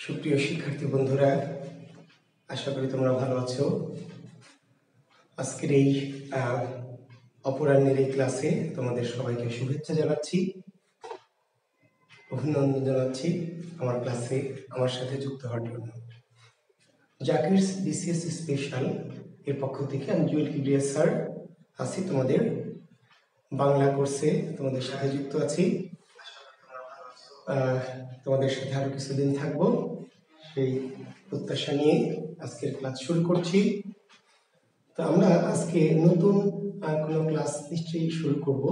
সুপ্রিয় শিক্ষার্থী বন্ধুরা, আশা করি তোমরা ভালো আছো। আজকের এই অপরাহ্নের এই ক্লাসে তোমাদের সবাইকে শুভেচ্ছা জানাচ্ছি, অভিনন্দন জানাচ্ছি আমার ক্লাসে আমার সাথে যুক্ত হওয়ার জন্য। জাকিরস বিসিএস স্পেশাল এর পক্ষ থেকে আমি জুয়েল কিবরিয়া স্যার আছি, তোমাদের বাংলা কোর্সে তোমাদের সাথে যুক্ত আছি। তোমাদের সাথে আরো কিছুদিন থাকবো, সেই প্রত্যাশা নিয়ে আজকের ক্লাস শুরু করছি। তো আমরা আজকে নতুন কোনো ক্লাস নিশ্চয়ই শুরু করব,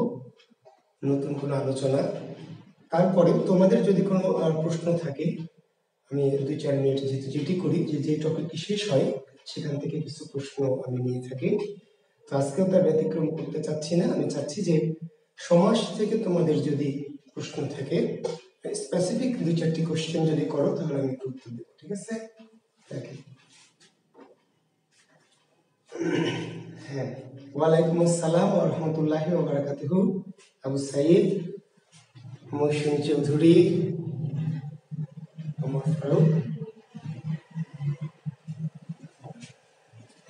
নতুন কোনো আলোচনা। তারপরে তোমাদের যদি কোনো প্রশ্ন থাকে, আমি 2-4 মিনিট যেটি করি যে টপিকটি শেষ হয় সেখান থেকে কিছু প্রশ্ন আমি নিয়ে থাকি। তো আজকেও তার ব্যতিক্রম করতে চাচ্ছি না। আমি চাচ্ছি যে সমাজ থেকে তোমাদের যদি প্রশ্ন থাকে, স্পেসিফিক 2-4টি কোশ্চেন যদি করো তাহলে আমি একটু উত্তর দেবো, ঠিক আছে? হ্যাঁ, ওয়ালাইকুম আসসালাম ওয়া রাহমাতুল্লাহি ওয়া বারাকাতুহু। আবু সাইদ, মৌসুমী চৌধুরী, ওমর ফারুক।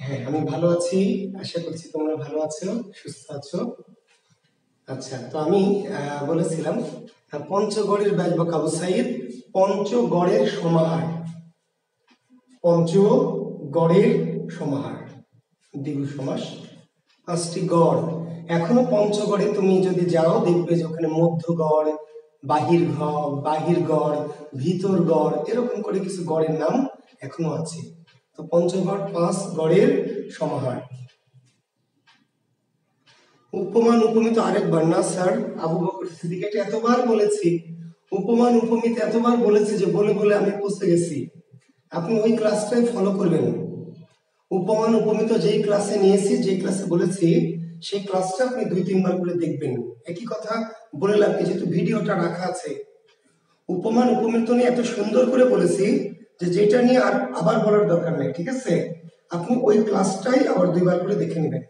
হ্যাঁ, আমি ভালো আছি, আশা করছি তোমরা ভালো আছো, সুস্থ আছো। আচ্ছা, তো আমি বলেছিলাম পঞ্চগড়ের ব্যাজবক আবু সাইদ, পঞ্চগড়ের সমাহার, পঞ্চগড়ের সমাহার, দ্বিগু সমাস, 5টি গড়। এখনো পঞ্চগড়ে তুমি যদি যাও দেখবে যে ওখানে মধ্যগড়, বাহিরগড়, ভিতরগড়, এরকম করে কিছু গড়ের নাম এখনো আছে। তো পঞ্চগড় 5 গড়ের সমাহার। উপমান উপমিত আরেকবার না স্যার, আবু বকর সিদ্দিক এটা এতবার বলেছি, উপমান উপমিত এতবার বলেছি যে বলে বলে আমি পৌঁছে গেছি। আপনি ওই ক্লাসটাই ফলো করবেন। উপমান উপমিত যেই ক্লাসে নিয়েছি, যে ক্লাসে বলেছি, সেই ক্লাসটা আপনি 2-3 বার করে দেখবেন। একই কথা বলে লাগবে, যেহেতু ভিডিওটা রাখা আছে। উপমান উপমিত নিয়ে এত সুন্দর করে বলেছি যে যেটা নিয়ে আর আবার বলার দরকার নেই, ঠিক আছে? আপনি ওই ক্লাসটাই আবার 2 বার করে দেখে নেবেন।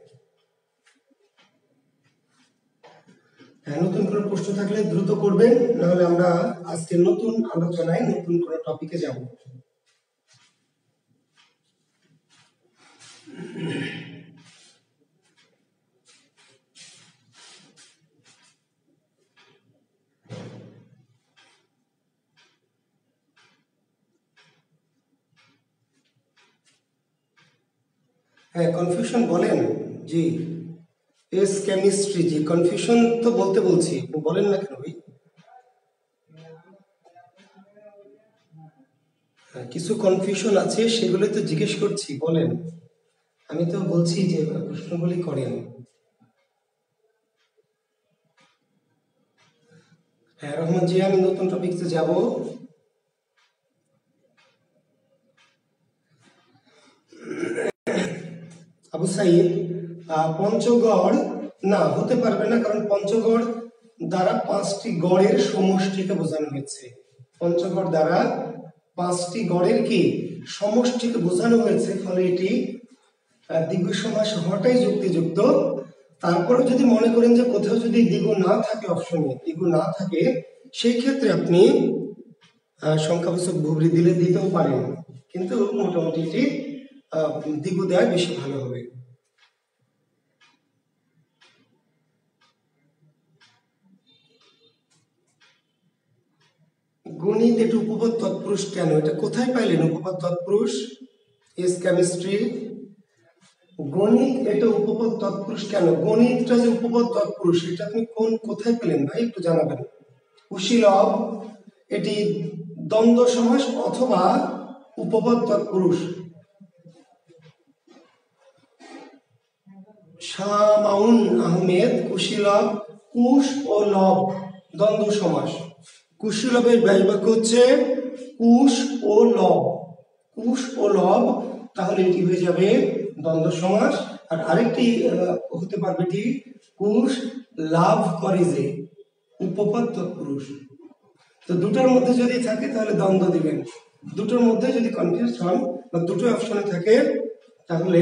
হ্যাঁ, নতুন কোনো প্রশ্ন থাকলে দ্রুত করবেন, নাহলে আমরা আজকে নতুন আলোচনায় নতুন কোনো টপিকে যাব। হ্যাঁ, কনফিউশন বলেন জি। এস কেমিস্ট্রি, জি কনফিউশন তো বলছি, বলেন না কেন ভাই? কিছু কনফিউশন আছে, সেগুলো তো জিজ্ঞেস করছি, বলেন। আমি তো বলছি যে প্রশ্নগুলি করেন। হ্যাঁ রহমান জি, আমি নতুন টপিকে যাব। আবু সাইদ, পঞ্চগড় না হতে পারবে না, কারণ পঞ্চগড় দ্বারা 5টি গড়ের সমষ্টিকে বোঝানো হয়েছে। পঞ্চগড় দ্বারা 5টি গড়ের কি সমষ্টিকে বোঝানো হয়েছে, ফলে এটি দ্বিগু সমাস হওয়াটাই যুক্তিযুক্ত। তারপরে যদি মনে করেন যে কোথাও যদি দ্বিগু না থাকে, অপশনে দ্বিগু না থাকে, সেই ক্ষেত্রে আপনি সংখ্যাবাচক ভূবৃ দিতেও পারেন, কিন্তু মোটামুটি এটি দ্বিগু দেওয়া বেশি ভালো হবে। গণিত এটা উপপদ তৎপুরুষ কেন? এটা কোথায় পাইলেন উপপদ তৎপুরুষ? এস কেমিস্ট্রি, গণিত এটা উপপদ তৎপুরুষ কেন? গণিতটা যে উপপদ তৎপুরুষ, এটা আপনি কোথায় পেলেন ভাই, একটু জানাবেন। কুশীলব এটি দ্বন্দ্ব সমাস অথবা উপপদ তৎপুরুষ। শামাউন আহমেদ, কুশীলব, কুশ ও লব দ্বন্দ্ব সমাস। কুশীলবের ব্যাসবাক্য হচ্ছে কুশ ও লব, কুশ ও লব, তাহলে এটি হয়ে যাবে দ্বন্দ্ব সমাস। আর আরেকটি হতে পারবে এটি কুশ লাভ করে যে, উপপদ তৎপুরুষ। তো দুটোর মধ্যে যদি থাকে তাহলে দ্বন্দ্ব দিবেন, দুটোর মধ্যে যদি কনফিউজ হন বা দুটো অপশনে থাকে তাহলে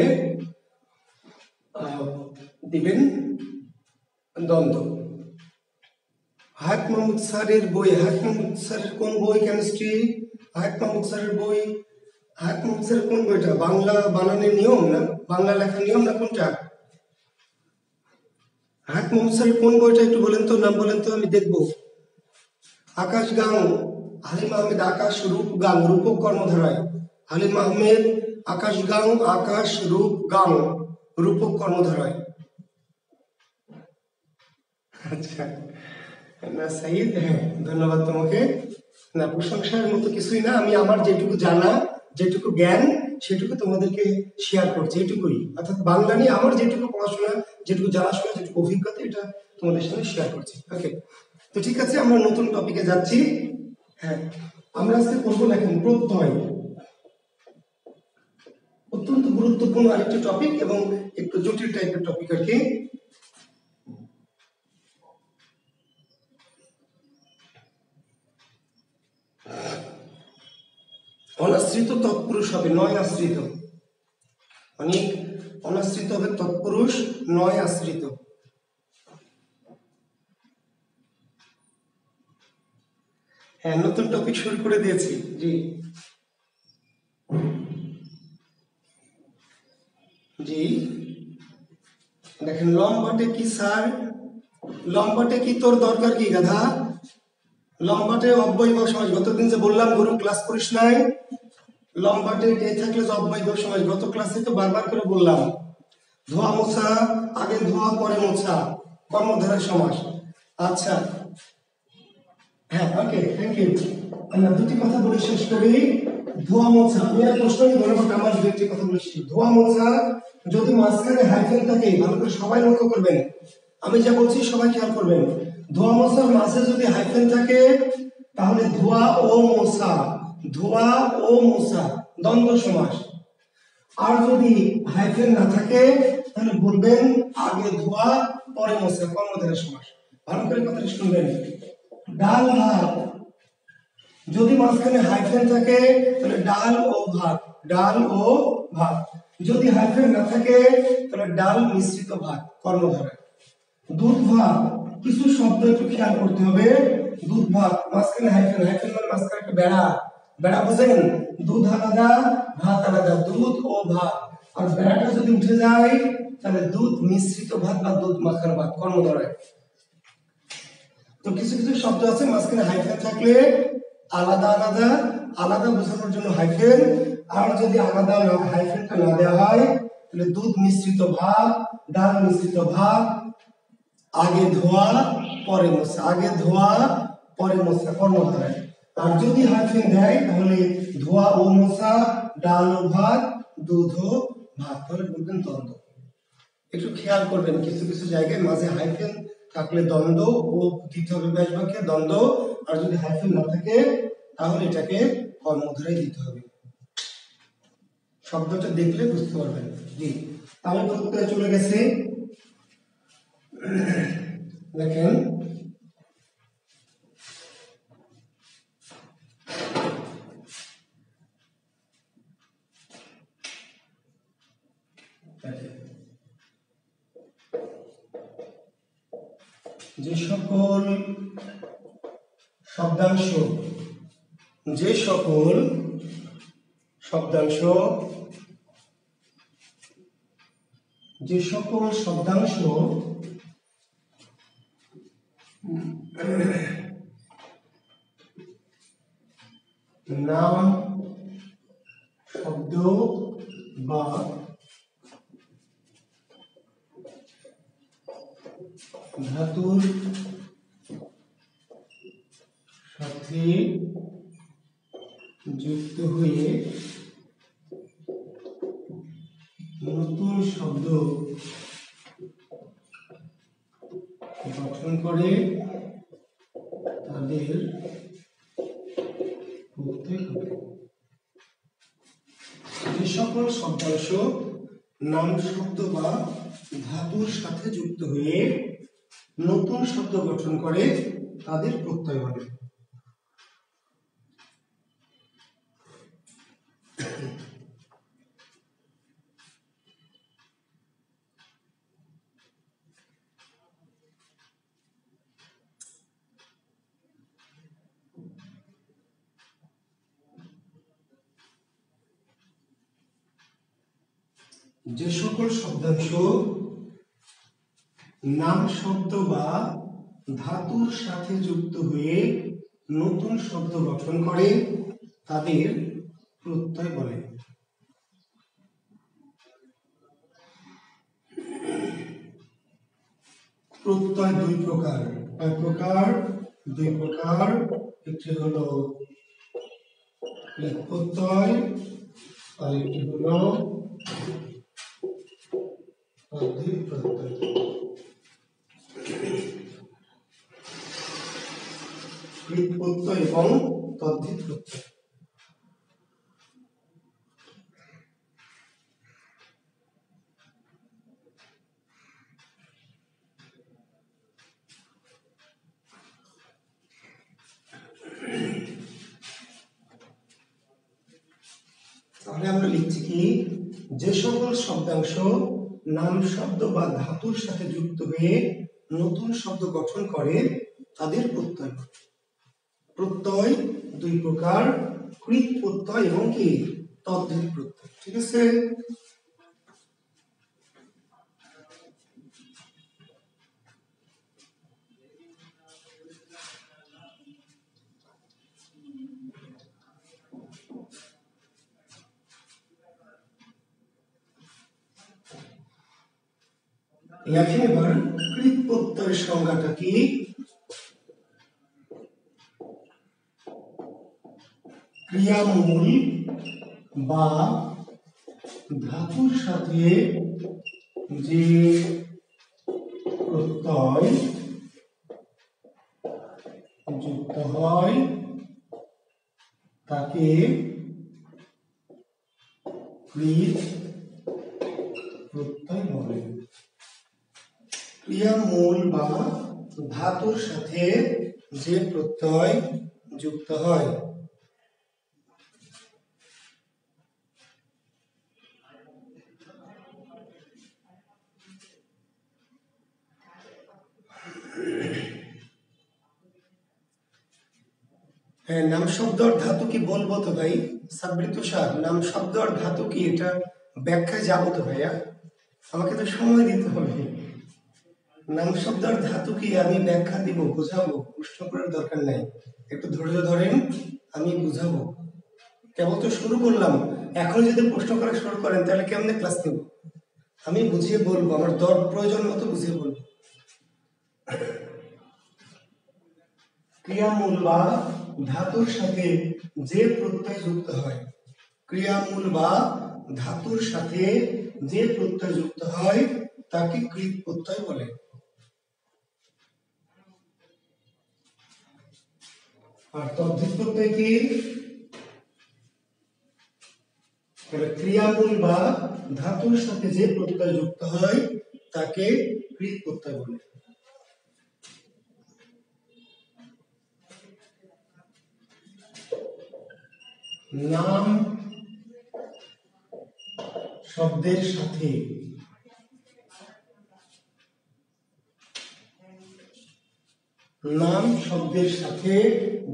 দিবেন দ্বন্দ্ব। হায়াত মাহমুদ স্যারের বই, হায়াত মাহমুদ স্যারের কোন বই? কেমিস্ট্রি। হায়াত মাহমুদ স্যারের বই, হায়াত মাহমুদ স্যারের কোন বইটা? বাংলা বানানের নিয়ম না বাংলা লেখার নিয়ম না কোনটা? হায়াত মাহমুদ স্যারের কোন বইটা একটু বলেন তো, নাম বলেন তো, আমি দেখবো। আকাশ গাং, হালিম আহমেদ, আকাশ রূপ গাং, রূপক কর্মধারায়। হালিম আহমেদ, আকাশ গাং, আকাশ রূপ গাং, রূপক কর্মধারায়। আচ্ছা না সাইদ, হ্যাঁ ধন্যবাদ তোমাকে। না প্রশংসার মতো কিছুই না, আমি আমার যেটুকু জানা, যেটুকু জ্ঞান, সেটুকু তোমাদেরকে শেয়ার করছি, এটুকুই। অর্থাৎ বাংলা নিয়ে আমার যেটুকু পড়াশোনা, যেটুকু জানাশোনা, যেটুকু অভিজ্ঞতা, এটা তোমাদের সাথে শেয়ার করছি। ওকে, তো ঠিক আছে, আমরা নতুন টপিকে যাচ্ছি। হ্যাঁ, আমরা আজকে পড়বো দেখেন প্রত্যয়, অত্যন্ত গুরুত্বপূর্ণ আরেকটি টপিক এবং একটু জটিল টাইপের টপিক আর কি। অনাশ্রিত তৎপুরুষ হবে, নয় আশ্রিত। অনেক অনাশ্রিত হবে তৎপুরুষ, নয় আশ্রিত। হ্যাঁ, নতুন টপিক শুরু করে দিয়েছি। জি জি, দেখেন লম্বাটে কি স্যার, লম্বাটে কি তোর দরকার কি গাধা? লম্বাটে অব্যয় বা সমাজ, গতদিন যে বললাম গুরু ক্লাস করিস নাই, লম্বাটে কে থাকলে যে অব্যয় বা সমাজ, গত ক্লাসে তো বারবার করে বললাম। ধোয়া মোছা, আগে ধোয়া পরে মোছা, কর্মধারয় সমাস। আচ্ছা হ্যাঁ, ওকে, থ্যাংক ইউ। আমরা দুটি কথা বলে শেষ করি। ধোয়া মোছা, আমি আর প্রশ্ন নিব না, বাট আমার দুটি কথা বলেছি। ধোয়া মোছা যদি মাঝখানে হাইফেন থাকে, ভালো করে সবাই লক্ষ্য করবেন, আমি যা বলছি সবাই খেয়াল করবেন। ধোয়া মোছার মাঝে যদি হাইফেন থাকে, তাহলে ধোয়া ও মোছা, ধোয়া ও মোছা দ্বন্দ্ব সমাস। আর যদি হাইফেন না থাকে, তাহলে বলবেন আগে ধোয়া পরে মোছা, কর্মধারয় সমাস। ভালো করে কথাটা শুনবেন। ডাল ভাত, যদি মাঝখানে হাইফেন থাকে তাহলে ডাল ও ভাত, ডাল ও ভাত। যদি হাইফেন না থাকে তাহলে ডাল মিশ্রিত ভাত, কর্মধারয়। দুধ ভাত, কিছু শব্দ একটু খেয়াল করতে হবে। দুধ ভাত, মাঝখানে হাইফেন, হাইফেন মানে মাঝখানে একটা বেড়া, বেড়া বোঝেন? দুধ আলাদা, ভাত আলাদা, দুধ ও ভাত। আর বেড়াটা যদি উঠে যায় তাহলে দুধ মিশ্রিত ভাত বা দুধ মাখানো ভাত, কর্মধারয়। তো কিছু কিছু শব্দ আছে মাঝখানে হাইফেন থাকলে আলাদা আলাদা, আলাদা বোঝানোর জন্য হাইফেন। আর যদি আলাদা হাইফেনটা না দেওয়া হয় তাহলে দুধ মিশ্রিত ভাত, ডাল মিশ্রিত ভাত, আগে ধোয়া পরে মোছা, আগে ধোয়া পরে মোছা, কর্মধারয়। আর যদি হাইফেন দেয় তাহলে ধোয়া ও মোছা, ডাল ও ভাত, দুধ ও ভাত, তাহলে বলবেন দ্বন্দ্ব। একটু খেয়াল করবেন, কিছু কিছু জায়গায় মাঝে হাইফেন থাকলে দ্বন্দ্ব, ও দিতে হবে ব্যাস বাক্যে দ্বন্দ্ব। আর যদি হাইফেন না থাকে তাহলে এটাকে কর্মধারয় দিতে হবে। শব্দটা দেখলে বুঝতে পারবেন। জি, তাহলে প্রত্যয় চলে গেছে। দেখেন যে সকল শব্দাংশ, যে সকল শব্দাংশ, যে সকল শব্দাংশ নাম, শব্দ বা ধাতুর সাথে যুক্ত হয়ে নতুন শব্দ গঠন করে তাদের প্রত্যয় হবে। যে সকল শব্দাংশ নাম, শব্দ বা ধাতুর সাথে যুক্ত হয়ে নতুন শব্দ গঠন করে তাদের প্রত্যয় বলে। যে সকল শব্দাংশ নাম শব্দ বা ধাতুর সাথে যুক্ত হয়ে নতুন শব্দ গঠন করে তাদের প্রত্যয় বলে। প্রত্যয় দুই প্রকার, দুই প্রকার। একটি হলো প্রত্যয় আর একটি হলো তদ্ধিত প্রত্যয়। প্রত্যয় এবং তদ্ধিত প্রত্যয়। তাহলে আমরা লিখছি কি, যে সকল শব্দাংশ নাম শব্দ বা ধাতুর সাথে যুক্ত হয়ে নতুন শব্দ গঠন করে তাদের প্রত্যয়। প্রত্যয় দুই প্রকার, কৃত প্রত্যয় এবং কি তদ্ধিত প্রত্যয়। ঠিক আছে। এখন এবার কৃত প্রত্যয়ের সংজ্ঞাটা কি? ক্রিয়ামূল বা ধাতুর সাথে যে প্রত্যয় যুক্ত হয় তাকে কৃত প্রত্যয় বলে। ক্রিয়ামূল বা ধাতুর সাথে যে প্রত্যয় যুক্ত হয় নাম শব্দ আর ধাতু কি বলবো তো ভাই? সাব্বির তুষার, নাম শব্দ আর ধাতু কি এটা ব্যাখ্যায় যাবো তো ভাইয়া? আমাকে তো সময় দিতে হবে। নাম শব্দ আর ধাতু কি আমি ব্যাখ্যা দিব, বুঝাবো, প্রশ্ন করার দরকার নাই। একটু ধৈর্য ধরেন, আমি বুঝাবো। কেবল তো শুরু করলাম, এখন যদি প্রশ্ন করা শুরু করেন তাহলে কেমনে ক্লাস নেব? আমি বুঝিয়ে বলবো, আমার প্রয়োজন মতো বুঝিয়ে বলবো। ক্রিয়ামূল বা ধাতুর সাথে যে প্রত্যয় যুক্ত হয়, ক্রিয়ামূল বা ধাতুর সাথে যে প্রত্যয় যুক্ত হয় তাকে কৃত প্রত্যয় বলে। আর তদ্ধিত প্রত্যয় কি? ক্রিয়ামূল বা ধাতুর সাথে যে প্রত্যয় যুক্ত হয় তাকে কৃত প্রত্যয় বলে। নাম শব্দের সাথে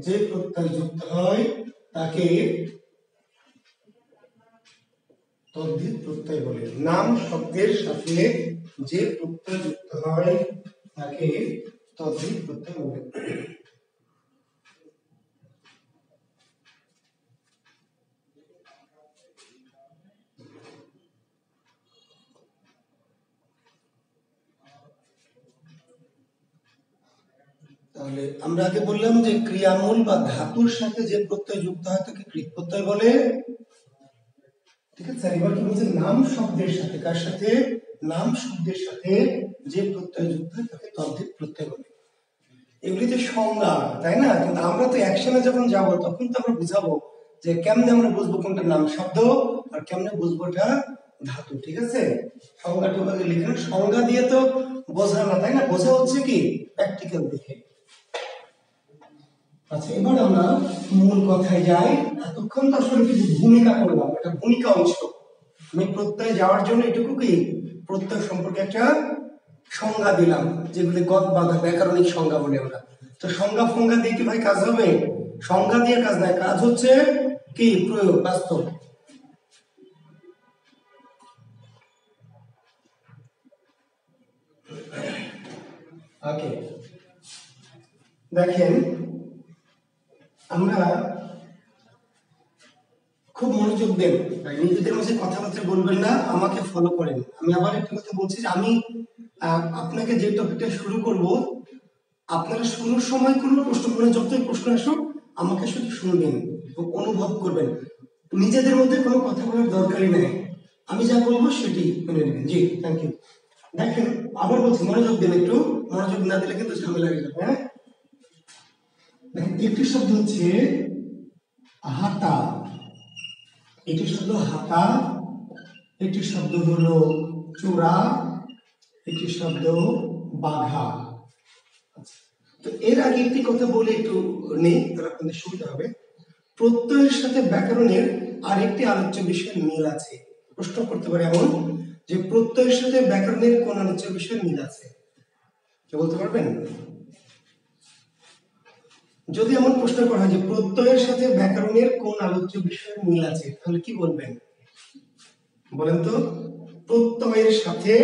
যে প্রত্যয় যুক্ত হয় তাকে তদ্ধিত প্রত্যয় বলে। নাম শব্দের সাথে যে প্রত্যয় যুক্ত হয় তাকে তদ্ধিত প্রত্যয় বলে। তাহলে আমরা আগে বললাম যে ক্রিয়ামূল বা ধাতুর সাথে যে প্রত্যয় যুক্ত হয় তাকে কৃত প্রত্যয় বলে। ঠিক আছে। এবার কি বলছে? নাম শব্দের সাথে, কার সাথে? নাম শব্দের সাথে যে প্রত্যয় যুক্ত হয় তাকে তদ্ধিত প্রত্যয় বলে। এগুলি তো সংজ্ঞা, তাই না? কিন্তু আমরা তো অ্যাকশনে যখন যাব তখন তো আমরা বুঝাবো যে কেমনে আমরা বুঝবো কোনটা নাম শব্দ আর কেমনে বুঝবো এটা ধাতু। ঠিক আছে। সংজ্ঞাটা লিখে, সংজ্ঞা দিয়ে তো বোঝা না, তাই না? বোঝা হচ্ছে কি প্র্যাকটিক্যাল দেখে। আচ্ছা, এবার আমরা মূল কথায় যাই। এতক্ষণ তো আসলে কিছু ভূমিকা করলাম, এটা ভূমিকা অংশ। আমি প্রত্যয় যাওয়ার জন্য এটুকু কি প্রত্যয় সম্পর্কে একটা সংজ্ঞা দিলাম, যেগুলি গদ বাঁধা ব্যাকরণিক সংজ্ঞা বলে আমরা। তো সংজ্ঞা ফংজ্ঞা দিয়ে কি ভাই কাজ হবে? সংজ্ঞা দিয়ে কাজ নাই, কাজ হচ্ছে কি প্রয়োগ, বাস্তব। ওকে, দেখেন আমরা খুব মনোযোগ দেন, নিজেদের মাঝে কথাবার্তা বলবেন না, আমাকে ফলো করেন। আমি আবার একটা কথা বলছি যে আমি আপনাকে যে টপিকটা শুরু করব, আপনারা শুরুর সময় কোনো প্রশ্ন করেন, যতই প্রশ্ন আসুক আমাকে শুধু শুনবেন, অনুভব করবেন, নিজেদের মধ্যে কোনো কথা বলার দরকারই নেই, আমি যা বলবো সেটি মেনে নেবেন। জি, থ্যাংক ইউ। দেখেন আবার বলছি, মনোযোগ দেন, একটু মনোযোগ না দিলে কিন্তু ঝামেলা হয়ে যাবে। হ্যাঁ, দেখেন একটি শব্দ হচ্ছে হাতা, একটি শব্দ হাতা, একটি শব্দ হলো চূড়া, একটি শব্দ বাঘা। তো এর আগে একটি কথা বলে একটু নেই, তাহলে আপনাদের সুবিধা হবে। প্রত্যয়ের সাথে ব্যাকরণের আরেকটি আলোচ্য বিষয়ের মিল আছে। প্রশ্ন করতে পারে এমন যে প্রত্যয়ের সাথে ব্যাকরণের কোন আলোচ্য বিষয়ের মিল আছে, কেউ বলতে পারবেন? যদি এমন প্রশ্ন করা হয় যে প্রত্যয়ের সাথে ব্যাকরণের কোন আলোচ্য বিষয়ের মিল আছে, তাহলে কি বলবেন বলেন তো? প্রত্যয়ের সাথে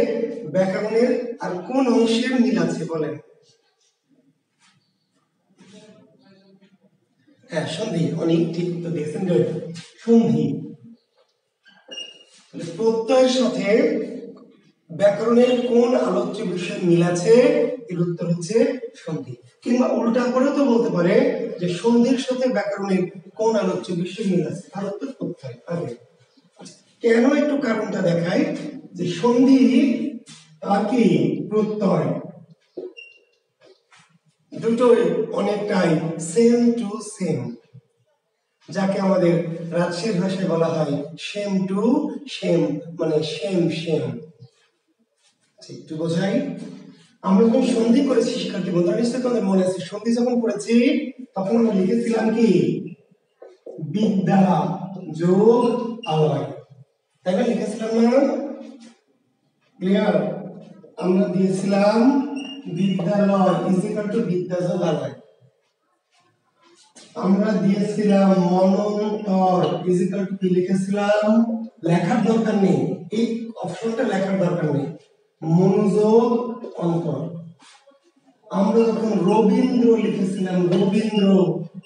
ব্যাকরণের আর কোন অংশের মিল আছে বলেন? হ্যাঁ, সন্ধি। অনেক ঠিক তো দেখছেন, সন্ধি। প্রত্যয়ের সাথে ব্যাকরণের কোন আলোচ্য বিষয়ের মিল আছে, এর উত্তর হচ্ছে সন্ধি। কিংবা উল্টা করেও তো বলতে পারে যে সন্ধির সাথে ব্যাকরণের কোন আলোচ্য বিষয়ের মিল আছে, তার উত্তর প্রত্যয়। কেন একটু কারণটা দেখায় যে সন্ধি আর কি প্রত্যয় দুটো অনেকটাই সেম টু সেম, যাকে আমাদের রাজশাহীর ভাষায় বলা হয় সেম টু সেম, মানে সেম সেম। একটু বোঝাই, আমরা যখন সন্ধি করেছি শিক্ষার্থী বন্ধুরা, নিশ্চয়ই তোমাদের মনে আছে, সন্ধি যখন করেছি তখন আমরা লিখেছিলাম কি বিদ্যা যোগ আলয়, তাই না? লিখেছিলাম না? ক্লিয়ার? আমরা দিয়েছিলাম বিদ্যালয় ইজ ইকুয়াল টু বিদ্যা যোগ আলয়, আমরা দিয়েছিলাম মনন্তর ইজ ইকুয়াল টু কি লিখেছিলাম, লেখার দরকার নেই, এই অপশনটা লেখার দরকার নেই, মনোযোগ অন্তর। আমরা যখন রবীন্দ্র লিখেছিলাম রবীন্দ্র,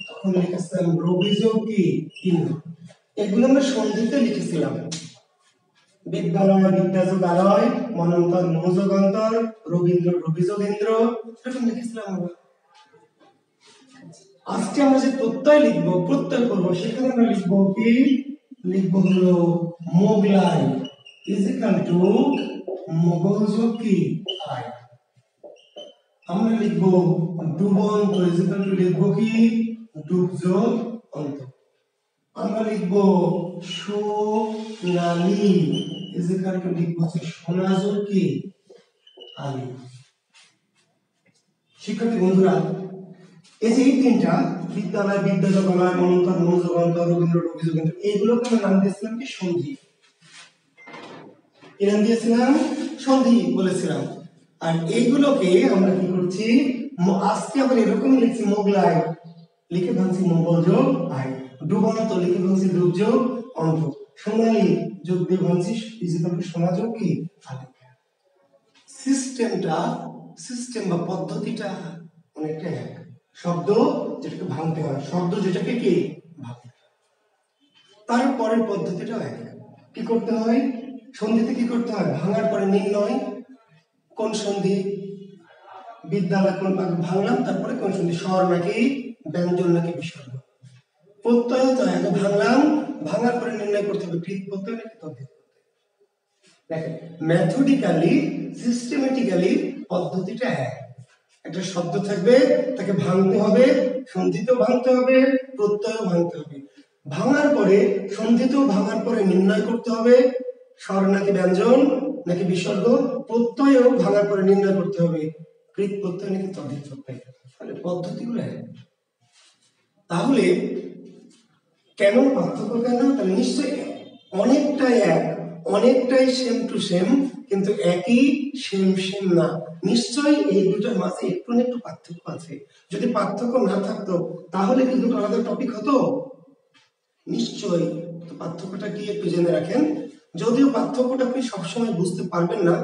তখন লিখেছিলাম রবিযোগ কি ইন্দ্র। এগুলো আমরা সন্ধিতে লিখেছিলাম, বিদ্যালয় বিদ্যাযোগ আলয়, মনন্তর মনোযোগ অন্তর, রবীন্দ্র রবিযোগ ইন্দ্র, এরকম লিখেছিলাম আমরা। আজকে আমরা যে প্রত্যয় লিখবো, প্রত্যয় করবো, সেখানে আমরা লিখবো কি, লিখবো হলো Mughlai is equal to Mughal যোগ কি আয়। আমরা লিখবো ডুবন্ত ইজ ইকুয়াল টু লিখবো কি ডুব যোগ অন্ত। আমরা লিখবো সোনালী ইজ ইকুয়াল টু লিখবো হচ্ছে সোনা যোগ কি আলী। শিক্ষার্থী বন্ধুরা, এই যে এই তিনটা বিদ্যালয় বিদ্যাযোগ আলয়, মনন্তর মনোযোগ অন্তর, রবীন্দ্র রবিযোগ ইন্দ্র, এইগুলোকে আমরা নাম দিয়েছিলাম কি সন্ধি। এর নাম দিয়েছিলাম সন্ধি বলেছিলাম। আর এইগুলোকে আমরা কি করছি, আজকে আবার এরকম লিখছি মোগলাই লিখে ভাঙছি মোগল যোগ আয়, ডুবন্ত লিখে ভাঙছি ডুব যোগ অন্ত, সোনালী যোগ দিয়ে ভাঙছি ইজিকাল সোনা যোগ কি আলী। সিস্টেমটা, সিস্টেম বা পদ্ধতিটা অনেকটা এক। শব্দ যেটাকে ভাঙতে হয়, শব্দ যেটাকে কি ভাঙতে হয়, তারপরের পদ্ধতিটাও এক। কি করতে হয়, সন্ধিতে কি করতে হয়, ভাঙার পরে নির্ণয় কোন সন্ধি, বিদ্যালয় কোন ভাঙলাম, তারপরে কোন সন্ধি, স্বর নাকি ব্যঞ্জন নাকি বিসর্গ। প্রত্যয় তো আগে ভাঙলাম, ভাঙার পরে নির্ণয় করতে হবে কৃত প্রত্যয় নাকি তদ্ধিত প্রত্যয়। দেখেন মেথডিক্যালি সিস্টেমেটিক্যালি পদ্ধতিটা এক। একটা শব্দ থাকবে, তাকে ভাঙতে হবে, সন্ধিতেও ভাঙতে হবে, প্রত্যয়ও ভাঙতে হবে। ভাঙার পরে সন্ধিতেও ভাঙার পরে নির্ণয় করতে হবে স্বর নাকি ব্যঞ্জন নাকি বিসর্গ, প্রত্যয়ও ভাঙার পরে নির্ণয় করতে হবে কৃত প্রত্যয় নাকি তদ্ধিত প্রত্যয়। তাহলে পদ্ধতিগুলো এক। তাহলে কেন পার্থক্য, কেন? তাহলে নিশ্চয়ই অনেকটাই এক, অনেকটাই সেম টু সেম, কিন্তু একই সেম সেম না। নিশ্চয়ই এই দুটোর মাঝে একটু না একটু পার্থক্য আছে। যদি পার্থক্য না থাকতো তাহলে কি দুটো আলাদা টপিক হতো? নিশ্চয়ই। পার্থক্যটা কি একটু জেনে রাখেন। যদিও পার্থক্যটা আপনি সবসময় বুঝতে পারবেন না,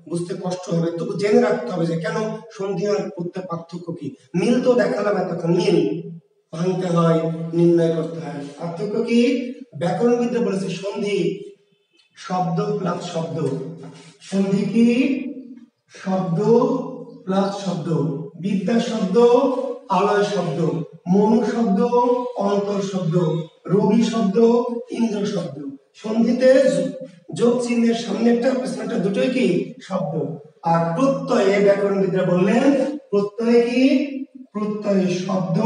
বুঝতে কষ্ট হবে, তবু জেনে রাখতে হবে যে কেন সন্ধি আর প্রত্যয় পার্থক্য কি। মিল তো দেখালাম এতক্ষণ, মিল ভাঙতে হয়, নির্ণয় করতে হয়। পার্থক্য কি? ব্যাকরণবিদরা বলেছে সন্ধি শব্দ প্লাস শব্দ। সন্ধি কি? শব্দ প্লাস শব্দ। বিদ্যা শব্দ, আলয় শব্দ, মনু শব্দ, অন্তর শব্দ, রবি শব্দ, ইন্দ্র শব্দ। সন্ধিতে যোগ চিহ্নের সামনেরটা পেছনেরটা দুটোই কি? শব্দ। আর প্রত্যয়ে ব্যাকরণবিদরা বললেন প্রত্যয় কি? প্রত্যয় শব্দ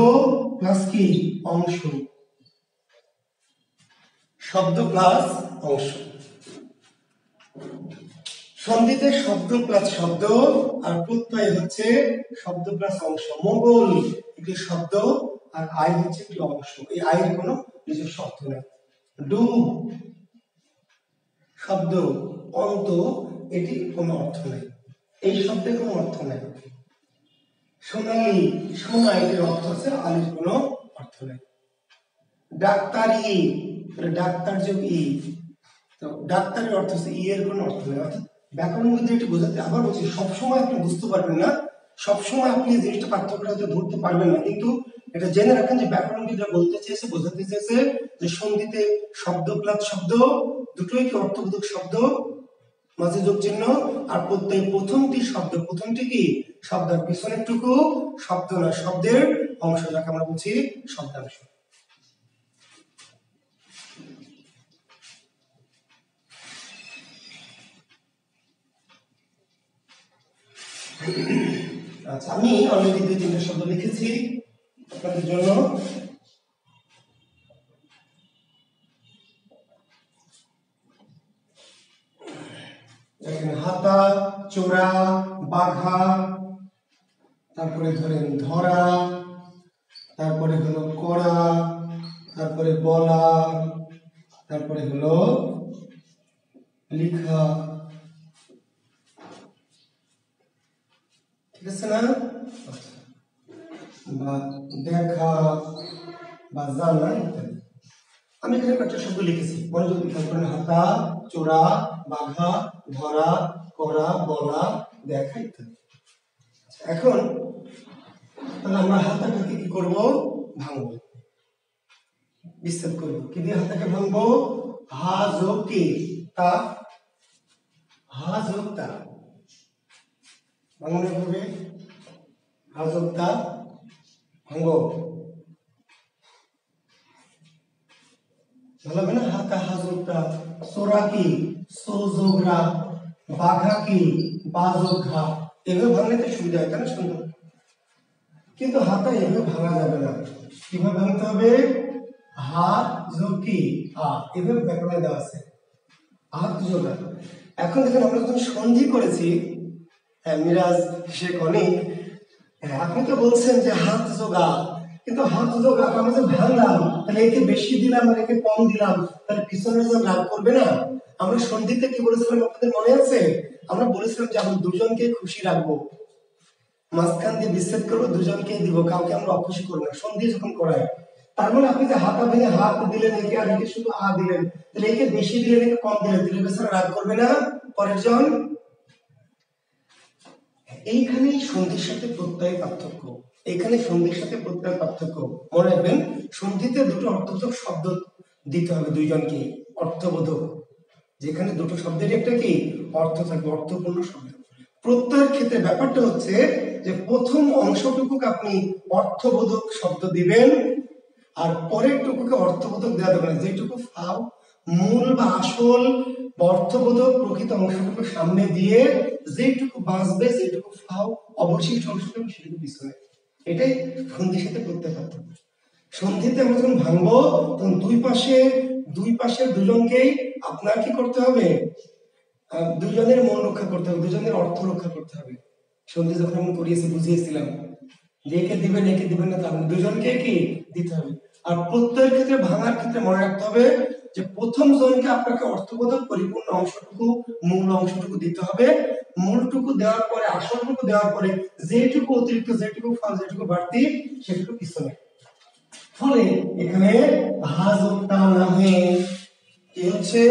প্লাস কি? অংশ। শব্দ প্লাস অংশ। সন্ধিতে শব্দ প্লাস শব্দ আর প্রত্যয় হচ্ছে শব্দ প্লাস অংশ। মোগল একটি শব্দ আর আই হচ্ছে একটি অংশ। এই আয়ের কোনো নিজস্ব অর্থ নেই। ডুব শব্দ, অন্ত এটি কোনো অর্থ নেই, এই শব্দের কোনো অর্থ নেই। সোনালী, সোনা এটির অর্থ আছে, আলির কোনো অর্থ নেই। ডাক্তারি, ডাক্তার যোগ ই, তো ডাক্তারের অর্থ হচ্ছে ই এর কোনো অর্থ নেই। অর্থাৎ ব্যাকরণ মধ্যে এটি বোঝাতে, আবার বলছি সবসময় আপনি বুঝতে পারবেন না, সবসময় আপনি জিনিসটা পার্থক্যটা হয়তো ধরতে পারবেন না, কিন্তু এটা জেনে রাখেন যে ব্যাকরণবিদরা বলতে চেয়েছে, বোঝাতে চেয়েছে যে সন্ধিতে শব্দ প্লাস শব্দ দুটোই কি অর্থবোধক শব্দ, মাঝে যোগ চিহ্ন, আর প্রত্যেক প্রথমটি শব্দ, প্রথমটি কি? শব্দ, পিছনেরটুকু শব্দ না, শব্দের অংশ, যাকে আমরা বলছি শব্দাংশ। আচ্ছা, আমি অলরেডি 2-3টা শব্দ লিখেছি আপনাদের জন্য। হাতা, চোরা, বাঘা, তারপরে ধরেন ধরা, তারপরে হলো করা, তারপরে বলা, তারপরে হলো লিখা। ঠিক আছে না? বা দেখা বা জানা ইত্যাদি। আমি এখানে কয়েকটা শব্দ লিখেছি, মনোযোগ দিয়ে খেয়াল করেন। হাতা, চোরা, বাঘা, ধরা, করা, বলা, দেখা ইত্যাদি। এখন তাহলে আমরা হাতাটাকে কি করব? ভাঙবো, বিচ্ছেদ করব। কি দিয়ে হাতাকে ভাঙবো? হা যোগ কি? তা, হা যোগ তা। ভাঙনে হবে হা যোগ তা, ভাঙবো। ভালো হবে না? হাতা হা যোগ তা। সোরা কি? সো যোগ রা। বাঘা কি? বা যোগ ঘা। এভাবে ভাঙলে তো সুবিধা হয়, তাই না? সুন্দর। কিন্তু হাতা এভাবে ভাঙা যাবে না, কিভাবে ভাঙতে হবে? হাত যোগ কি? আ, এভাবে ব্যাকরণে দেওয়া আছে, হাত যোগ আ। এখন দেখেন আমরা যখন সন্ধি করেছি, হ্যাঁ মিরাজ, শেখ অনেক, হ্যাঁ আপনি তো বলছেন যে হাত যোগ আ, কিন্তু হাত যোগ আ আমরা যে ভাঙলাম, তাহলে একে বেশি দিলাম আর একে কম দিলাম, তাহলে পিছনের জন রাগ করবে না? আমরা সন্ধিতে কি বলেছিলাম আপনাদের মনে আছে? আমরা বলেছিলাম যে আমরা দুজনকে খুশি রাখবো, মাঝখান দিয়ে বিচ্ছেদ করবো, দুজনকে দিব, কাউকে আমরা অখুশি করবো না সন্ধি যখন করাই। তার মানে আপনি যে হাতা ভেঙে হাত দিলেন একে, আর একে শুধু আ দিলেন, তাহলে একে বেশি দিলেন একে কম দিলেন, তাহলে বেচারা রাগ করবে না পরের জন? এইখানেই সন্ধির সাথে প্রত্যয় পার্থক্য, এখানে সন্ধির সাথে প্রত্যয় পার্থক্য। মনে রাখবেন সন্ধিতে দুটো অর্থবোধক শব্দ দিতে হবে দুইজনকে, অর্থবোধক, যেখানে দুটো শব্দের একটা কি অর্থ থাকবে, অর্থপূর্ণ শব্দ। প্রত্যয়ের ক্ষেত্রে ব্যাপারটা হচ্ছে যে প্রথম অংশটুকুকে আপনি অর্থবোধক শব্দ দিবেন, আর পরের টুকুকে অর্থবোধক দেওয়া যাবে না। যেটুকু ফাও মূল বা আসল অর্থবোধক প্রকৃত অংশটুকু সামনে দিয়ে, যেটুকু বাঁচবে, যেটুকু ফাও অবশিষ্ট অংশটুকু সেটুকু পিছনে। এটাই সন্ধির সাথে প্রত্যয় পার্থক্য। সন্ধিতে আমরা যখন ভাঙবো তখন দুই পাশের দুজনকেই আপনার কি করতে হবে? দুজনের মন রক্ষা করতে হবে, দুজনের অর্থ রক্ষা করতে হবে। সন্ধি যখন আমি করিয়েছি বুঝিয়েছিলাম যে একে দিবেন একে দিবেন না, তার দুজনকে কি দিতে হবে। আর প্রত্যয়ের ক্ষেত্রে ভাঙার ক্ষেত্রে মনে রাখতে হবে যে প্রথম জনকে আপনাকে অর্থবোধক পরিপূর্ণ অংশটুকু, মূল অংশটুকু দিতে হবে। মূলটুকু দেওয়ার পরে, আসলটুকু দেওয়ার পরে যেটুকু অতিরিক্ত, যেটুকু ফাল, যেটুকু বাড়তি, সেটুকু পিছনে। ফলে এখানে হাজতা নামে কি হচ্ছে?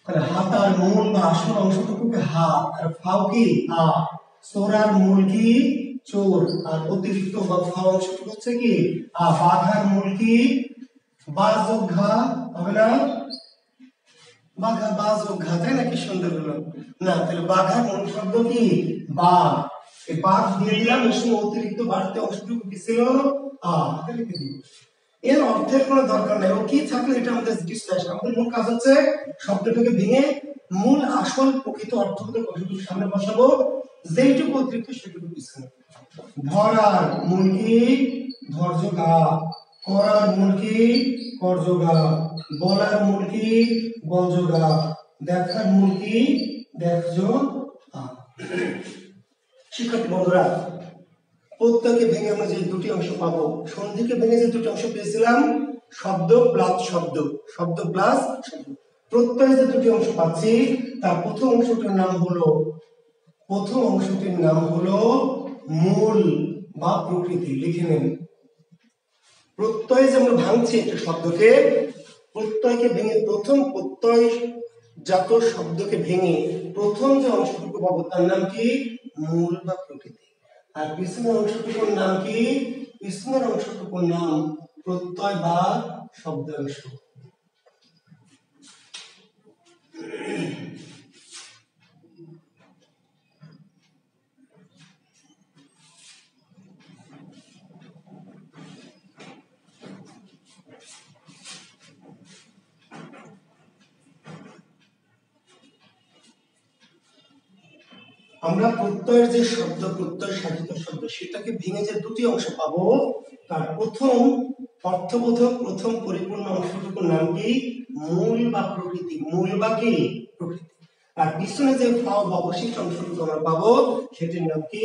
তাহলে হাতার মূল বা আসল অংশটুকুকে হাত, আর ফাও কি আ, সোরার মূল কি চোর, আর অতিরিক্ত বা ফাও অংশটুকু হচ্ছে কি আ। বাঘার মূল কি বা যোগ ঘা, হবে না? বাঘা বা যোগ ঘা, তাই না? কি সুন্দর হলো না? তাহলে বাঘার মূল শব্দ কি বাঘ। এই বাঘ দিয়ে দিলাম, এর সময় অতিরিক্ত বাড়তি অংশটুকু কি ছিল আ, এটা লিখে দিই। এর অর্থের কোনো দরকার নেই, ও কি থাকলে এটা আমাদের ডিসকাস। আমাদের মূল কাজ হচ্ছে শব্দটাকে ভেঙে মূল আসল প্রকৃত অর্থগত কথাটুকু সামনে বসাবো, যেইটুকু অতিরিক্ত সেটুকু পিছনে। ধরার মূল কি ধৈর্য গা, করার মূল কি কর্য গা, বলার মূল কি বলজ গা, দেখার মূল কি দেখজ আ। শিক্ষার্থী বন্ধুরা, প্রত্যয়কে ভেঙে আমরা যে দুটি অংশ পাবো, সন্ধিকে ভেঙে যে দুটি অংশ পেয়েছিলাম, শব্দ প্লাস শব্দ, শব্দ প্লাস শব্দ, প্রত্যয় যে দুটি অংশ পাচ্ছি, তার প্রথম অংশটির নাম হলো মূল বা প্রকৃতি। লিখে নেন, প্রত্যয় যে আমরা ভাঙছি একটা শব্দকে, প্রত্যয়কে ভেঙে প্রথম প্রত্যয় জাত শব্দকে ভেঙে প্রথম যে অংশটুকু পাবো তার নাম কি মূল বা প্রকৃতি। আর পিছনের অংশটুকুর নাম কি, পিছনের অংশটুকুর নাম প্রত্যয় বা শব্দাংশ। আমরা প্রত্যয়ের যে শব্দ, প্রত্যয় সাধিত শব্দ, সেটাকে ভেঙে যে দুটি অংশ পাবো, তার প্রথম অর্থবোধক প্রথম পরিপূর্ণ অংশটুকুর নাম কি মূল বা প্রকৃতি। মূল বা কি প্রকৃতি। আর পিছনে যে ফাও বা অবশিষ্ট অংশটুকু আমরা পাবো, সেটির নাম কি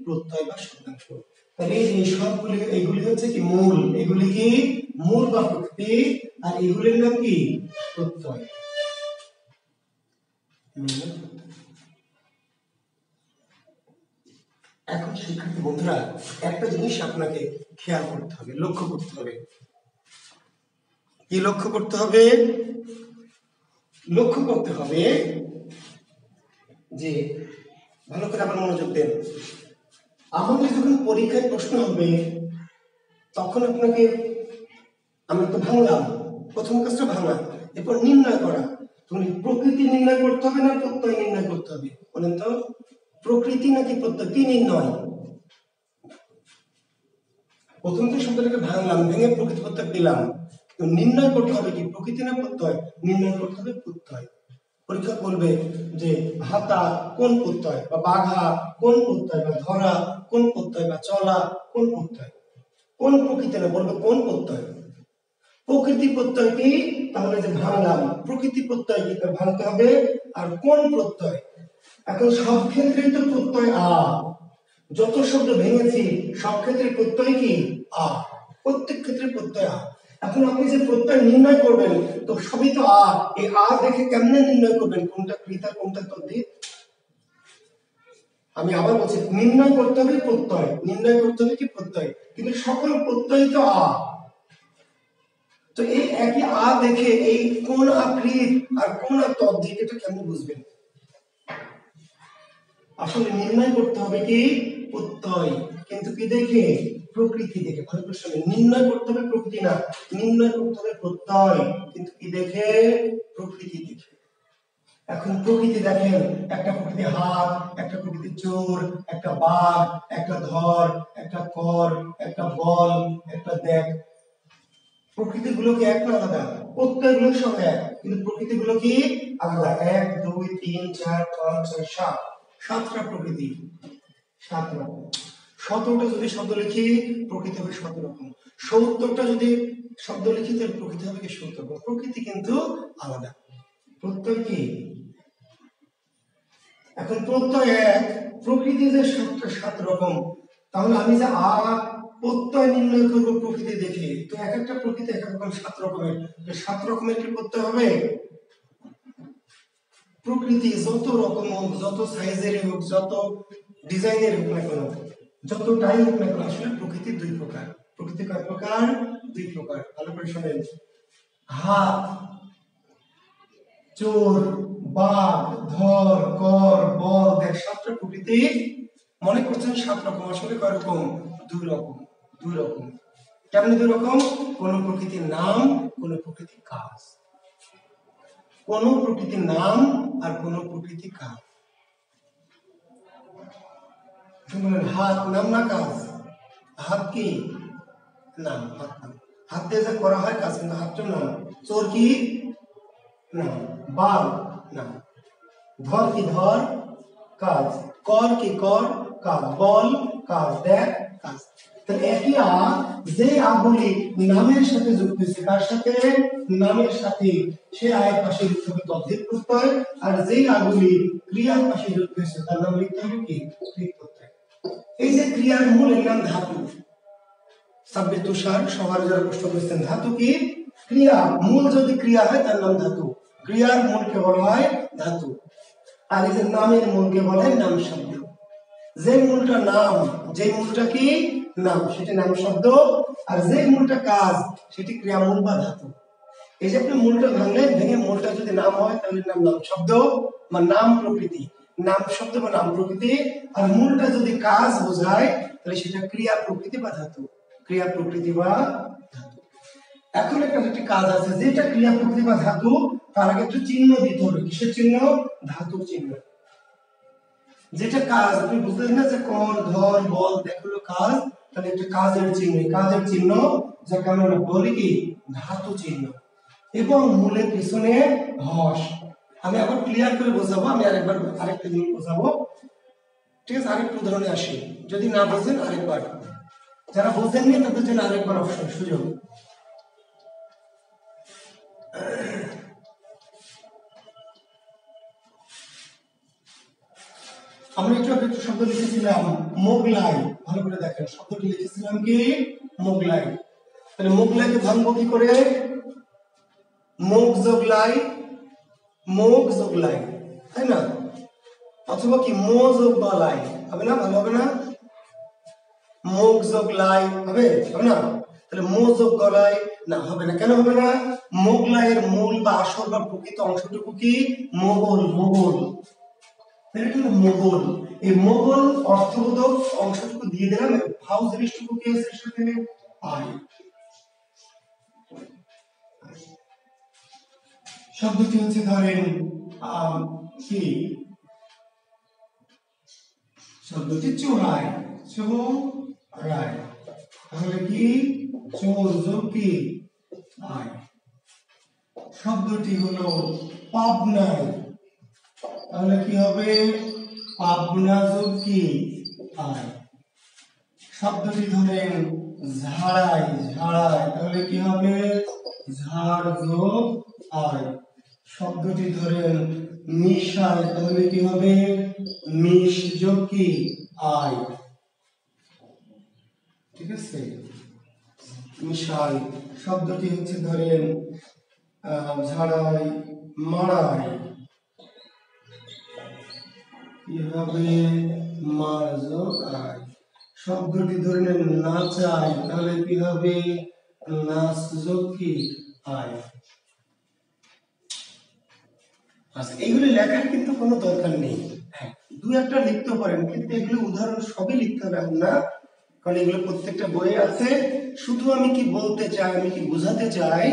প্রত্যয় বা শব্দাংশ। তাহলে এই সবগুলি, এগুলি হচ্ছে কি মূল, এগুলি কি মূল বা প্রকৃতি, আর এগুলির নাম কি প্রত্যয়। এখন শিক্ষার্থী বন্ধুরা, একটা জিনিস আপনাকে খেয়াল করতে হবে, লক্ষ্য করতে হবে। কি লক্ষ্য করতে হবে? লক্ষ্য করতে হবে যে, ভালো করে আবার মনোযোগ দেন, আমাদের যখন পরীক্ষায় প্রশ্ন হবে তখন আপনাকে, আমরা তো ভাঙলাম, প্রথম কাজটা ভাঙা, এরপর নির্ণয় করা। তুমি প্রকৃতি নির্ণয় করতে হবে না প্রত্যয় নির্ণয় করতে হবে বলেন তো? প্রকৃতি নাকি প্রত্যয়, কি নির্ণয়? প্রথম তো শব্দটাকে ভাঙলাম, ভেঙে প্রকৃতি প্রত্যয় পেলাম, তো নির্ণয় করতে হবে কি প্রকৃতি না প্রত্যয়? নির্ণয় করতে হবে প্রত্যয়। পরীক্ষা করবে যে হাতা কোন প্রত্যয়, বা বাঘা কোন প্রত্যয়, বা ধরা কোন প্রত্যয়, বা চলা কোন প্রত্যয়, কোন প্রকৃতি না, বলবে কোন প্রত্যয়। প্রকৃতি প্রত্যয় কি, তাহলে যে ভাঙলাম, প্রকৃতি প্রত্যয় কি ভাঙতে হবে, আর কোন প্রত্যয়। এখন সব ক্ষেত্রেই তো প্রত্যয় আ, যত শব্দ ভেঙেছি সব ক্ষেত্রে প্রত্যয় কি আ, প্রত্যেক ক্ষেত্রে প্রত্যয় আ। এখন আপনি যে প্রত্যয় নির্ণয় করবেন, তো সবই তো আ, এই আ দেখে কেমনে নির্ণয় করবেন কোনটা কৃতা কোনটা তদ্ধিত? আমি আবার বলছি, নির্ণয় করতে হবে প্রত্যয়, নির্ণয় করতে হবে কি প্রত্যয়, কিন্তু সকল প্রত্যয় তো আ। তো এই একই আ দেখে এই কোন আকৃত আর কোন তদ্ধিত, এটা কেমনে বুঝবেন? আসলে নির্ণয় করতে হবে কি প্রত্যয়, কিন্তু কি দেখে প্রকৃতি দেখে। ভালো করে শুনুন, নির্ণয় করতে হবে প্রকৃতি না, নির্ণয় করতে হবে প্রত্যয়, কিন্তু কি দেখে প্রকৃতি দেখে। এখন প্রকৃতি দেখেন, একটা প্রকৃতি হাত, একটা প্রকৃতি চোর, একটা বাঘ, একটা ধর, একটা কর, একটা বল, একটা দেখ। প্রকৃতি গুলো কি এক না আলাদা? প্রত্যয় গুলো সব এক, কিন্তু প্রকৃতি গুলো কি আলাদা। 1 2 3 4 5 6 7, 7টা প্রকৃতি, 7 রকম। 17টা যদি শব্দ লিখি প্রকৃতি হবে 17 রকম, 70টা যদি শব্দ লিখি তাহলে প্রকৃতি হবে কি 70 রকম। প্রকৃতি কিন্তু আলাদা, প্রত্যয় কি। এখন প্রত্যয় এক, প্রকৃতি যে 7 রকম, তাহলে আমি যে আ প্রত্যয় নির্ণয় করব প্রকৃতি দেখে, তো এক একটা প্রকৃতি এক এক রকম 7 রকমের, 7 রকমের কি প্রত্যয় হবে? প্রকৃতি যত রকম হোক, যত সাইজের হোক, যত ডিজাইনের হোক না কেন, যত টাইম হোক না কেন, আসলে প্রকৃতি দুই প্রকার। প্রকৃতি কয় প্রকার? 2 প্রকার। ভালো করে শুনেন, হাত, চোর, বাঘ, ধর, কর, বল, দেখ 7টা প্রকৃতি মনে করছেন 7 রকম, আসলে কয় রকম? 2 রকম। 2 রকম। কেমন 2 রকম? কোন প্রকৃতির নাম, কোন প্রকৃতির কাজ। কোন প্রকৃতির নাম আর কোন প্রকৃতির কাজ। হাত নাম না কাজ? হাত কি নাম? হাত নাম। হাত দিয়ে যা করা হয় কাজ, কিন্তু হাতটা নাম। চোর কি নাম, বাঘ নাম। ধর কি ধর কাজ, কর কি কর কাজ, বল কাজ, দেখ কাজ। তাহলে একই যে আগুলি নামের সাথে যুক্ত হয়েছে, কার সাথে? নামের সাথে, সে আয়ের পাশে লিখতে হবে তদ্ধিত প্রত্যয়। আর যেই আগুলি ক্রিয়ার পাশে যুক্ত হয়েছে তার নাম লিখতে হবে কি? কৃত প্রত্যয়। এই যে ক্রিয়ার মূল, এর নাম ধাতু। সাব্বির তুষার সবার যারা প্রশ্ন করেছেন, ধাতু কি? ক্রিয়া। মূল যদি ক্রিয়া হয় তার নাম ধাতু। ক্রিয়ার মূলকে বলা হয় ধাতু। আর এই যে নামের মূলকে বলা হয় নাম শব্দ। যে মূলটা নাম, যে মূলটা কি নাম, সেটা নাম শব্দ। আর যে মূলটা কাজ, সেটি ক্রিয়ামূল বা ধাতু। এই যে আপনি মূলটা ভাঙলেন, ভেঙে মূলটা যদি নাম হয় তাহলে নাম নাম শব্দ বা নাম প্রকৃতি। নাম শব্দ বা নাম প্রকৃতি। আর মূলটা যদি কাজ বোঝায় তাহলে সেটা ক্রিয়া প্রকৃতি বা ধাতু। ক্রিয়া প্রকৃতি বা ধাতু। এখন একটা কাজ আছে, যেটা ক্রিয়া প্রকৃতি বা ধাতু, তার আগে একটু চিহ্ন দিতে হবে। কিসের চিহ্ন? ধাতুর চিহ্ন। যেটা কাজ, আপনি বুঝলেন না যে কর, ধর, বল, দেখলো কাজ, তাহলে একটা কাজের চিহ্ন। কাজের চিহ্ন যাকে আমরা বলি কি? ধাতু চিহ্ন। এবং মূলের পিছনে হস। আমি আবার ক্লিয়ার করে বোঝাবো, আমি আরেকটা জিনিস বোঝাবো। ঠিক আছে, আরেকটু উদাহরণে আসি। যদি না বোঝেন আরেকবার, যারা বোঝেননি তাদের জন্য আরেকবার অপশন, সুযোগ। আমরা একটু শব্দ লিখেছিলাম মোগলাই। ভালো করে দেখেন, শব্দটি লিখেছিলাম কি? মোগলাই। তাহলে মোগলাইকে ভাঙবো কি করে? মোগ যোগ লাই, মোগ যোগ লাই, তাই না? অথবা কি মো যোগ বা লাই, হবে না? ভালো হবে না? মোগ যোগ লাই হবে? হবে না? তাহলে মো যোগ গলাই না, হবে না। কেন হবে না? মোগলাইয়ের মূল বা আসল বা প্রকৃত অংশটুকু কি? মোগল। মোগল, মোগল। এই মোগল অর্থবোধক অংশটুকু দিয়ে দিলাম। ভাউ জিনিসটুকু কি আছে সাথে? আই। শব্দটি হচ্ছে ধরেন কি? শব্দটি চোরাই। চোরাই, তাহলে কি? চোর যোগ কি? আই। শব্দটি হলো পাবনাই, তাহলে কি হবে? পাবনা যোগ কি? আই। শব্দটি ধরেন ঝাড়াই, ঝাড়াই, তাহলে কি হবে? ঝাড় যোগ আই। শব্দটি ধরেন মিশাই, তাহলে কি হবে? মিশ যোগ কি? আই। ঠিক আছে, মিশাই। শব্দটি হচ্ছে ধরেন ঝাড়াই, মারাই, কি হবে? মার যোগ আই। শব্দটি ধরে নেন নাচাই, তাহলে কি হবে? নাচ যোগ কি? আই। আচ্ছা, এইগুলি লেখার কিন্তু কোনো দরকার নেই। হ্যাঁ, দু একটা লিখতে পারেন, কিন্তু এগুলো উদাহরণ সবই লিখতে হবে এমন না, কারণ এগুলো প্রত্যেকটা বইয়ে আছে। শুধু আমি কি বলতে চাই, আমি কি বোঝাতে চাই,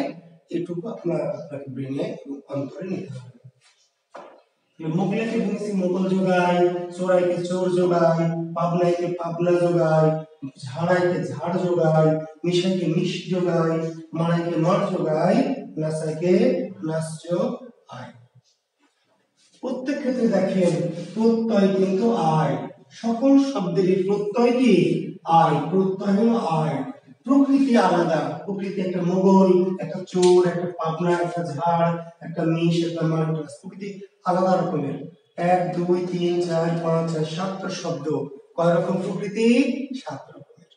এটুকু আপনাকে ব্রেনে অন্তরে নিতে হবে। মোগলাইকে বলছি মোগল যোগায়, চোরাইকে চোর যোগায়, পাবনাইকে পাবনা যোগায়, ঝাড়াইকে ঝাড় যোগায়, মিশাইকে মিশ যোগায়, মারাইকে মার যোগায়, নাচাইকে নাচ যোগ আয়। প্রত্যেক ক্ষেত্রে দেখেন প্রত্যয় কিন্তু আয়। সকল শব্দেরই প্রত্যয় কি? আয়। প্রত্যয় হলো আয়। প্রকৃতি আলাদা। প্রকৃতি একটা মোগল, একটা চোর, একটা পাবনা, একটা ঝাড়, একটা মিশ, একটা মার, প্রকৃতি আলাদা রকমের। 1 2 3 4 5 6 7টা শব্দ। কয় রকম প্রকৃতি? 7 রকমের।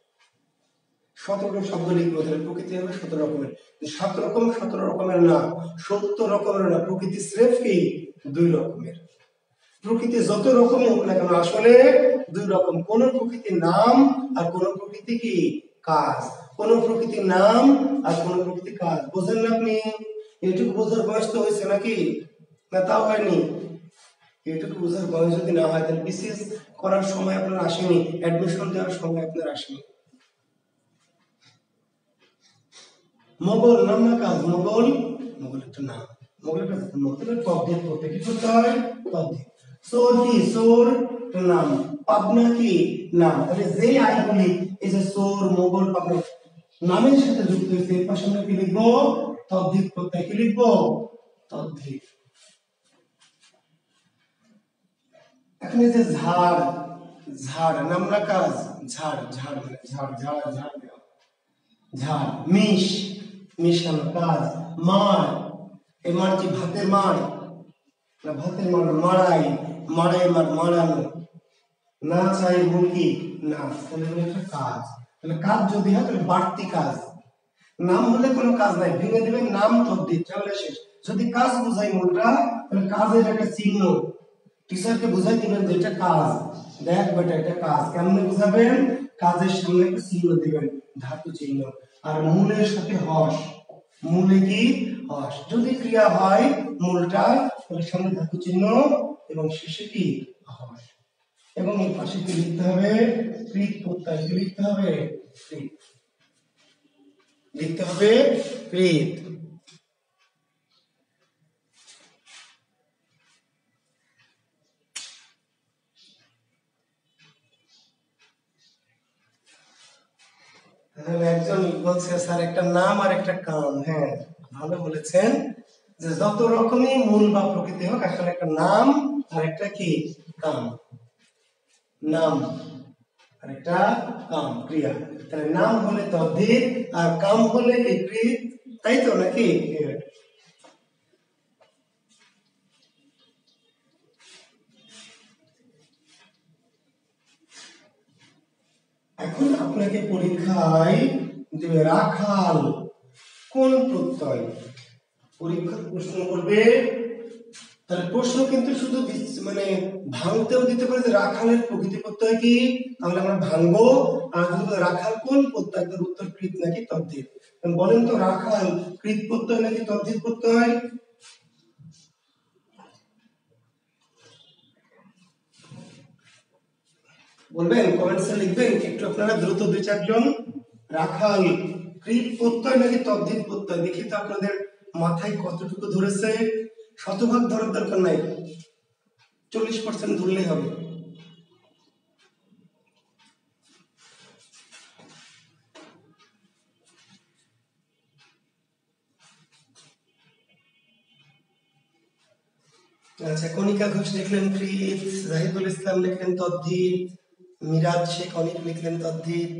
17টা শব্দ লিখবো, তাহলে প্রকৃতি হবে 17 রকমের। 7 রকম 17 রকমের না, 70 রকমের না। প্রকৃতি স্রেফ কি? 2 রকমের। প্রকৃতি যত রকমই হোক না কেন, আসলে 2 রকম। কোন প্রকৃতির নাম আর কোন প্রকৃতি কি? কাজ। কোন প্রকৃতির নাম আর কোন প্রকৃতি কাজ। বুঝলেন না আপনি? এটুকু বোঝার বয়স তো হয়েছে নাকি? না তাও হয়নি? এটুকু বোঝার বয়স যদি না হয় তাহলে বিসিএস করার সময় আপনার আসেনি, অ্যাডমিশন দেওয়ার সময় আপনার আসেনি। মোগল নাম না কাজ? মোগল, মোগল একটা নাম, মোগল একটা মোগলের তদ্ধিত করতে কি করতে হয়? তদ্ধিত। সোর কি? সোর নাম। পাবনা কি? নাম। তাহলে যে আইগুলি এই যে সোর, মোগল, পাবনা নামের সাথে যুক্ত হয়েছে এর পাশে আমরা কি লিখবো? তদ্ধিত প্রত্যয়। কি লিখবো? তদ্ধিত। এখন এই যে ঝাড়, ঝাড় নাম না কাজ? ঝাড়, ঝাড় মানে ঝাড়, ঝাড়, ঝাড় দেওয়া। ঝাড়। মিশ, মিশানো কাজ। মার, এই মার কি ভাতের মার? না ভাতের মার, মাড়াই, মাড়াই মার, মাড়ানো। না চাই মুরগি, না, তাহলে একটা কাজ। তাহলে কাজ যদি হয় তাহলে বাড়তি কাজ। নাম হলে কোনো কাজ নাই, ভেঙে দিবেন নাম তদ্ধিত, তাহলে শেষ। যদি কাজ বোঝাই মূলটা, তাহলে কাজের একটা চিহ্ন টিচারকে বুঝাই দিবেন যে এটা কাজ, দেখ বেটা এটা কাজ। কেমনে বুঝাবেন? কাজের সামনে একটা চিহ্ন দিবেন, ধাতু চিহ্ন। আর মূলের সাথে হস, মূলে কি? হস। যদি ক্রিয়া হয় মূলটা, তাহলে সামনে ধাতু চিহ্ন এবং শেষে কি? হস। এবং এর পাশে কি লিখতে হবে? কৃত প্রত্যয়। কি লিখতে হবে? কৃত লিখতে হবে, কৃত। একজন বলছে স্যার একটা নাম আর একটা কাম। হ্যাঁ, ভালো বলেছেন যে যত রকমই মূল বা প্রকৃতি হোক আসলে একটা নাম আর একটা কি? কাম। নাম আর একটা কাম, ক্রিয়া। তাহলে নাম হলে তদ্ধিত আর কাম হলে কি? কৃত। তাই তো নাকি? এখন আপনাকে পরীক্ষায় দেবে রাখাল কোন প্রত্যয়? পরীক্ষার প্রশ্ন করবে, তাহলে প্রশ্ন কিন্তু শুধু মানে ভাঙতেও দিতে পারে যে রাখালের প্রকৃতি প্রত্যয় কি, তাহলে আমরা ভাঙবো। আর যদি রাখাল কোন প্রত্যয়, তার উত্তর কৃত নাকি তদ্ধিত। বলেন তো রাখাল কৃত প্রত্যয় নাকি তদ্ধিত প্রত্যয়? বলবেন, কমেন্টসে লিখবেন একটু আপনারা দ্রুত, 2-4 জন। রাখাল কৃত প্রত্যয় নাকি তদ্ধিত প্রত্যয়? দেখি তো আপনাদের মাথায় কতটুকু ধরেছে। শতভাগ ধরার দরকার নাই, 40% ধরলেই হবে। আচ্ছা, কণিকা ঘোষ লিখলেন কৃত, জাহিদুল ইসলাম লিখলেন তদ্ধিত, মিরাজ শেখ অনিক লিখলেন তদ্ধিত,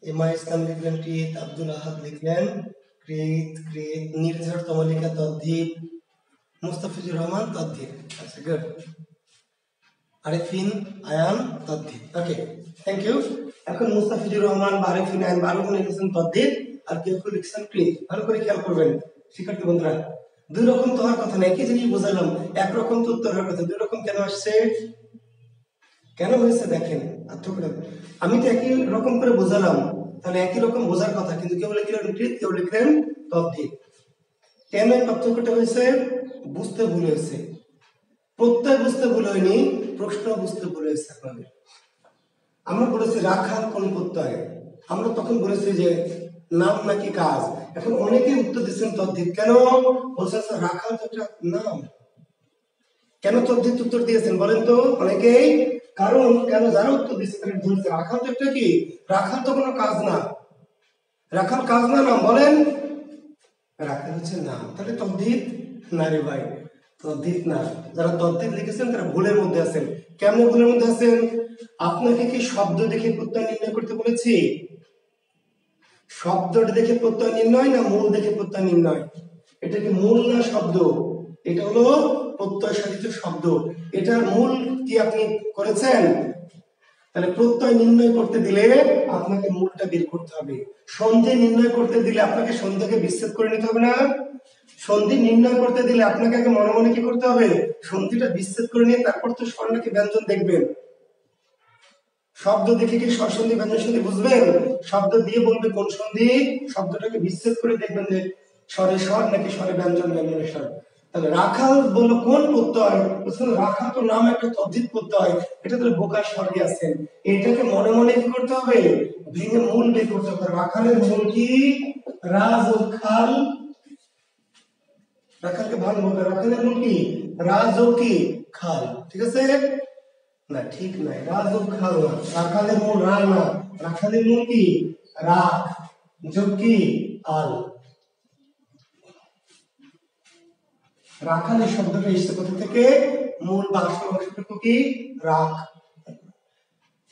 এমা ইসলাম লিখলেন কৃত, আব্দুল আহাদ লিখলেন কৃত, কৃত, নির্ঝর তমালিকা তদ্ধিত, মুস্তাফিজুর রহমান তদ্ধিত। আচ্ছা, গুড। আরিফিন আয়ান তদ্ধিত। Okay, thank you. এখন মুস্তাফিজুর রহমান বা আরিফিন আয়ান 12 জন লিখেছেন তদ্ধিত, আর কেউ কেউ লিখেছেন কৃত। ভালো করে খেয়াল করবেন শিক্ষার্থী বন্ধুরা। দুই রকম তো হওয়ার কথা না, একই জিনিস বোঝালাম, একরকম তো উত্তর হওয়ার কথা। দুই রকম কেন আসছে? কেন হয়েছে দেখেন। আমি তো একই রকম করে বোঝালাম, তাহলে একই রকম বোঝার কথা, কিন্তু কেউ লিখলেন কৃত, কেউ লিখলেন তদ্ধিত। কেন এই পার্থক্যটা হয়েছে? বুঝতে ভুল হয়েছে। প্রত্যয় বুঝতে ভুল হয়নি, প্রশ্ন বুঝতে ভুল হয়েছে আপনাদের। আমরা বলেছি রাখাল কোন প্রত্যয়, আমরা তখন বলেছি যে নাম নাকি কাজ। এখন অনেকেই উত্তর দিচ্ছেন তদ্ধিত। কেন বলছেন স্যার রাখাল তো একটা নাম? কেন তদ্ধিত উত্তর দিয়েছেন বলেন তো অনেকেই? কারণ কেন যারা উত্তর দিচ্ছে তারা বলছে রাখাল তো একটা কি? রাখাল তো কোনো কাজ না। রাখাল কাজ না নাম? বলেন, রাখাল হচ্ছে নাম। তাহলে তদ্ধিত না রে ভাই, তদ্ধিত না। যারা তদ্ধিত লিখেছেন তারা ভুলের মধ্যে আছেন। কেমন ভুলের মধ্যে আছেন? আপনাকে কি শব্দ দেখে প্রত্যয় নির্ণয় করতে বলেছি? শব্দ দেখে প্রত্যয় নির্ণয় না মূল দেখে প্রত্যয় নির্ণয়? এটা কি মূল না শব্দ? এটা হলো প্রত্যয় সাধিত শব্দ। এটার মূল কি আপনি করেছেন? তাহলে প্রত্যয় নির্ণয় করতে দিলে আপনাকে মূলটা বের করতে হবে। সন্ধি নির্ণয় করতে দিলে আপনাকে সন্ধিকে বিচ্ছেদ করে নিতে হবে না? সন্ধি নির্ণয় করতে দিলে আপনাকে আগে মনে মনে কি করতে হবে? সন্ধিটা বিচ্ছেদ করে নিয়ে তারপর তো স্বর নাকি ব্যঞ্জন দেখবেন। শব্দ দেখে কি স্বরসন্ধি ব্যঞ্জন সন্ধি বুঝবেন? শব্দ দিয়ে বলবে কোন সন্ধি, শব্দটাকে বিচ্ছেদ করে দেখবেন যে স্বরে স্বর নাকি স্বরে ব্যঞ্জন, ব্যঞ্জনের স্বর। তাহলে রাখাল বললো কোন প্রত্যয়, রাখাল তো নাম একটা তদ্ধিত প্রত্যয়, এটা তো বোকার স্বর্গে আছেন, এটাকে মনে মনে কি করতে হবে, ভেঙে মূল বের করতে হবে। রাখালের মূল কি, রাজ ও খাল, রাখালকে ভাঙবো, রাখালের মূল কি, রাজ ও কি খাল, ঠিক আছে না, ঠিক নাই, রাজ ও খাল না, রাখালের মূল রা না, রাখালের মূল কি রাখ যোগ কি আল। রাখালের শব্দটা এসেছে কোথা থেকে, মূল বাক্স অংশটুকু কি রাখ।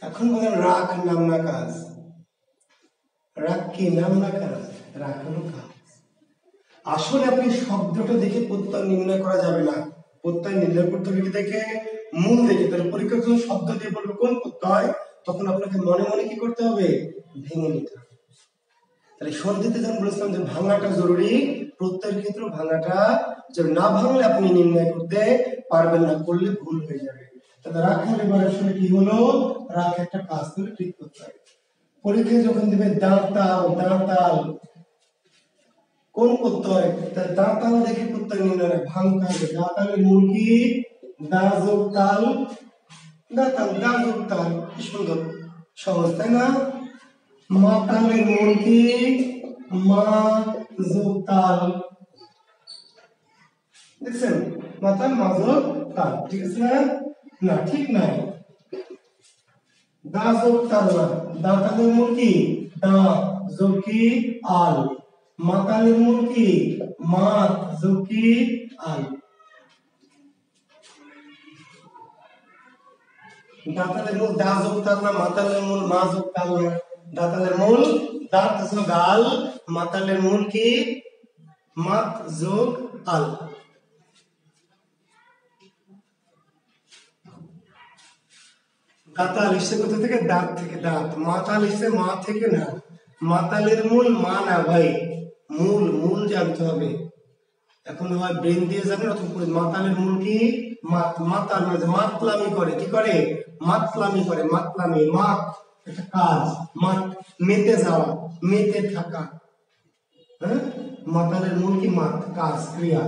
এখন বলেন রাখ নাম না কাজ, রাখ কি নাম না কাজ, রাখ হলো কাজ। আসলে আপনি শব্দটা দেখে প্রত্যয় নির্ণয় করা যাবে না, প্রত্যয় নির্ণয় করতে হবে কি দেখে, মূল দেখে। তাহলে পরীক্ষার জন্য শব্দ দিয়ে বলবো কোন প্রত্যয়, তখন আপনাকে মনে মনে কি করতে হবে, ভেঙে নিতে হবে। তাহলে সন্ধিতে যখন বলেছিলাম যে ভাঙাটা জরুরি, প্রত্যয়ের ক্ষেত্রে ভাঙাটা যদি না ভাঙলে আপনি নির্ণয় করতে পারবেন না, করলে ভুল হয়ে যাবে। তাহলে রাখাল এবার আসলে কি হলো, রাখ একটা কাজ করে ঠিক করতে হয়। পরীক্ষায় যখন দিবে দাঁতাল, দাঁতাল কোন প্রত্যয়, তার দাঁতাল দেখে প্রত্যয় নির্ণয়, ভাঙতে হবে। দাঁতালের মূল কি, দা যোগ তাল, দাঁতাল দা যোগ তাল, কি সুন্দর সহজ তাই না। মাতালের মূল কি, মা যোগ তাল, দেখছেন মাতাল মা যোগ তাল, ঠিক আছে না, না ঠিক নাই, দা যোগ তাল না, দাঁতালের মূল কি দা যোগ কি আল, মাতালের মূল কি মাত যোগ কি আল। দাঁতালের মূল দা যোগ তাল না, মাতালের মূল মা যোগ তাল না, দাঁতালের মূল দাঁত যোগ আল, মাতালের মূল কি মাত যোগ আল। দাঁতাল এসছে কোথা থেকে, দাঁত থেকে, দাঁত। মাতাল এসছে মা থেকে না, মাতালের মূল মা না ভাই, মূল মূল জানতে হবে। এখন হয় ব্রেন দিয়ে যাবেন অথবা করে, মাতালের মূল কি মাত, মাতাল মানে মাতলামি করে, কি করে মাতলামি করে, মাতলামি মাত একটা কাজ, মাত মেতে যাওয়া, মেতে থাকা, হ্যাঁ মাতালের মূল কি মাত কাজ ক্রিয়া,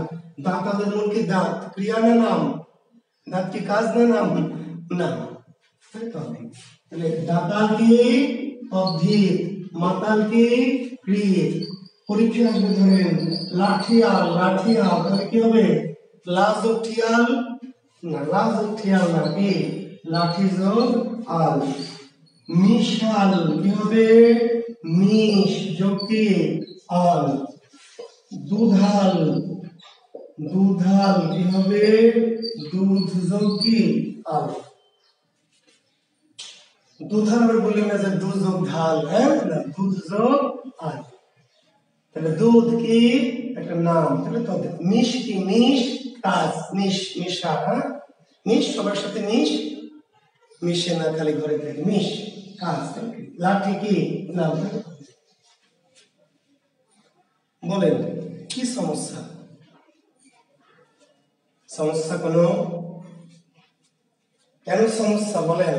দাঁতালের মূল কি দাঁত ক্রিয়া না নাম, দাঁত কি কাজ না নাম, না তাহলে দাঁতাল কি তদ্ধিত, মাতাল কি ক্রিয়া। পরীক্ষা আসবে ধরেন লাঠিয়াল, লাঠিয়াল তাহলে কি হবে, লা যোগ ঠিয়াল না, লা যোগ ঠিয়াল না, কি লাঠি যোগ আল। মিশাল কি হবে, মিশ যোগ কি আল। দুধাল, দুধাল কি হবে, দুধ যোগ কি আল। দুধাল বললেন না যে দুধ যোগ ঢাল, হ্যাঁ না, দুধ যোগ আল। তাহলে দুধ কি একটা নাম, তাহলে তদ্ধিত। মিশ কি মিশ কাজ, মিশ মিশা, হ্যাঁ মিশ সবার সাথে মিশ, মিশে না খালি ঘরে থাকে, মিশ কাজ। লাঠি কি নাম, বলেন কি সমস্যা, সমস্যা কোনো, কেন সমস্যা বলেন।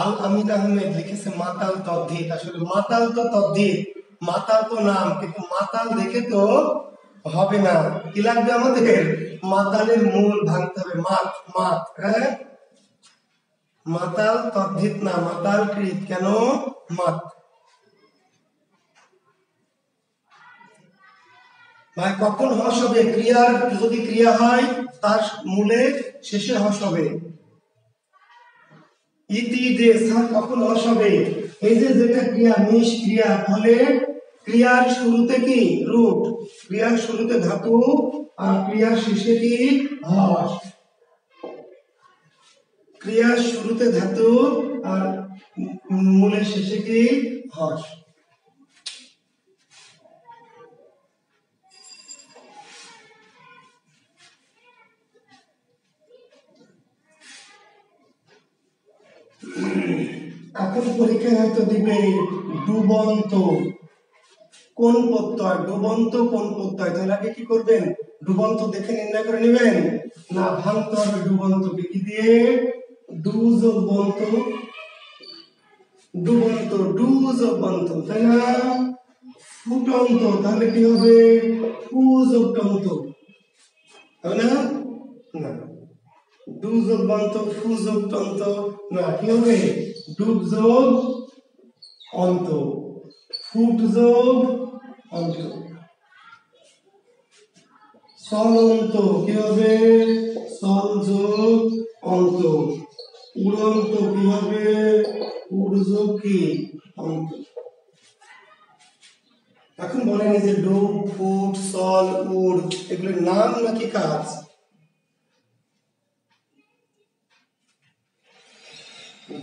আল আমিন আহমেদ লিখেছে মাতাল তদ্ধিত, আসলে মাতাল তো তদ্ধিত, মাতাল তো নাম, কিন্তু মাতাল দেখে তো হবে না, কি লাগবে আমাদের, মাতালের মূল ভাঙতে হবে, মাত মাত, হ্যাঁ মাতাল তদ্ধিত না, মাতাল কৃত, কেন মাত। ভাই কখন হস হবে, ক্রিয়ার যদি ক্রিয়া হয় তার মূলে শেষে হস হবে, ইতি যে কখন হস হবে, এই যে যেটা ক্রিয়া মিশ ক্রিয়া, তাহলে ক্রিয়ার শুরুতে কি রূট, ক্রিয়ার শুরুতে ধাতু আর ক্রিয়ার শেষে কি হস, ক্রিয়ার শুরুতে ধাতু আর মূলের শেষে কি হস। এখন পরীক্ষায় হয়তো দিবে ডুবন্ত কোন প্রত্যয়, ডুবন্ত কোন প্রত্যয়, তাহলে আগে কি করবেন, ডুবন্ত দেখে নির্ণয় করে নেবেন, না ভাঙতে হবে ডুবন্তকে কি দিয়ে, ডু যোগ বন্ত, ডুবন্ত ডু যোগ বন্ত, তাই না, ফুটন্ত, তাহলে কি হবে? ফু যোগ টন্ত হবে না? না। ডু যোগ বন্ত, ফু যোগ টন্ত না, কি হবে? ডুব যোগ অন্ত, ফুট যোগ অন্ত। চলন্ত কি হবে? চল যোগ অন্ত। উড়ন্ত কি হবে? উড় যোগ কি? অন্ত। এখন বলেন এই যে ডুব, ফুট, চল, উড় এগুলোর নাম নাকি কাজ?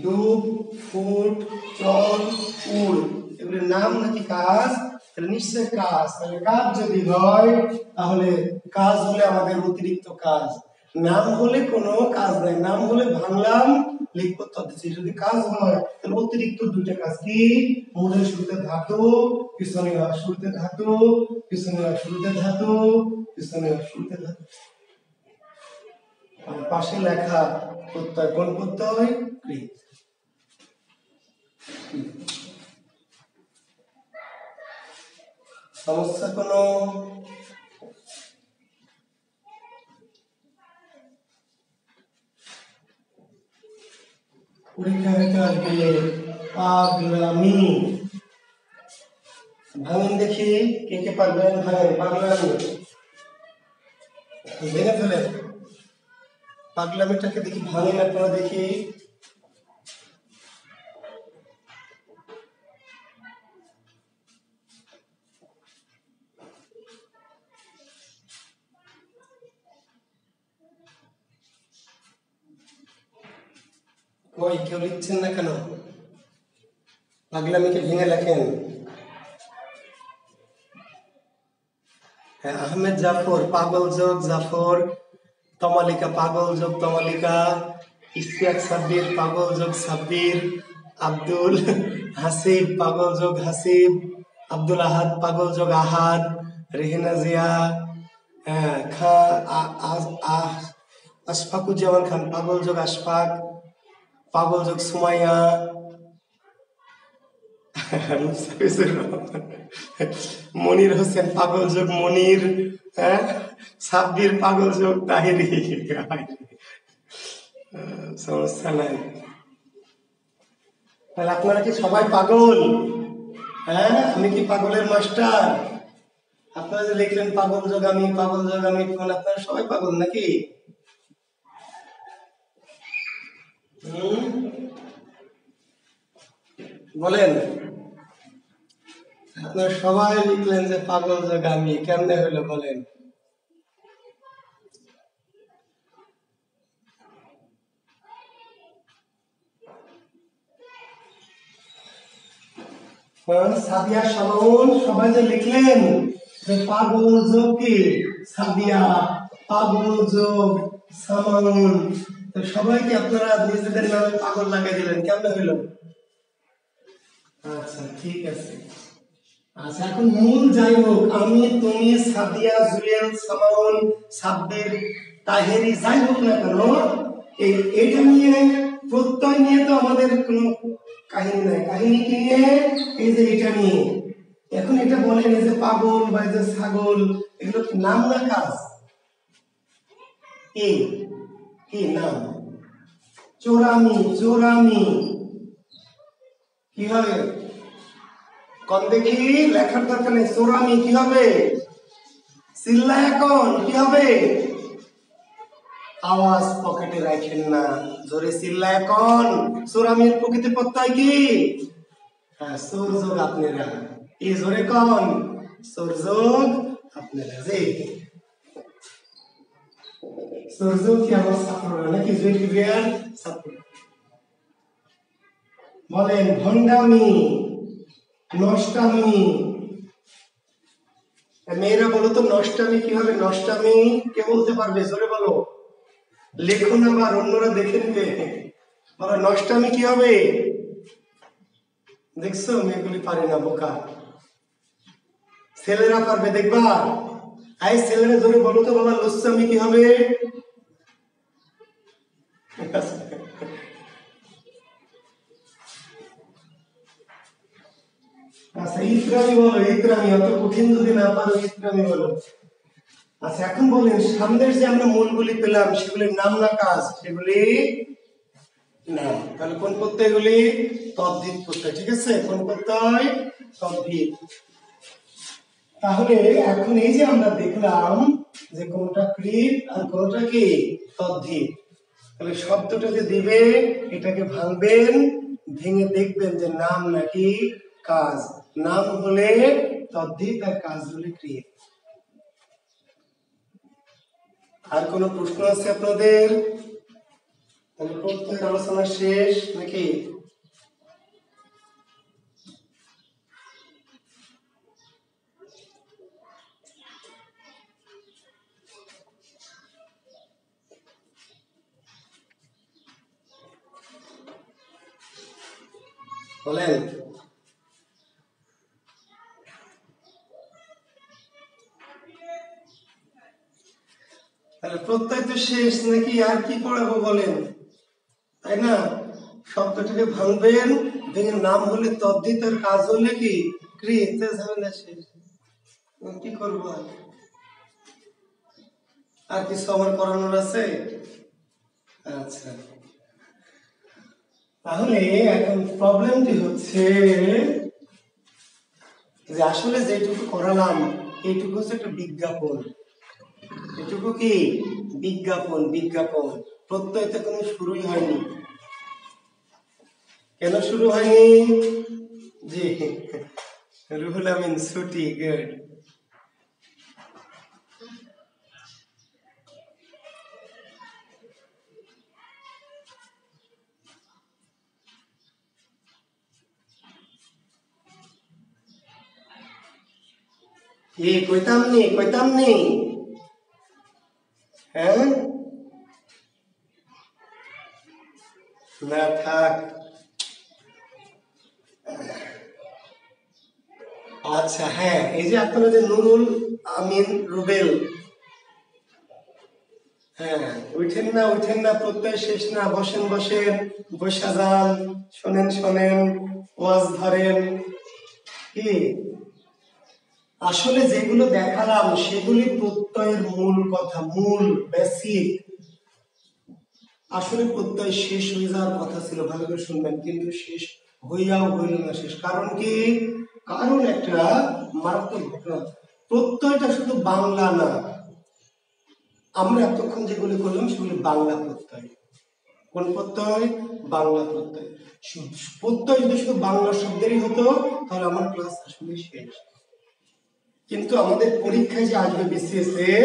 ডুব, ফুট, চল, উড় এগুলোর নাম নাকি কাজ? তাহলে নিশ্চয় কাজ। তাহলে কাজ যদি হয় তাহলে কাজ হলে আমাদের অতিরিক্ত কাজ, নাম হলে কোনো কাজ নাই, নাম হলে ভাঙলাম লিখবো তদ্দেশে। যদি কাজ হয় তাহলে অতিরিক্ত দুইটা কাজ কি? মূলের শুরুতে ধাতু, পিছনে শুরুতে ধাতু, পিছনে শুরুতে ধাতু, পিছনে শুরুতে ধাতু। আর পাশে লেখা প্রত্যয়, কোন প্রত্যয়? কৃত। সমস্যা কোনো? পরীক্ষা হইতে আসবে পাগলামি। ভাঙেন দেখি, কে কে পারবেন? ভাঙেন পাগলামি, ভেঙে ফেলেন পাগলামিটাকে, দেখি ভাঙেন আপনারা দেখি। কই কেউ লিখছেন না কেন? পাগলামিকে ভেঙে লেখেন। হ্যাঁ, আহমেদ জাফর পাগল যোগ জাফর, তমালিকা পাগল যোগ তমালিকা, ইশতিয়াক সাব্বির পাগল যোগ সাব্বির, আব্দুল হাসিব পাগল যোগ হাসিব, আব্দুল আহাদ পাগল যোগ আহাদ, রেহেনা জিয়া, আশফাকুজ্জামান খান পাগল যোগ আশফাক, পাগল যোগ সুমাইয়া, মনির হোসেন পাগল যোগ মনির, সাব্বির পাগল যোগ তাহিরি। সমস্যা নাই। তাহলে আপনারা কি সবাই পাগল? হ্যাঁ, আমি কি পাগলের মাস্টার? আপনারা যে লিখলেন পাগল যোগ আমি, পাগল যোগ আমি, আপনারা সবাই পাগল নাকি? বলেন, আপনারা সবাই লিখলেন যে পাগল যোগ আমি, কেমনে হইলো বলেন? সাদিয়া সামাউন সবাই যে লিখলেন যে পাগল যোগ কি? সাদিয়া, পাগল যোগ সামাউন, তো সবাইকে আপনারা নিজেদের নামে পাগল লাগাই দিলেন, কেমনে হইলো? আচ্ছা ঠিক আছে। আচ্ছা এখন মূল যাই হোক, আমি, তুমি, সাদিয়া, জুয়েল, সামাউন, সাব্বির, তাহেরি যাই হোক না কেন, এটা নিয়ে প্রত্যয় নিয়ে তো আমাদের কোনো কাহিনী নাই। কাহিনী কি নিয়ে? এই যে এটা নিয়ে। এখন এটা বলেন এই যে পাগল বা এই যে ছাগল এগুলো কি নাম না কাজ? কি নাম? চোরামি, চোরামি কি হবে? কোন দেখি, লেখার দরকার নেই। চোরামি কি হবে? চিল্লা এখন কি হবে? আওয়াজ পকেটে রাখেন না, জোরে চিল্লা এখন। চোরামির প্রকৃতি প্রত্যয় কি? হ্যাঁ, চোর যোগ আপনারা। এই জোরে কন, চোর যোগ আপনারা। যে চোর যোগ কি আমার ছাত্ররা নাকি? জুয়েল ছাত্র। বলেন ভণ্ডামি, নষ্টামি। মেয়েরা বলো তো নষ্টামি কি হবে? নষ্টামি কে বলতে পারবে? জোরে বলো, লেখো না, আবার অন্যরা দেখে নিবে। বলো নষ্টামি কি হবে? দেখছো মেয়েগুলি পারে না, বোকা। ছেলেরা পারবে, দেখবা। আই ছেলেরা ধরে বলো তো বাবা, লুচ্চামি কি হবে? আচ্ছা ইকরামি বলো, ইকরামি, অত কঠিন যদি না পারো ইকরামি বলো। আচ্ছা এখন বলেন সামনের যে আমরা মূলগুলি পেলাম সেগুলির নাম না কাজ? সেগুলি নাম। তাহলে কোন প্রত্যয়গুলি? তদ্ধিত প্রত্যয়। ঠিক আছে, কোন প্রত্যয়? তদ্ধিত। তাহলে এখন এই যে আমরা দেখলাম যে কোনটা কৃত আর কোনটা কি তদ্ধিত, তাহলে শব্দটা যে দিবে এটাকে ভাঙবেন, ভেঙে দেখবেন যে নাম নাকি কাজ। নাম হলে তদ্ধিত আর কাজ হলে কৃত। আর কোনো প্রশ্ন আছে আপনাদের? তাহলে প্রত্যেক আলোচনা শেষ নাকি? বলেন। তাহলে প্রত্যয় তো শেষ নাকি? আর কি পড়াবো বলেন, তাই না? শব্দটাকে ভাঙবেন, ভেঙে নাম হলে তদ্ধিত আর কাজ হলে কি কৃত। ঝামেলা শেষ। কি করবো আর কিছু আমার করানোর আছে? আচ্ছা, তাহলে এখন প্রবলেমটি হচ্ছে যে আসলে যেটুকু করালাম এইটুকু হচ্ছে একটা বিজ্ঞাপন। এটুকু কি বিজ্ঞাপন? বিজ্ঞাপন। প্রত্যয়তে কোনো শুরুই হয়নি। কেন শুরু হয়নি? জি, রুহুল আমিন ছুটি, গুড। কইতাম নি, কইতাম নি। হ্যাঁ না থাক। আচ্ছা হ্যাঁ, এই যে আপনারা যে নুরুল আমিন রুবেল, হ্যাঁ উঠেন না, উঠেন না, প্রত্যয় শেষ না, বসেন বসেন, বসা যান, শোনেন শোনেন, ওয়াজ ধরেন। কি আসলে যেগুলো দেখালাম সেগুলি প্রত্যয়ের মূল কথা, মূল বেসিক। আসলে প্রত্যয় শেষ হয়ে যাওয়ার কথা ছিল, ভালো করে শুনবেন, কিন্তু শেষ হইয়াও হইল না শেষ। কারণ কি? কারণ একটা মারাত্মক ঘটনা। প্রত্যয়টা শুধু বাংলা না, আমরা এতক্ষণ যেগুলি করলাম সেগুলি বাংলা প্রত্যয়। কোন প্রত্যয়? বাংলা প্রত্যয়। প্রত্যয় যদি শুধু বাংলা শব্দেরই হতো তাহলে আমার ক্লাস আসলে শেষ। কিন্তু আমাদের পরীক্ষায় যে আসবে বিসিএস এ,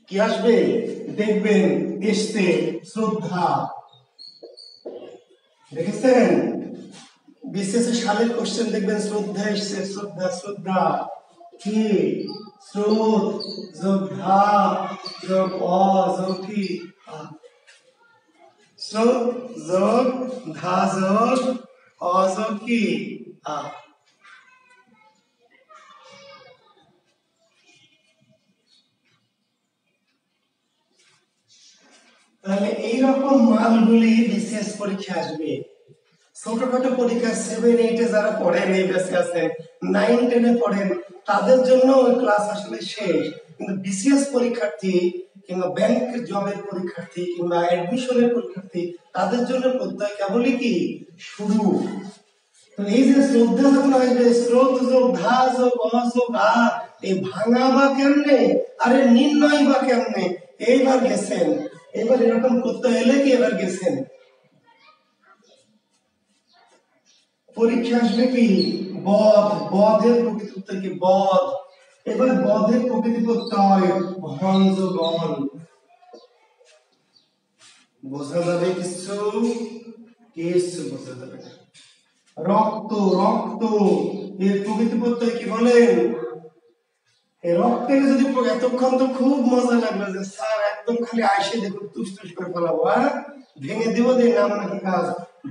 কি আসবে দেখবেন, এসছে শ্রদ্ধা। দেখেছেন বিসিএস এর সালের কোশ্চেন দেখবেন শ্রদ্ধা এসছে, শ্রদ্ধা। শ্রদ্ধা কি? স্রোত যোগ ধা যোগ অ যোগ কি? স্রোত যোগ ধা যোগ অ যোগ কি? আ। তাহলে এইরকম মালগুলি বিসিএস পরীক্ষা আসবে। ছোটখাটো পরীক্ষা 7-8 যারা পড়েন, এই ব্যাচে আছেন, 9-10 পড়েন, তাদের জন্য ওই ক্লাস আসলে শেষ। কিন্তু বিসিএস পরীক্ষার্থী কিংবা ব্যাংক জবের পরীক্ষার্থী কিংবা অ্যাডমিশনের পরীক্ষার্থী, তাদের জন্য প্রত্যয় কেবলই কি শুরু। তো এই যে শ্রদ্ধা যখন আসবে, স্রোত যোগ ধা যোগ অ যোগ আ, এই ভাঙা বা কেমনে, আরে নির্ণয় বা কেমনে, এইবার গেছেন। এবার এরকম প্রত্যয় এলে কি এবার গেছেন। পরীক্ষা আসবে কি বধ, বধের প্রকৃতি উত্তর কি বধ। এবার বধের প্রকৃতি প্রত্যয় ভঞ্জ গণ। বোঝা যাবে কিছু? কিছু বোঝা যাবে না। রক্ত, রক্ত এর প্রকৃতি প্রত্যয় কি বলেন? এই রক্তের যদি এতক্ষণ তো খুব মজা লাগলো যে স্যার একদম খালি আইসে দেখুন তুষ তুষ করে ফেলাবো, ভেঙে দিব যে নাম নাকি কাজ।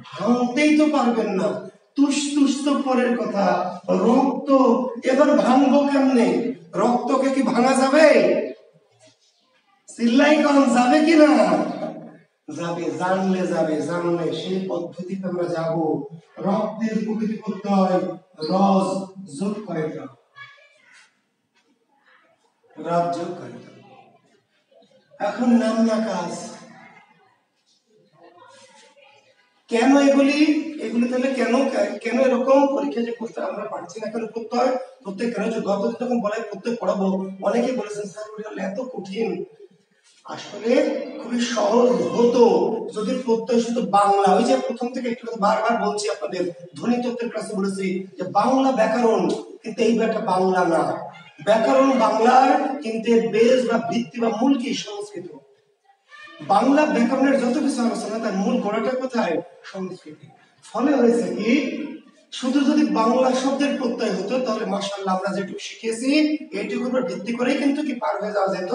ভাঙতেই তো পারবেন না, তুষ তুষ তো পরের কথা, রক্ত এবার ভাঙবো কেমনে? রক্তকে কি ভাঙা যাবে? চিল্লাই কম যাবে কিনা? যাবে, জানলে যাবে, জানলে সেই পদ্ধতিতে আমরা যাব। রক্তের প্রকৃতি প্রত্যয় রজ যোগ কয়টা? রাজ যোগ কয়টা? এখন নাম না কাজ, কেন এগুলি তাহলে কেন কেন এরকম পরীক্ষা যে করতে আমরা পারছি না? কেন প্রত্যয় কেন? গত যখন বলে প্রত্যয় পড়াবো, অনেকে বলেছেন স্যার এত কঠিন। আসলে খুবই সহজ হতো যদি প্রত্যয় শুধু বাংলা, ওই যে প্রথম থেকে একটু বারবার বলছি আপনাদের ধ্বনিতত্ত্বের ক্লাসে বলেছি যে বাংলা ব্যাকরণ, কিন্তু এই ব্যাপারটা বাংলা না। ব্যাকরণ বাংলার, কিন্তু বেস বা ভিত্তি বা মূল কি? সংস্কৃত। বাংলা ব্যাকরণের যত কিছু আলোচনা তার মূল গোড়াটা কোথায়? সংস্কৃতি। ফলে হয়েছে কি, শুধু যদি বাংলা শব্দের প্রত্যয় হতো তাহলে মাশাআল্লাহ আমরা যেটুকু শিখেছি এইটুকুর উপর ভিত্তি করেই কিন্তু কি পার হয়ে যাওয়া যেত।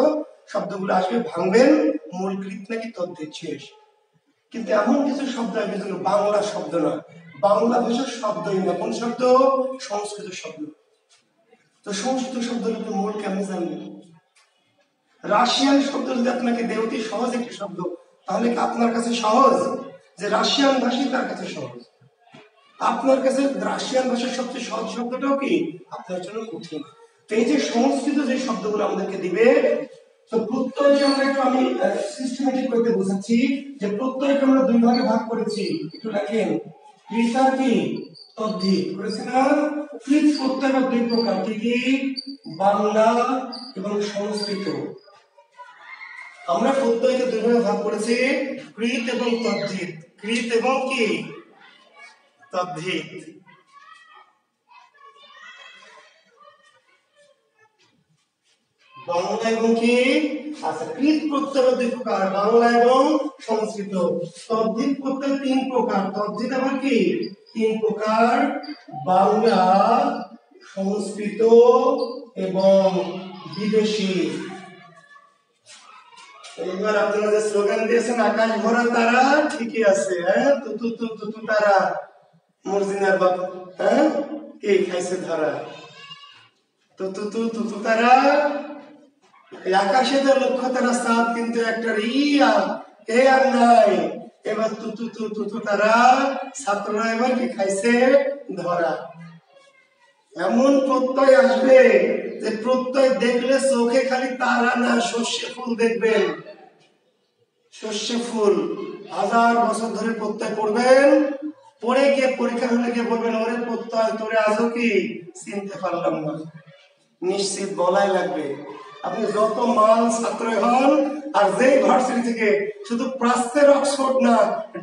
শব্দগুলো আসবে, ভাঙবেন, মূল কৃত নাকি তদ্ধিত শেষ। কিন্তু এমন কিছু শব্দ আসবে যেগুলো বাংলা শব্দ না, বাংলা ভাষার শব্দই না। কোন শব্দ? সংস্কৃত শব্দ। তো সংস্কৃত শব্দ মূল কেমনে জানবেন? রাশিয়ান শব্দ যদি আপনাকে দেওতি সহজ একটি শব্দ, তাহলে কি আপনার কাছে সহজ যে রাশিয়ান ভাষী তার কাছে সহজ? আপনার কাছে রাশিয়ান ভাষার সবচেয়ে সহজ শব্দটাও কি আপনার জন্য কঠিন। তো এই যে সংস্কৃত যে শব্দগুলো আমাদেরকে দিবে, তো প্রত্যয়কে আমরা একটু আমি সিস্টেমেটিক করতে বোঝাচ্ছি যে প্রত্যয়কে আমরা দুই ভাগে ভাগ করেছি। একটু লেখেন, কৃত আর কি তদ্ধিত করেছি না? কৃত প্রত্যয় দুই প্রকার, কি কি? বাংলা এবং সংস্কৃত। আমরা প্রত্যয়কে দুই ভাগে ভাগ করেছি, কৃত এবং তদ্ধিত। কৃত এবং কি তদ্ধিত। বাংলা এবং কি? আচ্ছা, কৃত প্রত্যয় দুই প্রকার, বাংলা এবং সংস্কৃত। তদ্ধিত প্রত্যয় তিন প্রকার। তদ্ধিত আবার কি? তিন প্রকার, বাংলা, সংস্কৃত এবং বিদেশি। এবার আপনারা যে স্লোগান দিয়েছেন আকাশ ভরা তারা, ঠিকই আছে। হ্যাঁ, তুতু তুতু তুতু তারা, মর্জিনার বাপ, হ্যাঁ কে খাইছে ধরা? তুতু তু তুতু তারা, আকাশে যে লক্ষ্য তারা সাত, কিন্তু একটা ইয়া এ আর নাই। এবার তুতু তু তুতু তারা, ছাত্ররা এবার কি খাইছে ধরা। এমন প্রত্যয় আসবে যে প্রত্যয় দেখলে চোখে খালি তারা না, সর্ষে ফুল দেখবেন। সর্ষে ফুল 1000 বছর ধরে প্রত্যয় পড়বেন, পড়ে গিয়ে পরীক্ষা হলে গিয়ে বলবেন ওরে প্রত্যয় তোরে আজও কি চিনতে পারলাম না। নিশ্চিত বলাই লাগবে। আপনি যত মান ছাত্র হন আর যেই ভার্সিটি থেকে, শুধু প্রাচ্যের অক্সফোর্ড না,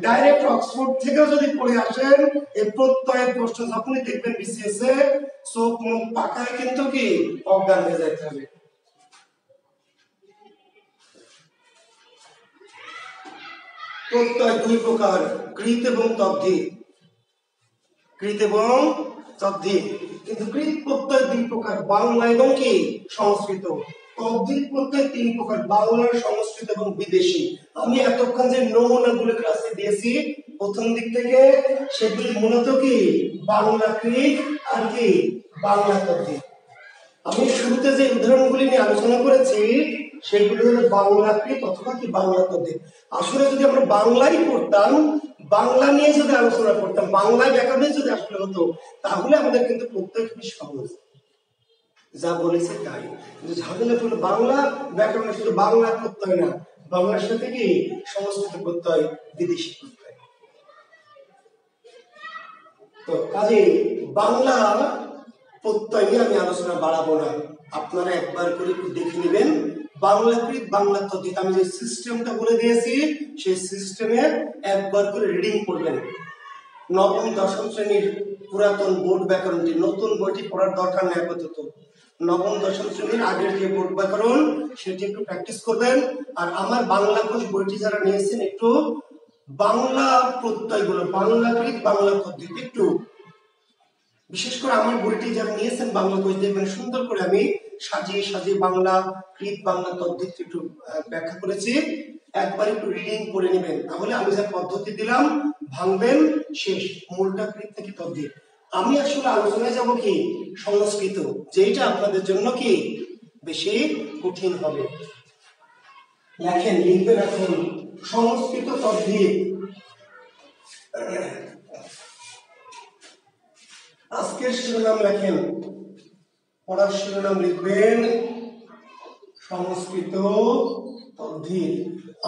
ডাইরেক্ট অক্সফোর্ড থেকেও যদি পড়ে আসেন, এই প্রত্যয়ের প্রশ্ন যখনই দেখবেন বিসিএস এ, চোখ মুখ পাকায় কিন্তু কি অজ্ঞান হয়ে যেতে হবে। প্রত্যয় দুই প্রকার, কৃত এবং তদ্ধিত। কৃত এবং তদ্ধিত। কিন্তু কৃত প্রত্যয় দুই প্রকার, বাংলা এবং কি সংস্কৃত। তদ্ধিত প্রত্যয় তিন প্রকার, বাংলা, সংস্কৃত এবং বিদেশি। আমি এতক্ষণ যে নমুনাগুলো ক্লাসে দিয়েছি প্রথম দিক থেকে, সেগুলি মূলত কি বাংলা কৃত আর কি বাংলা তদ্ধিত। আমি শুরুতে যে উদাহরণগুলি নিয়ে আলোচনা করেছি সেগুলো হলো বাংলা কৃত অথবা কি বাংলা তদ্ধিত। আসলে যদি আমরা বাংলাই পড়তাম, বাংলা নিয়ে যদি আলোচনা করতাম, বাংলা ব্যাকরণে যদি আসলে হতো, তাহলে আমাদের কিন্তু প্রত্যয় খুবই সহজ, যা বলেছে তাই। কিন্তু ঝামেলা হলো বাংলা ব্যাকরণে শুধু বাংলা প্রত্যয় না, বাংলার সাথে কি সংস্কৃত প্রত্যয়, বিদেশি প্রত্যয়। তো কাজে বাংলা প্রত্যয় নিয়ে আমি আলোচনা বাড়াবো না, আপনারা একবার করে একটু দেখে নেবেন। বাংলা কৃত বাংলা তদ্ধিত আমি যে সিস্টেমটা বলে দিয়েছি, সেই সিস্টেমে একবার করে রিডিং করবেন। নবম দশম শ্রেণীর পুরাতন বোর্ড ব্যাকরণটি, নতুন বইটি পড়ার দরকার নেই আপাতত। নবম দশম শ্রেণীর আগের যে বোর্ড ব্যাকরণ সেটি একটু প্র্যাকটিস করবেন। আর আমার বাংলা কোষ বইটি যারা নিয়েছেন, একটু বাংলা প্রত্যয়গুলো, বাংলা কৃত বাংলা তদ্ধিত, একটু বিশেষ করে আমার বইটি যারা নিয়েছেন বাংলা কোষ, দেখবেন সুন্দর করে আমি সাজিয়ে সাজিয়ে বাংলা কৃত বাংলা তদ্ধিত একটু ব্যাখ্যা করেছি। একবার একটু রিডিং করে নেবেন, তাহলে আমি যে পদ্ধতি দিলাম ভাঙবেন, শেষ। মূলটা কৃত থেকে তদ্ধিত। আমি আসলে আলোচনায় যাব কি সংস্কৃত, যেটা আপনাদের জন্য কি বেশি কঠিন হবে। লেখেন, লিখবেন এখন সংস্কৃত তদ্ধিত। আজকের শিরোনাম লেখেন, পড়ার শিরোনাম লিখবেন সংস্কৃত তদ্ধিত।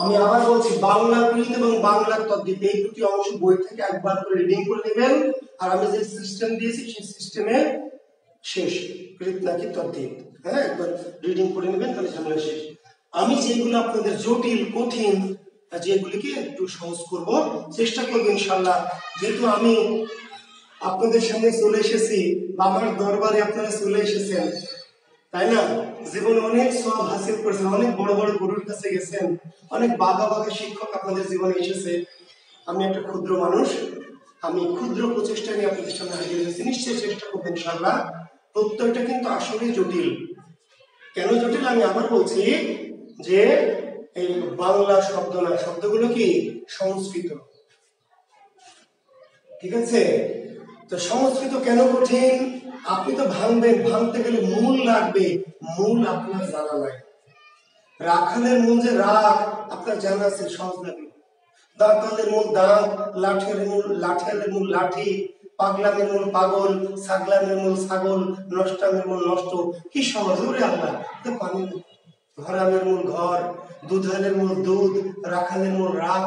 আমি আবার বলছি, বাংলা কৃত এবং বাংলা তদ্ধিত এই দুটি অংশ বই থেকে একবার করে রিডিং করে নেবেন। আর আমি যে সিস্টেম দিয়েছি সেই সিস্টেমে শেষ, কৃত নাকি তদ্ধিত, হ্যাঁ, একবার রিডিং করে নেবেন, তাহলে ঝামেলা শেষ। আমি যেগুলো আপনাদের জটিল কঠিন যেগুলিকে একটু সহজ করব, চেষ্টা করবো ইনশাআল্লাহ। যেহেতু আমি আপনাদের সামনে চলে এসেছি বা আমার দরবারে আপনারা চলে এসেছেন, তাই না? জীবনে অনেক সব হাসিল করেছেন, অনেক বড় বড় গুরুর কাছে গেছেন, অনেক বাঘা বাঘা শিক্ষক আপনাদের জীবনে এসেছে। আমি একটা ক্ষুদ্র মানুষ, আমি ক্ষুদ্র প্রচেষ্টা নিয়ে আপনাদের সামনে হাজির হয়েছি। নিশ্চয়ই চেষ্টা করবেন ইনশাআল্লাহ। প্রত্যয়টা কিন্তু আসলে জটিল। কেন জটিল আমি আবার বলছি, যে এই বাংলা শব্দ না, শব্দগুলো কি সংস্কৃত, ঠিক আছে? তো সংস্কৃত কেন কঠিন? আপনি তো ভাঙবেন, ভাঙতে গেলে মূল লাগবে, মূল আপনার জানা নাই। রাখালের মূল যে রাগ আপনার জানা আছে, সহজ লাগবে। দাঁতালের মূল দাঁত, লাঠিয়ালের মূল লাঠি, পাগলামের মূল পাগল, ছাগলামের মূল ছাগল, নষ্টামের মূল নষ্ট, কি সহজ ওরে আল্লাহ। তো পানি ঘরামের মূল ঘর, দুধালের মূল দুধ, রাখালের মূল রাখ,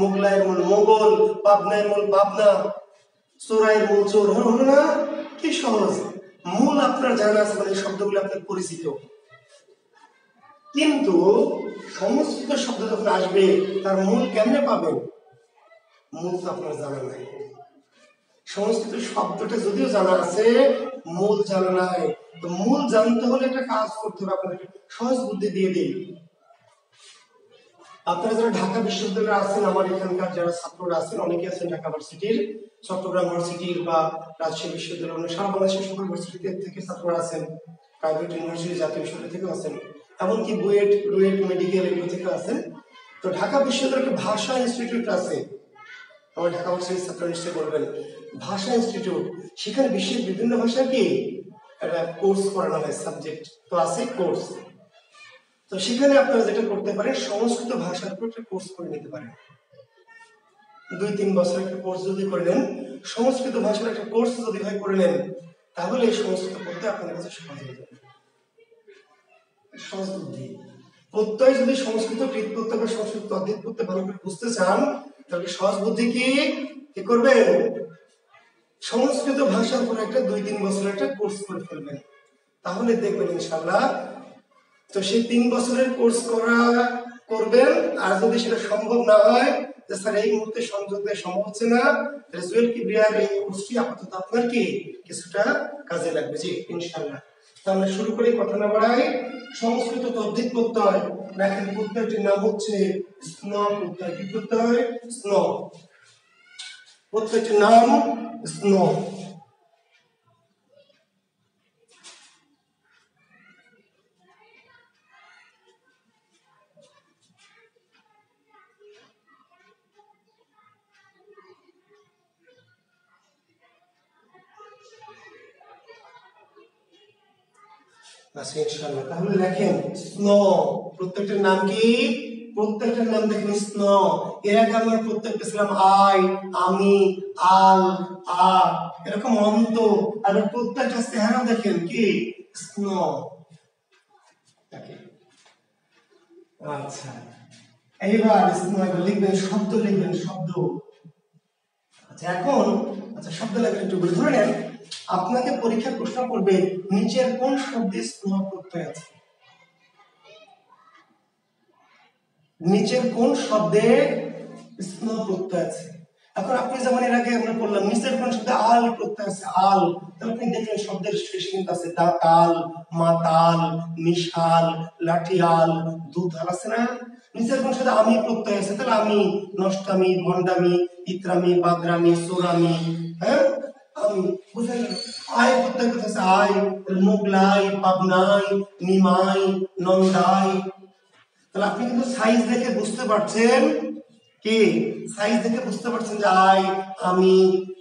মোগলাইয়ের মূল মোগল, পাবনার মূল পাবনা, চোরাইয়ের মূল চোর, হলো না? কি সহজ। মূল আপনার জানা আছে, মানে শব্দগুলো আপনার পরিচিত। কিন্তু সংস্কৃত শব্দ যখন আসবে তার মূল কেমনে পাবেন? মূল তো আপনার জানা নাই। সংস্কৃত শব্দটা যদিও জানা আছে, মূল জানা নাই। তো মূল জানতে হলে একটা কাজ করতে হবে, আপনাকে সহজ বুদ্ধি দিয়ে দিই। আপনারা যারা ঢাকা বিশ্ববিদ্যালয়ে আছেন, আমার এখানকার যারা ছাত্ররা আছেন, অনেকে আছেন ঢাকা ভার্সিটির, চট্টগ্রাম ভার্সিটির বা রাজশাহী বিশ্ববিদ্যালয়, সারা বাংলাদেশের সকল ভার্সিটি থেকে ছাত্ররা আছেন, প্রাইভেট ইউনিভার্সিটি, জাতীয় বিশ্ববিদ্যালয় থেকে আছেন, এমনকি বুয়েট, রুয়েট, মেডিকেল এগুলো থেকে আছেন। তো ঢাকা বিশ্ববিদ্যালয়ের একটা ভাষা ইনস্টিটিউট আছে, আমার ঢাকা ভার্সিটির ছাত্র নিশ্চয়ই বলবেন, ভাষা ইনস্টিটিউট। সেখানে বিশ্বের বিভিন্ন ভাষার কি একটা কোর্স করানো হয়, সাবজেক্ট তো আছে, কোর্স। তো সেখানে আপনারা যেটা করতে পারেন, সংস্কৃত ভাষার উপর একটা কোর্স করে নিতে পারেন। 2-3 বছর একটা কোর্স যদি করে নেন, সংস্কৃত ভাষার একটা কোর্স যদি ভাই করে নেন, তাহলে এই সংস্কৃত পড়তে আপনার কাছে সহজ হয়ে যাবে। সহজ বুদ্ধি। প্রত্যয় যদি সংস্কৃত কৃত প্রত্যয় বা সংস্কৃত তদ্ধিত করতে ভালো করে বুঝতে চান, তাহলে সহজ বুদ্ধি কি করবেন? সংস্কৃত ভাষার উপর একটা 2-3 বছর একটা কোর্স করে ফেলবেন, তাহলে দেখবেন ইনশাআল্লাহ। তো সেই 3 বছরের কোর্স করবেন। আর যদি সেটা সম্ভব না হয়, যে স্যার এই মুহূর্তে সংযোগ দেওয়া সম্ভব হচ্ছে না, তাহলে জুয়েল কিবরিয়ার এই কোর্সটি আপাতত আপনার কি কিছুটা কাজে লাগবে, জি ইনশাআল্লাহ। তো আমরা শুরু করি, কথা না বাড়াই। সংস্কৃত তদ্ধিত প্রত্যয়, দেখেন প্রত্যয়টির নাম হচ্ছে স্ন প্রত্যয়। কি প্রত্যয়? স্ন। প্রত্যয়টির নাম স্ন। তাহলে দেখেন স্ন প্রত্যেকটার নাম কি? প্রত্যেকটার নাম দেখেন স্ন। এর আগে আমরা প্রত্যেক পেয়েছিলাম আই, আমি, আল, আ, এরকম অন্ত। আর প্রত্যেকটা চেহারা দেখেন কি স্ন। আচ্ছা, এইবার স্ন লিখবেন, শব্দ লিখবেন, শব্দ। আচ্ছা এখন শব্দ লেখা একটু বলে ধরে নেন, আপনাকে পরীক্ষা প্রশ্ন করবে নিচের কোন শব্দে স্ন প্রত্যয় আছে? নিচের কোন শব্দে স্ন প্রত্যয় আছে? এখন আপনি যেমন এর আগে আমরা বললাম নিচের কোন শব্দে আল প্রত্যয় আছে, আল, তাহলে আপনি দেখলেন শব্দের শেষে কিন্তু আছে দাতাল, মাতাল, মিশাল, লাঠিয়াল, দুধাল, আছে না? নিচের কোন শব্দে আমি প্রত্যয় আছে, তাহলে আমি, নষ্টামি, ভণ্ডামি, ইত্রামি, বাদরামি, চোরামি, হ্যাঁ আমি, বুঝা গেল? আয় প্রত্যয় কোথায় আছে? আয়, মোগলাই, পাবনাই, নিমাই, নন্দাই। তাহলে আপনি কিন্তু সাইজ দেখে বুঝতে পারছেন কি, সাইজ দেখে বুঝতে পারছেন যে আই, আমি,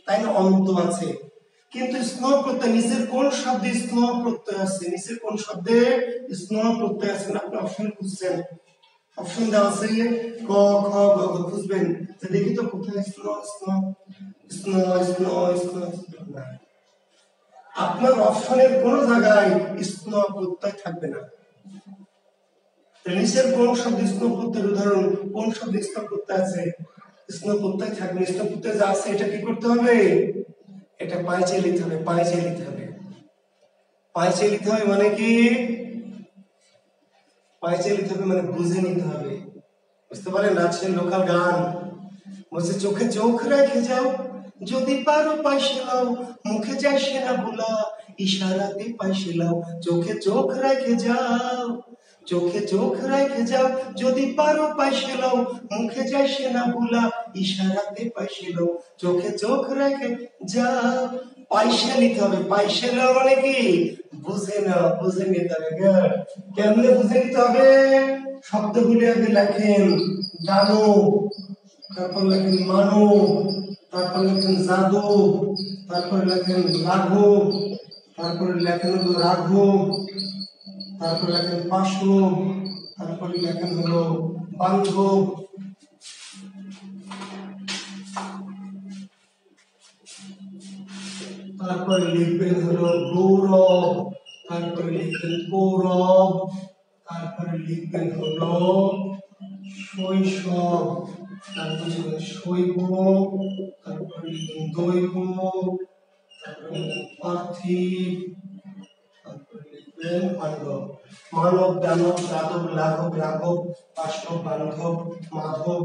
তাই না, অন্ত আছে। কিন্তু স্ন প্রত্যয় নিচের কোন শব্দে স্ন প্রত্যয় আছে? নিচের কোন শব্দে স্ন প্রত্যয় আছে? আপনি অপশন খুঁজছেন, অপশন দেওয়া আছে ক খ গ ঘ, খুঁজবেন যে দেখি তো কোথায় snow snow snow snow snow না, আপনার অপশনের কোন জায়গায় স্ন প্রত্যয় থাকবে না। নিচের কোন শব্দ স্ন প্রত্যয়ের উদাহরণ, কোন শব্দ স্ন প্রত্যয় আছে? স্ন প্রত্যয় থাকবে। স্ন প্রত্যয় যা আছে এটা কি করতে হবে? এটা পায়ে চেয়ে লিখতে হবে, পায়ে চেয়ে লিখতে হবে। পায়ে চেয়ে লিখতে হবে মানে কি? পায়ে চেয়ে লিখতে হবে মানে বুঝে নিতে হবে। বুঝতে পারেন? রাজশাহীর লোকাল গান বলছে চোখে চোখ রেখে যাও যদি পারো পাইসে লাও, মুখে যায় সে না ভুলা ইশারাতে পাইসে লাও। চোখে চোখ রেখে যাও, চোখে চোখ রেখে যাও যদি পারো পাইসে লাও, মুখে যায় সে না ভুলা ইশারাতে পাইসে লাও। চোখে চোখ রেখে যাও, পাইসে নিতে হবে। পাইসে লাও মানে কি? বুঝে নাও, বুঝে নিতে হবে। কেমনে বুঝে নিতে হবে? শব্দগুলি আগে লেখেন। জানো, তারপর লেখেন মানব, তারপর লেখেন যাদব, তারপর লেখেন লাঘব, তারপরে লেখেন হলো রাঘব, তারপর লেখেন পাশব, তারপরে লেখেন হলো বান্ধব। তারপরে লিখবেন হলো গৌরব, তারপরে লিখবেন কৌরব, তারপরে লিখবেন হলো শৈশব, তারপরে লিখবেন শৈব, তারপরে লিখবেন দৈব, তারপরে পার্থিব, তারপরে লিখবেন পাণ্ডব। মানব, দানব, যাদব, লাঘব, রাঘব, পাশব, বান্ধব, মাধব।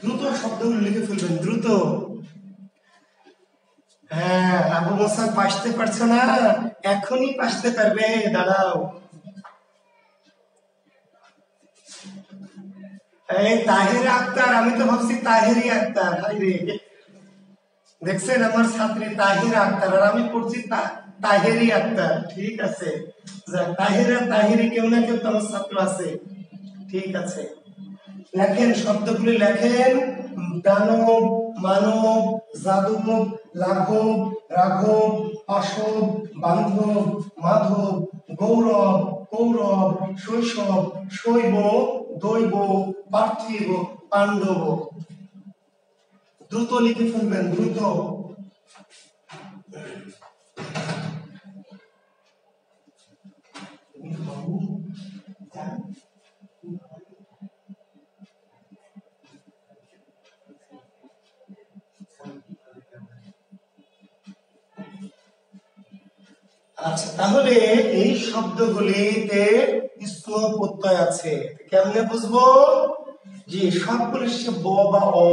দ্রুত শব্দগুলো লিখে ফেলবেন, দ্রুত। হ্যাঁ, আবু মুসা পাশতে পারছো না? এখনই পাশতে পারবে, দাঁড়াও। এই তাহির আক্তার, আমি তো ভাবছি তাহিরি আক্তার। হাই রে, দেখছেন আমার ছাত্রী তাহির আক্তার আর আমি পড়ছি তাহেরি আক্তার। ঠিক আছে, তাহিরা তাহিরি কেউ না কেউ তো আমার ছাত্র আছে। ঠিক আছে, লেখেন শব্দগুলি লেখেন। দানব, মানব, যাদব, লাঘব, রাঘব, পাশব, বান্ধব, মাধব, গৌরব, কৌরব, শৈশব, শৈব, দৈব, পার্থিব, পাণ্ডব। দ্রুত লিখে ফেলবেন, দ্রুত। আচ্ছা, তাহলে এই শব্দগুলিতে স্ন প্রত্যয় আছে। কেমনে বুঝবো? যে সবগুলো শেষে ব বা অ।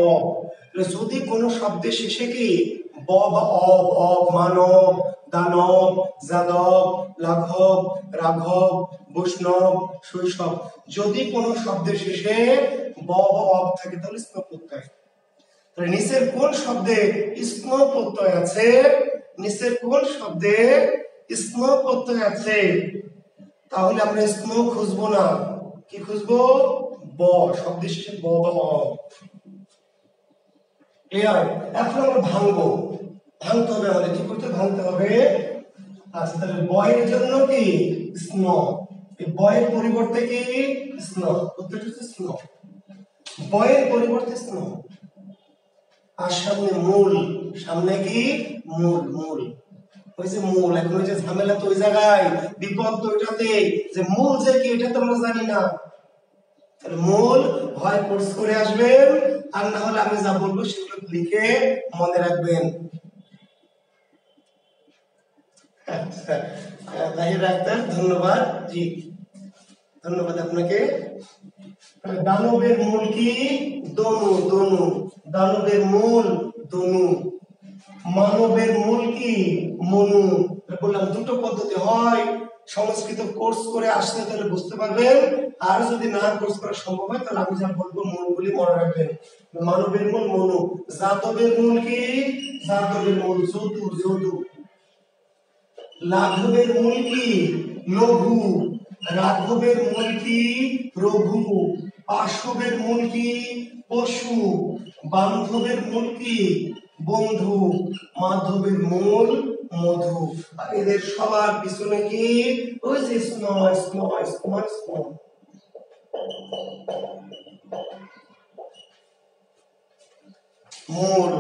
যদি কোনো শব্দের শেষে কি ব বা অ, মানব, দানব, যাদব, লাঘব, রাঘব, বৈষ্ণব, শৈশব, যদি কোনো শব্দের শেষে ব বা অ থাকে তাহলে স্ন প্রত্যয়। তাহলে নিচের কোন শব্দে স্ন প্রত্যয় আছে? নিচের কোন শব্দে স্ন প্রত্যয় আছে? তাহলে আমরা স্ন খুঁজবো না, কি খুঁজবো? ব, শব্দের শেষে ব বা অ। এখন আমরা ভাঙবো, ভাঙতে হবে আমাদের। কি করতে ভাঙতে হবে? আচ্ছা, তাহলে বয়ের জন্য কি স্ন, এই বয়ের পরিবর্তে কি স্ন, উত্তরটা হচ্ছে স্ন। বয়ের পরিবর্তে স্ন। আর সামনে মূল, সামনে কি মূল, মূল ওই যে মূল। এখন ওই যে ঝামেলা তো ওই জায়গায়, বিপদ তো ওইটাতে যে মূল যে কি এটা তো আমরা জানি না। তাহলে মূল হয় কোর্স করে আসবেন, আর না হলে আমি যা বলবো সেগুলো লিখে মনে রাখবেন। আচ্ছা, তাহির আক্তার, ধন্যবাদ। জি, ধন্যবাদ আপনাকে। দানবের মূল কি? দনু, দনু। দানবের মূল দনু। মানবের মূল কি? মনু। বললাম দুটো পদ্ধতি হয়, সংস্কৃত কোর্স করে আসলে তাহলে বুঝতে পারবেন, আর যদি না কোর্স করা সম্ভব হয় তাহলে আমি যা বলবো মূলগুলি মনে রাখবেন। মানবের মূল মনু। যাদবের মূল কি? যাদবের মূল যদু, যদু। লাঘবের মূল কি? লঘু। রাঘবের মূল কি? রঘু। পাশবের মূল কি? পশু। বান্ধবের মূল কি? বন্ধু। মাধবের মূল মধু। আর এদের সবার পিছনে কি ওই যে স্ন স্ন স্ন স্ন। মূল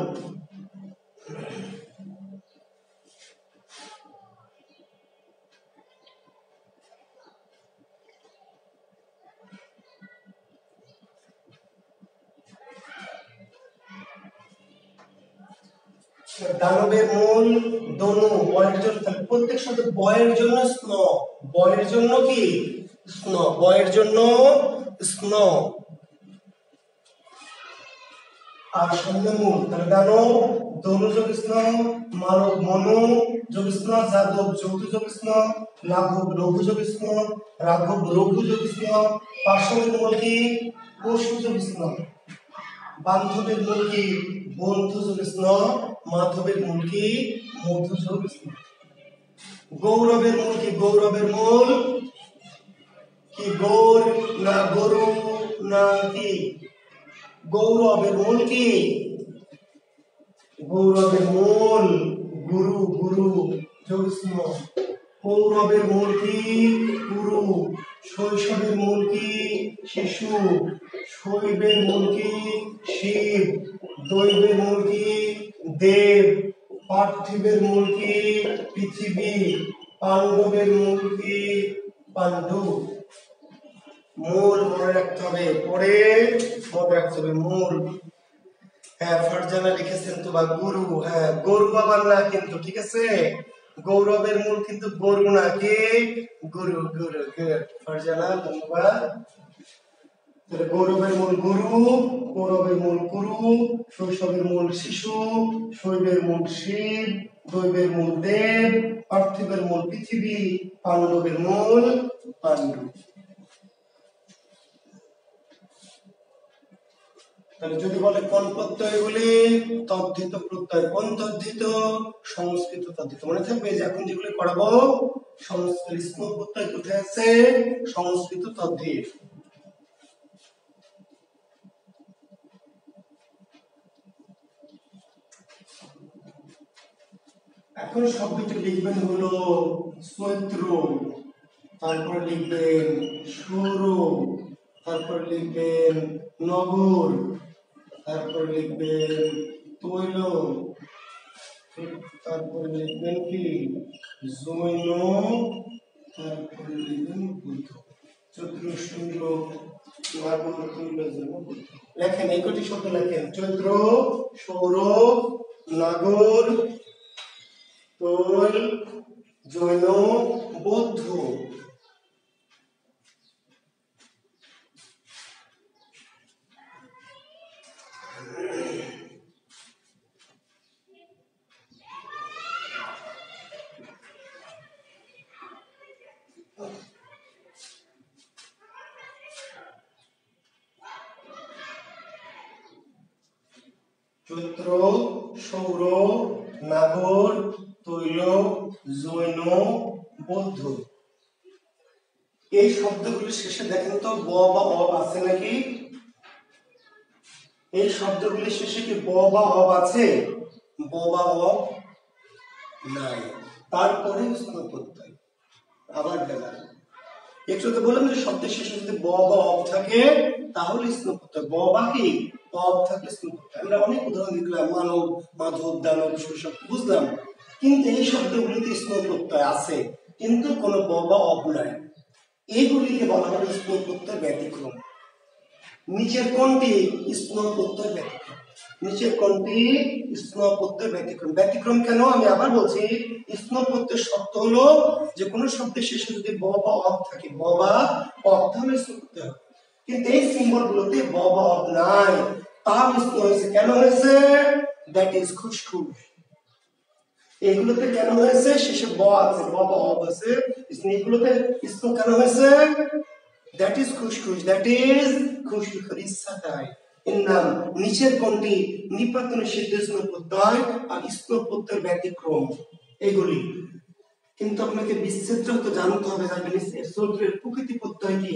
দানবের মূল দনু বয়ের জন্য, তাহলে প্রত্যেক শব্দ বয়ের জন্য স্ন, বয়ের জন্য কি স্ন, বয়ের জন্য স্ন। আর শব্দ মূল তাহলে দানব দনু যোগ স্ন, মানব মনু যোগ স্ন, যাদব যৌথ যোগ স্ন, লাঘব লঘু যোগ স্ন, রাঘব রঘু যোগ স্ন, পার্শ্ববের মূল কি পশু যোগ স্ন, বান্ধবের মূল কি বন্ধু যোগ স্ন, মাধবের মূল কি মধু যোগ স্ন। গৌরবের মূল কি, গৌরবের মূল কি গৌর না গরু না কি, গৌরবের মূল কি, গৌরবের মূল গুরু গুরু যোগ স্ন। কৌরবের মূল কি গুরু, শৈশবের মূল কি শিশু, শৈবের মূল কি শিব, দৈবের মূল কি দেব, পার্থিবের মূল কি পৃথিবী, পাণ্ডবের মূল কি পাণ্ডু। মূল মনে রাখতে হবে, পরে মনে রাখতে হবে মূল। হ্যাঁ ফারজানা লিখেছেন তো বা গুরু, হ্যাঁ গরু বাবার না কিন্তু, ঠিক আছে, গৌরবের মূল কিন্তু গরু না, কে গুরু গুরু গুড ফারজানা ধন্যবাদ। তাহলে গৌরবের মূল গুরু, গৌরবের মূল গুরু, শৈশবের মূল শিশু, শৈবের মূল শিব, দৈবের মূল দেব, পার্থিবের মূল পৃথিবী, পাণ্ডবের মূল পাণ্ডু। তাহলে যদি বলে কোন প্রত্যয়গুলি তদ্ধিত প্রত্যয়, কোন তদ্ধিত সংস্কৃত তদ্ধিত, মনে থাকবে যে এখন যেগুলি পড়াবো সংস্কৃত স্ম প্রত্যয় কোথায় আছে সংস্কৃত তদ্ধিত। এখন শব্দটি লিখবেন হলো চৈত্র, তারপরে লিখবেন সৌর, তারপর লিখবেন নগর, তারপর লিখবেন তৈল, তারপরে লিখবেন কি জৈন, তারপরে লিখবেন বুদ্ধ। চৈত্র সৌর নগর তৈল জৈন বুদ্ধ। লেখেন এই কটি শব্দ লেখেন, চৈত্র সৌর নগর তৈল জৈন বৌদ্ধ। চৈত্র সৌর নাগর তৈল জৈন বৌদ্ধ। এই শব্দগুলি শেষে দেখেন তো ব বা অব আছে নাকি, এই শব্দগুলি শেষে কি ব বা অব আছে, ব বা অব নাই, তারপরে প্রত্যয়। আবার গেলাম একটু তো বললাম যে শব্দের শেষে যদি ব বা অব থাকে তাহলে স্ন প্রত্যয়, ব বা কি অব থাকলে স্ন প্রত্যয়। আমরা অনেক উদাহরণ দেখলাম, মানব মাধব দানব শৈশব বুঝলাম, কিন্তু এই শব্দগুলিতে স্ন প্রত্যয় আছে কিন্তু কোনো ব বা অব নাই, এইগুলিকে বলা হয় স্ন প্রত্যয় ব্যতিক্রম। নিচের কোনটি স্ন প্রত্যয় ব্যতিক্রম, নিচের কোনটি স্ন প্রত্যয় ব্যতিক্রম। ব্যতিক্রম কেন আমি আবার বলছি, স্ন প্রত্যয় শব্দ হলো যে কোনো শব্দের শেষে যদি ব বা অব থাকে, ব বা অব তাহলে স্ন প্রত্যয় হবে, কিন্তু এই সিম্বল গুলোতে ব বা অব নাই, তাও স্ন হয়েছে। কেন হয়েছে? দ্যাট ইজ খুশখুশ। এগুলোতে কেন হয়েছে, শেষে ব আছে, ব বা অব আছে, এগুলোতে স্ন কেন হয়েছে? দ্যাট ইজ খুশখুশ, দ্যাট ইজ খুশখুশ ইচ্ছাটাই এর নাম। নিচের কোনটি নিপাত নিষিদ্ধ স্ন প্রত্যয় আর স্ন প্রত্যয় ব্যতিক্রম এগুলি, কিন্তু আপনাকে বিচ্ছেদটা তো জানতে হবে, চৈত্রের প্রকৃতি প্রত্যয় কি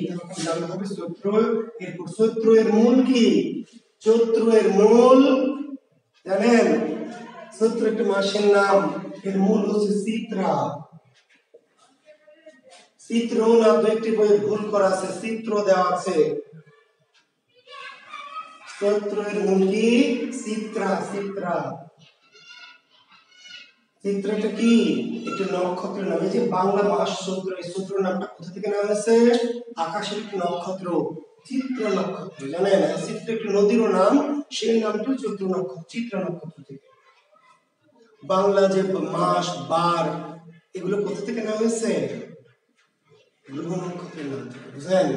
জানতে হবে। চৈত্র, এরপর চৈত্র এর মূল কি, চৈত্র এর মূল জানেন, চৈত্র একটা মাসের নাম, এর মূল হচ্ছে চিত্রা। চিত্র না দু একটি বই ভুল করা আছে, চিত্র দেওয়া আছে। চৈত্রের মূল কি? চিত্রা। চিত্রা চিত্রটা কি? একটি নক্ষত্রের নাম। এই যে বাংলা মাস চৈত্র, এই চৈত্র নামটা কোথা থেকে নেওয়া হয়েছে? আকাশের একটি নক্ষত্র, চিত্র নক্ষত্র। জানেন চিত্র একটি নদীরও নাম, সেই নামটি চৈত্র নক্ষত্র, চিত্র নক্ষত্র থেকে। বাংলা যে মাস বার এগুলো কোথা থেকে নেওয়া হয়েছে? গ্রহ নক্ষত্রের নাম থেকে। বুঝলেন?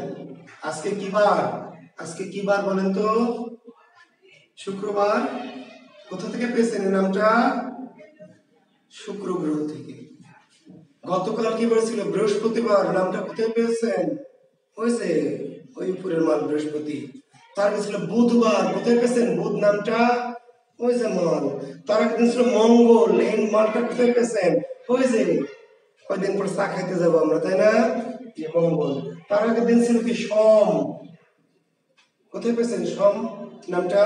আজকে কি বার? আজকে কি বার বলেন তো? শুক্রবার। কোথা থেকে পেয়েছেন এই নামটা? শুক্র গ্রহ থেকে। গতকাল কি বলেছিল? বৃহস্পতিবার। নামটা কোথায় পেয়েছেন? হয়েছে ওই উপরের মাল বৃহস্পতি। তার আগে ছিল বুধবার। কোথায় পেয়েছেন বুধ নামটা? হয়েছে মাল। তার আগে দিন ছিল মঙ্গল। এই মালটা কোথায় পেয়েছেন? হয়েছে কয়দিন পর চা খাইতে যাবো আমরা, তাই না? যে মঙ্গল। তার আগের দিন ছিল কি সোম। কোথায় পেয়েছেন সোম নামটা?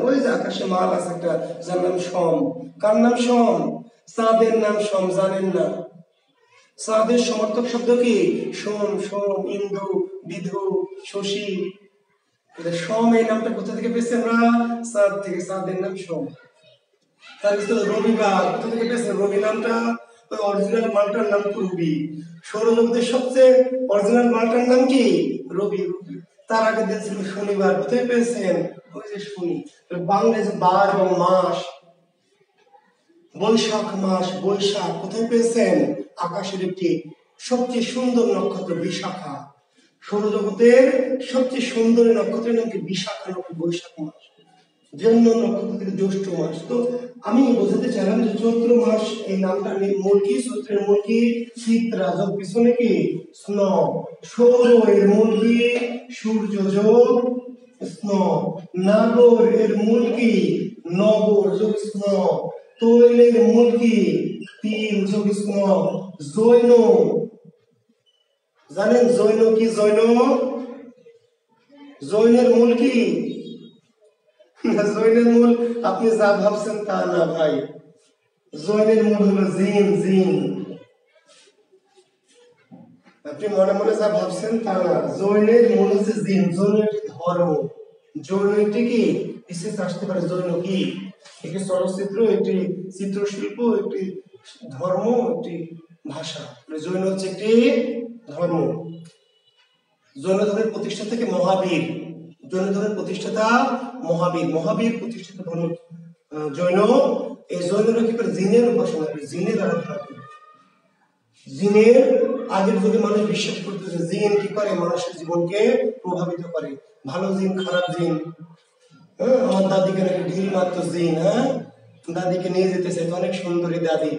ওই যে আকাশে মাল আছে একটা, যার নাম সোম। কার নাম সোম? চাঁদের নাম সোম। জানেন না? চাঁদের সমর্থক শব্দ কি? সোম, সোম, ইন্দু, বিধু, শশী। সোম এই নামটা কোথা থেকে পেয়েছি আমরা? চাঁদ থেকে। চাঁদের নাম সোম। তার ভিতরে রবিবার। কোথা থেকে পেয়েছেন রবি নামটা? ওই অরিজিনাল মালটার নাম তো রবি। সৌরজগতের সবচেয়ে অরিজিনাল মালটার নাম কি? রবি। তার আগের দিন ছিল শনিবার। কোথায় পেয়েছেন? ওই যে শনি। বাংলায় যে বার এবং মাস, বৈশাখ মাস, বৈশাখ কোথায় পেয়েছেন? আকাশের একটি সবচেয়ে সুন্দর নক্ষত্র বিশাখা। সৌরজগতের সবচেয়ে সুন্দর নক্ষত্রের নাম কি? বিশাখা নক্ষত্র, বৈশাখ মাস। জন্য নক্ষত্র থেকে জ্যৈষ্ঠ মাস। তো আমি বোঝাতে চাইলাম যে চৈত্র মাস এই নামটা মূল কি? চৈত্রের মূল কি? চিত্রা যোগ পিছনে কি? স্ন। সৌর এর মূল কি? সূর্য যোগ স্ন। নাগর এর মূল কি? নগর যোগ স্ন। তৈলের মূল কি? তিল যোগ স্ন। জৈন, জানেন জৈন কি? জৈন, জৈনের মূল কি? জৈনের মূল আপনি যা ভাবছেন তা না ভাই। জৈনের মূল হলো জিন। জিন আপনি মনে মনে যা ভাবছেন তা না। জৈনের মূল হচ্ছে জিন। জৈন একটি ধর্ম। জৈন একটি কি? বিশেষ আসতে পারে জৈন কি? একটি চলচ্চিত্র, একটি চিত্রশিল্প, একটি ধর্ম, একটি ভাষা। জৈন হচ্ছে একটি ধর্ম। জৈন ধর্মের প্রতিষ্ঠা থেকে মহাবীর। জৈন ধর্মের প্রতিষ্ঠাতা মহাবীর। মহাবীর প্রতিষ্ঠিত ধর্ম জৈন। এই জৈনরা কি করে? জিনের উপাসনা করে, জিনের আরাধনা করে। জিনের আগের যুগে মানুষ বিশ্বাস করতো যে জিন কি করে? মানুষের জীবনকে প্রভাবিত করে। ভালো জিন, খারাপ জিন। হ্যাঁ, আমার দাদিকে নাকি ঢিল মারতো জিন। হ্যাঁ, দাদিকে নিয়ে যেতে চাইতো, অনেক সুন্দরী দাদি।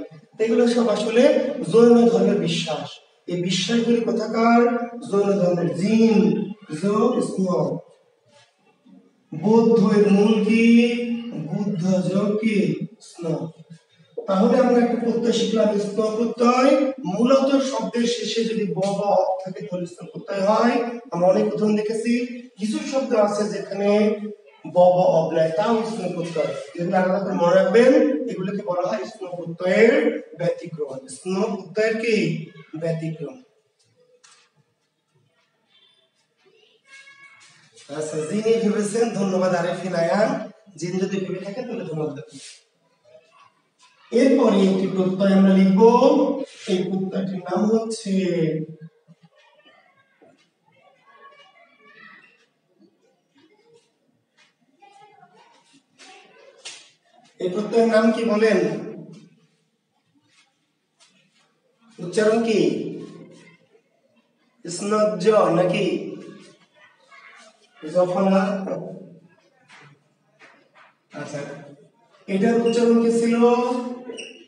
এগুলো সব আসলে জৈন ধর্মের বিশ্বাস। এই বিশ্বাসগুলি কোথাকার? জৈন ধর্মের। জিন যোগ স্ন। বৌদ্ধ এর মূল কি? বুদ্ধ যোগ কি? স্ন। তাহলে আমরা একটা প্রত্যয় শিখলাম, স্ন প্রত্যয়। মূলত শব্দের শেষে যদি ব বা অ থাকে তাহলে স্ন প্রত্যয় হয়। আমরা অনেক উদাহরণ দেখেছি। কিছু শব্দ আছে যেখানে ব বা অ নাই, তাও স্ন প্রত্যয়। এগুলো আলাদা করে মনে রাখবেন। এগুলোকে বলা হয় স্ন প্রত্যয়ের ব্যতিক্রম। স্ন প্রত্যয়ের কি? ব্যতিক্রম। আচ্ছা, যিনি ভেবেছেন ধন্যবাদ আরেফিন আয়ান। জিন যদি ভেবে থাকে তাহলে ধন্যবাদ। এরপরে একটি প্রত্যয় আমরা লিখব। এই প্রত্যয়টির নাম হচ্ছে এই প্রত্যয়ের নাম কি বলেন? উচ্চারণ কি? স্নজ্জ নাকি জফনা? আচ্ছা, এটার উচ্চারণ কি ছিল?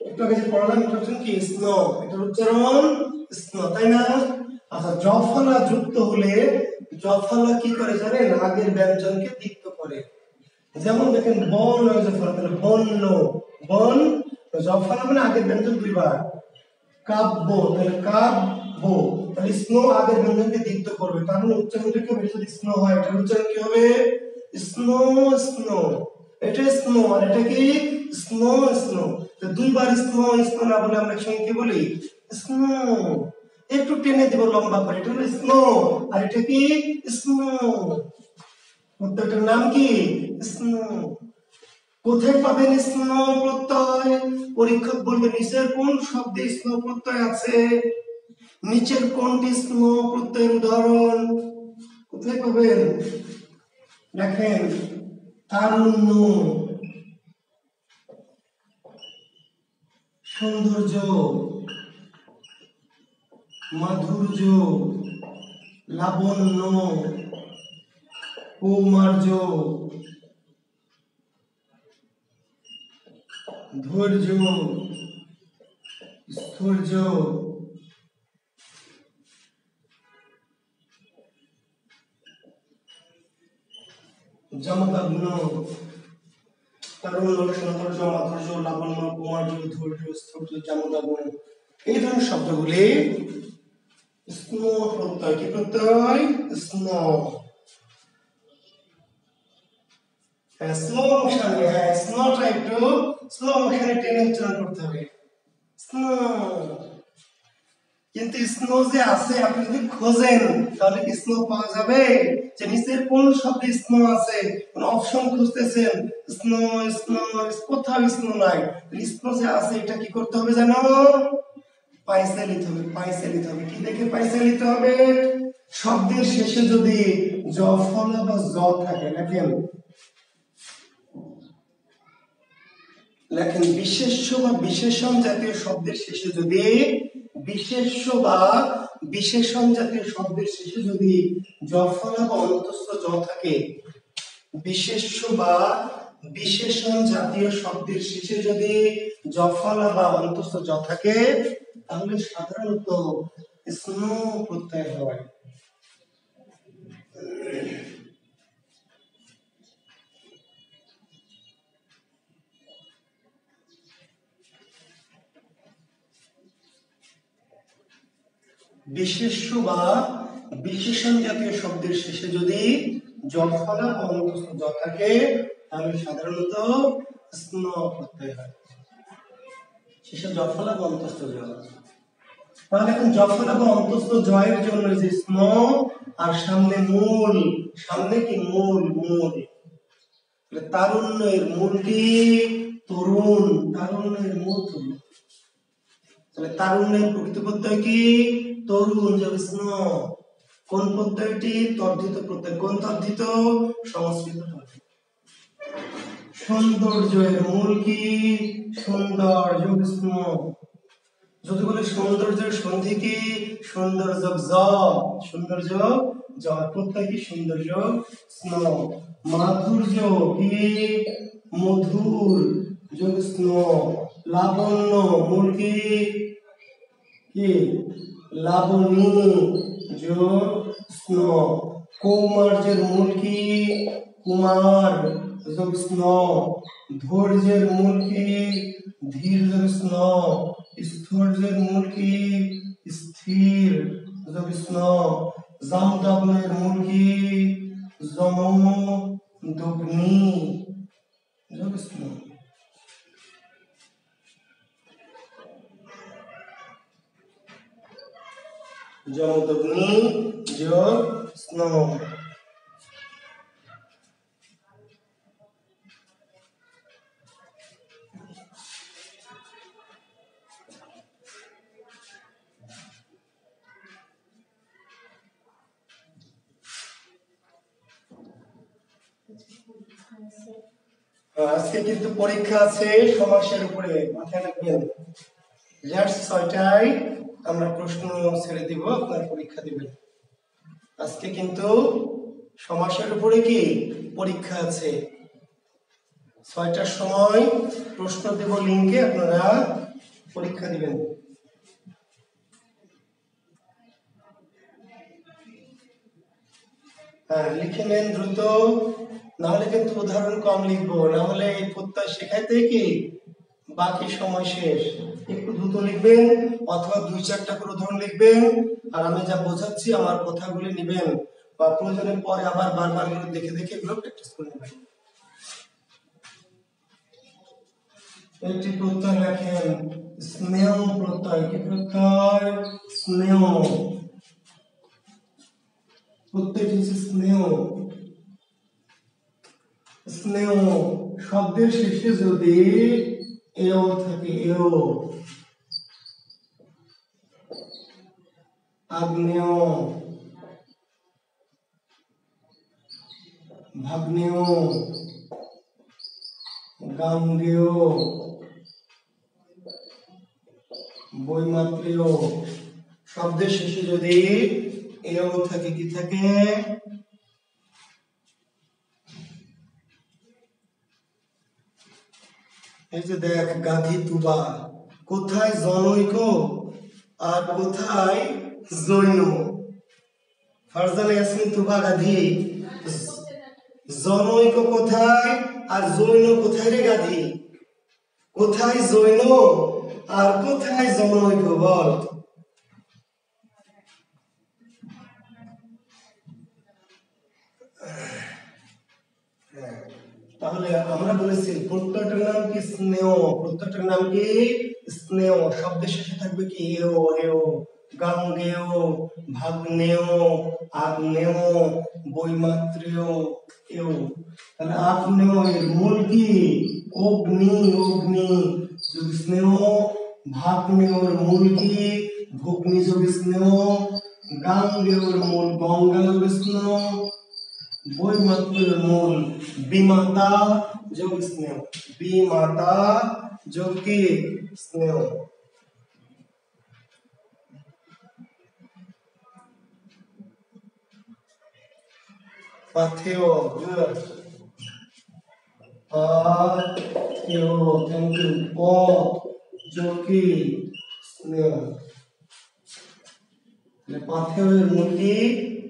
একটু আগে যে পড়লাম, এটার উচ্চারণ কি? স্ন। এটার উচ্চারণ স্ন, তাই না? আচ্ছা, জফলা যুক্ত হলে জফলা কি করে জানেন? আগের ব্যঞ্জনকে দীপ্ত করে। যেমন দেখেন বন জফলা, তাহলে বন্য। বন জফলা মানে আগের ব্যঞ্জন দুইবার। কাব্য তাহলে কাব্য, তাহলে স্ন আগের ব্যঞ্জনকে দীপ্ত করবে। তার মানে উচ্চারণটা কি হবে? যদি স্ন হয় এটার উচ্চারণ কি হবে? Snow snow. এটা স্নো আর এটা কি স্নো স্নো। তো দুইবার স্নো স্নো না বলে আমরা একসঙ্গে কি বলি স্নো। একটু টেনে দেব লম্বা করে, এটা হলো স্নো আর এটা কি স্নো। প্রত্যয়টার নাম কি স্নো। কোথায় পাবেন স্নো প্রত্যয়? পরীক্ষক বলবে নিচের কোন শব্দে স্নো প্রত্যয় আছে, নিচের কোনটি স্নো প্রত্যয়ের উদাহরণ? কোথায় পাবেন? দেখেন তারুণ্য, সৌন্দর্য, মাধুর্য, লাবণ্য, কৌমার্য, ধৈর্য, স্থৈর্য, জমদগ্ন, তারুণ্য, সৌন্দর্য, মাধুর্য, লাবণ্য, কৌমার্য, ধৈর্য, স্থৈর্য, জমদগ্ন, এই ধরনের শব্দগুলি স্নো প্রত্যয়। কি প্রত্যয়? স্নো। স্লো মোশনে, স্নোটা একটু স্লো মোশনে টেনে উচ্চারণ করতে হবে স্নো। কিন্তু স্নো যে আছে আপনি যদি খোঁজেন তাহলে কি স্নো পাওয়া যাবে? যে নিচের কোন শব্দে স্নো আছে, কোন অপশন খুঁজতেছেন, স্নো স্নো কোথাও স্নো নাই। স্নো যে আছে এটা কি করতে হবে জানো? পাইসে নিতে হবে, পাইসে নিতে হবে। কি দেখে পাইসে নিতে হবে? শব্দের শেষে যদি জ ফলা বা জ থাকে, লেখেন লেখেন বিশেষ্য বা বিশেষণ জাতীয় শব্দের শেষে যদি বিশেষ্য বা বিশেষণ জাতীয় শব্দের শেষে যদি জ ফলা বা অন্তঃস্থ জ থাকে, বিশেষ্য বা বিশেষণ জাতীয় শব্দের শেষে যদি জ ফলা বা অন্তঃস্থ জ থাকে তাহলে সাধারণত স্নো প্রত্যয় হয়। বিশেষ্য বা বিশেষণ জাতীয় শব্দের শেষে যদি জ ফলা বা অন্তঃস্থ জ থাকে তাহলে সাধারণত স্নো প্রত্যয় হয়। শেষে জ ফলা বা অন্তঃস্থ জ। তাহলে এখন জ ফলা বা অন্তঃস্থ জয়ের জন্য যে স্নো আর সামনে মূল, সামনে কি মূল, মূল তারুণ্যের মূল কি তরুণ, তারুণ্যের মূল তরুণ। তাহলে তারুণ্যের প্রকৃত প্রত্যয় কি তরুণ, যাবে স্নো। কোন প্রত্যয়টি? তদ্ধিত প্রত্যয়। কোন তদ্ধিত? সংস্কৃত তদ্ধিত। সৌন্দর্যের মূল কি সুন্দর, যোগ স্নো। যদি বলে সৌন্দর্যের সন্ধি কি সৌন্দর্য জ, সৌন্দর্য জ, প্রত্যয় কি সৌন্দর্য স্নো। মাধুর্য কি মধুর, যোগ স্নো। লাবণ্য মূল কি কি লাবণী, যোগ স্নো। কৌমার্যের মূল কি কুমার, যোগ স্নো। ধৈর্যের মূল কি ধীর, যোগ স্নো। স্থৈর্যের মূল কি স্থির, যোগ স্নো। জমদগ্নের মূল কি জমদগ্নি, যোগ স্নো। জমদগ্নি যোগ স্নো। আজকে কিন্তু পরীক্ষা আছে সমাসের উপরে, মাথায় রাখবেন। জাস্ট 6টায় আমরা প্রশ্ন ছেড়ে দিব, আপনার পরীক্ষা দিবেন। আজকে কিন্তু সমাসের উপরে কি পরীক্ষা আছে। 6টার সময় প্রশ্ন দেব লিংকে, আপনারা পরীক্ষা দিবেন। হ্যাঁ লিখে নেন দ্রুত, নাহলে কিন্তু উদাহরণ কম লিখবো, নাহলে এই প্রত্যয় শেখাইতে কি বাকি সময় শেষ। একটু দ্রুত লিখবেন অথবা 2-4টা করে উদাহরণ লিখবেন, আর আমি যা বোঝাচ্ছি আমার কথাগুলি নেবেন বা প্রয়োজনে পরে আবার বারবার করে দেখে দেখে এগুলো প্র্যাকটিস করে নেবেন। একটি প্রত্যয় লেখেন স্নেহ প্রত্যয়। কি প্রত্যয়? স্নেহ। প্রত্যয়টি হচ্ছে স্নেহ। স্নেহ শব্দের শেষে যদি এও থাকে, এও, আগ্নেয়, ভাগ্নেয়, গাঙ্গেয়, বৈমাত্রেয়, শব্দের শেষে যদি এও থাকে, কি থাকে? এই যে দেখ, গাধি তুবা, কোথায় জনৈক আর কোথায় জৈন? ফারজানা ইয়াসমিন তুবা গাধি, জনৈক কোথায় আর জৈন কোথায় রে গাধি? কোথায় জৈন আর কোথায় জনৈক বল? তাহলে আমরা বলেছি প্রত্যয়টার নাম কি? স্নেহ। প্রত্যয়টার নাম কি? স্নেহ। শব্দের শেষে থাকবে কি? এও, এও, গাঙ্গেয়, ভাগ্নেয়, আগ্নেয়, বৈমাত্রেয়, এও। তাহলে আগ্নেয় এর মূল কি? অগ্নি, অগ্নি যোগ স্নেহ। ভাগ্নেয়র মূল কি? ভগ্নি যোগ স্নেহ। গাঙ্গেয়র মূল গঙ্গা যোগ স্নেহ। বৈমাত্রের মূল বিমাতা যোগ স্নেহ। বিমাতা যোগ কি? স্নেহ। পাথেয়, good. পাথেয়, thank you. পথ যোগ কি? স্নেহ। পাথেয়ের মূল কি?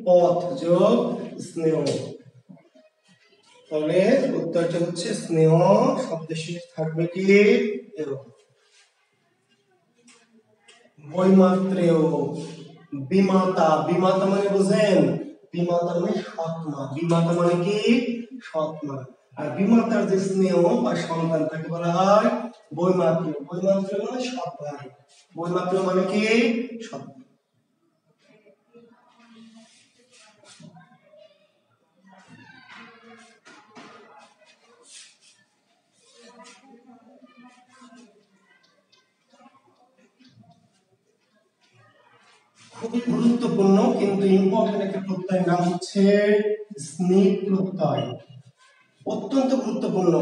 পথ যোগ স্নেহ। তাহলে উত্তরটা হচ্ছে স্নেহ। শব্দের শেষে থাকবে কি? এরকম। বৈমাত্রেয়, বিমাতা, বিমাতা মানে বুঝেন? বিমাতা মানে সৎমা। বিমাতা মানে কি? সৎমা। আর বিমাতার যে স্নেহ বা সন্তান তাকে বলা হয় বৈমাত্রেয়। বৈমাত্রেয় মানে সৎ ভাই। বৈমাত্রেয় মানে কি? সৎ। খুবই গুরুত্বপূর্ণ কিন্তু ইম্পর্টেন্ট একটা প্রত্যয়ের নাম হচ্ছে স্নিপ প্রত্যয়। অত্যন্ত গুরুত্বপূর্ণ,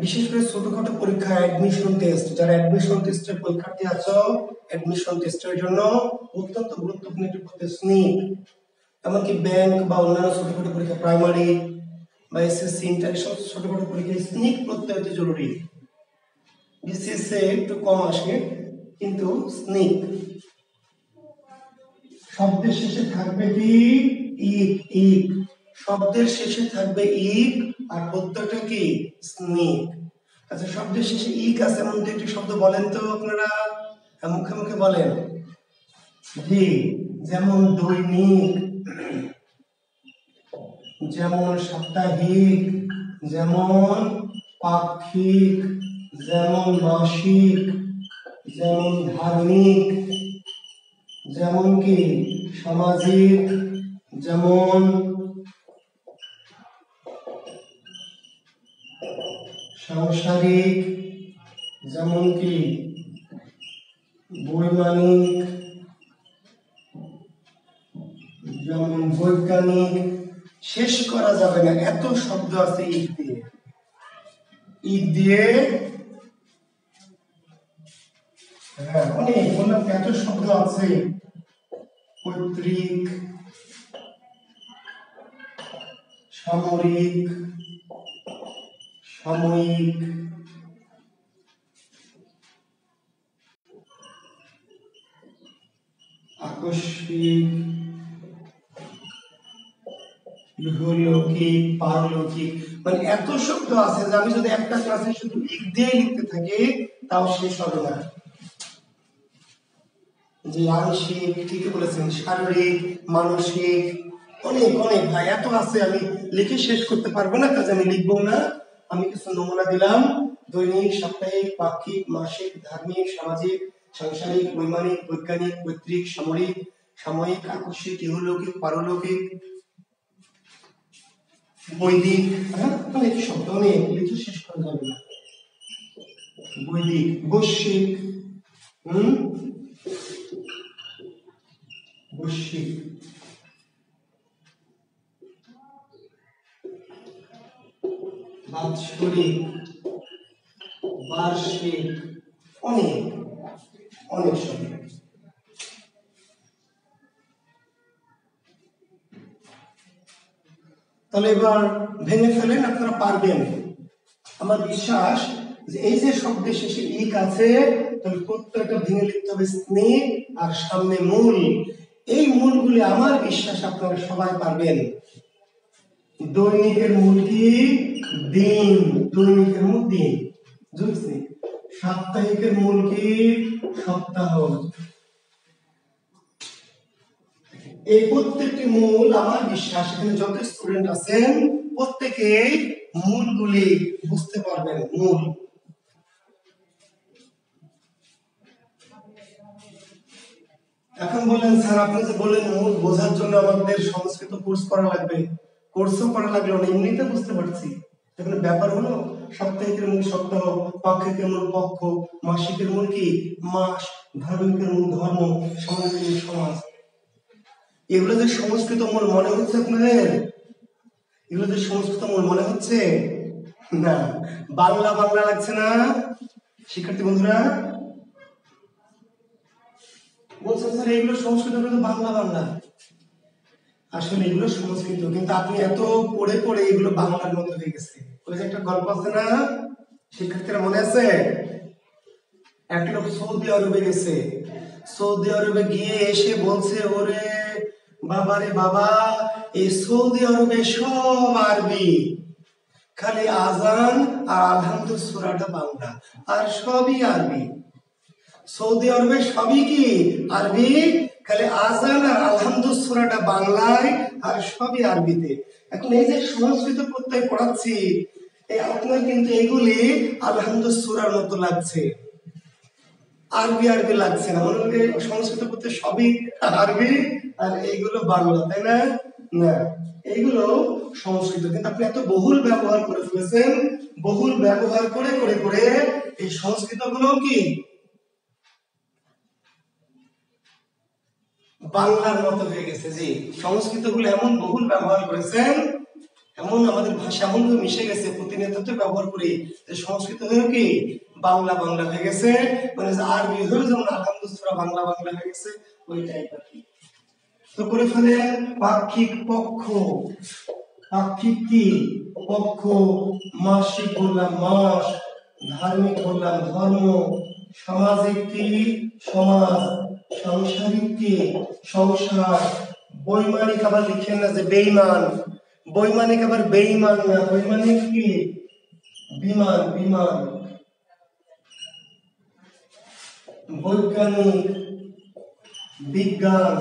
বিশেষ করে ছোটখাটো পরীক্ষা, অ্যাডমিশন টেস্ট, যারা অ্যাডমিশন টেস্টের পরীক্ষার্থী আছো, অ্যাডমিশন টেস্টের জন্য অত্যন্ত গুরুত্বপূর্ণ একটি প্রত্যয় স্নিপ। এমনকি ব্যাংক বা অন্যান্য ছোটখাটো পরীক্ষা, প্রাইমারি বা এসএসসি, ইন্টার, সব ছোটখাটো পরীক্ষায় স্নিপ প্রত্যয় অতি জরুরি। বিসিএসে একটু কম আসে কিন্তু স্নিপ। শব্দের শেষে থাকবে কি? ইক, ইক। শব্দের শেষে থাকবে ইক আর প্রত্যয়টা কি? স্নিপ। আচ্ছা, শব্দের শেষে ইক আছে এমন একটি শব্দ বলেন তো আপনারা, মুখে মুখে বলেন। জি, যেমন দৈনিক, যেমন সাপ্তাহিক, যেমন পাক্ষিক, যেমন মাসিক, যেমন ধার্মিক, যেমন কি সামাজিক, যেমন সাংসারিক, যেমন কি বৈমানিক, যেমন বৈজ্ঞানিক। শেষ করা যাবে না, এত শব্দ আছে ইক দিয়ে। ইক দিয়ে হ্যাঁ অনেক, বললাম এত শব্দ আছে। পৈতৃক, সামরিক, সাময়িক, আকস্মিক, ইহলৌকিক, পারলৌকিক, মানে এত শব্দ আছে যে আমি যদি একটা ক্লাসে শুধু ইক দিয়ে লিখতে থাকি তাও শেষ হবে না। যে আংশিক, ঠিকই বলেছেন, শারীরিক, মানসিক, অনেক অনেক ভাই, এত আছে আমি লিখে শেষ করতে পারবো না, কাজে আমি লিখবো না। আমি কিছু নমুনা দিলাম, দৈনিক, সাপ্তাহিক, পাক্ষিক, মাসিক, ধার্মিক, সামাজিক, সাংসারিক, বৈমানিক, বৈজ্ঞানিক, পৈতৃক, সামরিক, সাময়িক, আকস্মিক, ইহলৌকিক, পারলৌকিক, বৈদিক, অনেক শব্দ, অনেক লিখে শেষ করা যাবে না। বৈদিক, বৈশ্বিক, বৈশ্বিক, বাৎসরিক, বার্ষিক, অনেক অনেক শব্দ। তাহলে এবার ভেঙে ফেলেন, আপনারা পারবেন। আমার বিশ্বাস যে এই যে শব্দের শেষে ইক আছে, তাহলে প্রত্যেকটা ভেঙে লিখতে হবে স্নেক আর সামনে মূল। এই মূলগুলি আমার বিশ্বাস আপনারা সবাই পারবেন। দৈনিকের মূল কি? দিন, দৈনিকের মূল দিন। বুঝছি? সাপ্তাহিকের মূল কি? সপ্তাহ। এই প্রত্যেকটি মূল আমার বিশ্বাস এখানে যত স্টুডেন্ট আছেন প্রত্যেকে মূলগুলি বুঝতে পারবেন। মূল এখন বললেন স্যার আপনি যে বললেন মূল বোঝার জন্য আমাদের সংস্কৃত কোর্স করা লাগবে। কোর্সও করা লাগলো না, এমনিতে বুঝতে পারছি। এখানে ব্যাপার হলো সাপ্তাহিকের মূল সপ্তাহ, পাক্ষিকের মূল পক্ষ, মাসিকের মূল কি? মাস, ধার্মিকের মূল ধর্ম, সামাজিকের মূল সমাজ। এগুলো যে সংস্কৃত মূল মনে হচ্ছে আপনাদের? এগুলো যে সংস্কৃত মূল মনে হচ্ছে না? বাংলা বাংলা লাগছে না শিক্ষার্থী বন্ধুরা? বলছেন স্যার এগুলো সংস্কৃত বাংলা বাংলা। আসলে এগুলো সংস্কৃত, কিন্তু আপনি এত পড়ে পড়ে এগুলো বাংলার মতো হয়ে গেছে। ওই যে একটা গল্প আছে না, শিক্ষার্থীরা মনে আছে? একটা লোক সৌদি আরবে গেছে, সৌদি আরবে গিয়ে এসে বলছে ওরে বাবা রে বাবা, এই সৌদি আরবে সব আরবি, খালি আজান আর আলহামদুল সূরাটা বাংলা, আর সবই আরবি। সৌদি আরবে সবই কি? আরবি, খালি আজান আর আলহামদুল সূরাটা বাংলায় আর সবই আরবিতে। এখন এই যে সংস্কৃত প্রত্যয় পড়াচ্ছি, এই আপনার কিন্তু এগুলি আলহামদুল সূরার মতো লাগছে, আরবি আরবি লাগছে না। মনে হয় সংস্কৃত প্রত্যয় সবই আরবি আর এইগুলো বাংলা, তাই না? না, এইগুলো সংস্কৃত, কিন্তু আপনি এত বহুল ব্যবহার করে ফেলেছেন। বহুল ব্যবহার করে করে করে এই সংস্কৃত গুলো কি বাংলার মতো হয়ে গেছে। জি, সংস্কৃত গুলো এমন বহুল ব্যবহার করেছেন, এমন আমাদের ভাষা এমন মিশে গেছে, প্রতিনিয়ত ব্যবহার করি, যে সংস্কৃত হয়ে কি বাংলা বাংলা হয়ে গেছে। মানে আরবি হয়ে যেমন আলহামদুল সূরা বাংলা বাংলা হয়ে গেছে, ওই টাইপ আর কি। তো করে ফেলেন পাক্ষিক পক্ষ। পাক্ষিক কি? পক্ষ। মাসিক বললাম মাস, ধার্মিক বললাম ধর্ম, সামাজিক কি? সমাজ, সাংসারিক কি? সংসার। বৈমানিক আবার লিখেন না যে বেঈমান, বৈমানিক আবার বেঈমান না, বৈমানিক কি? বিমান, বিমান। বৈজ্ঞানিক, বিজ্ঞান।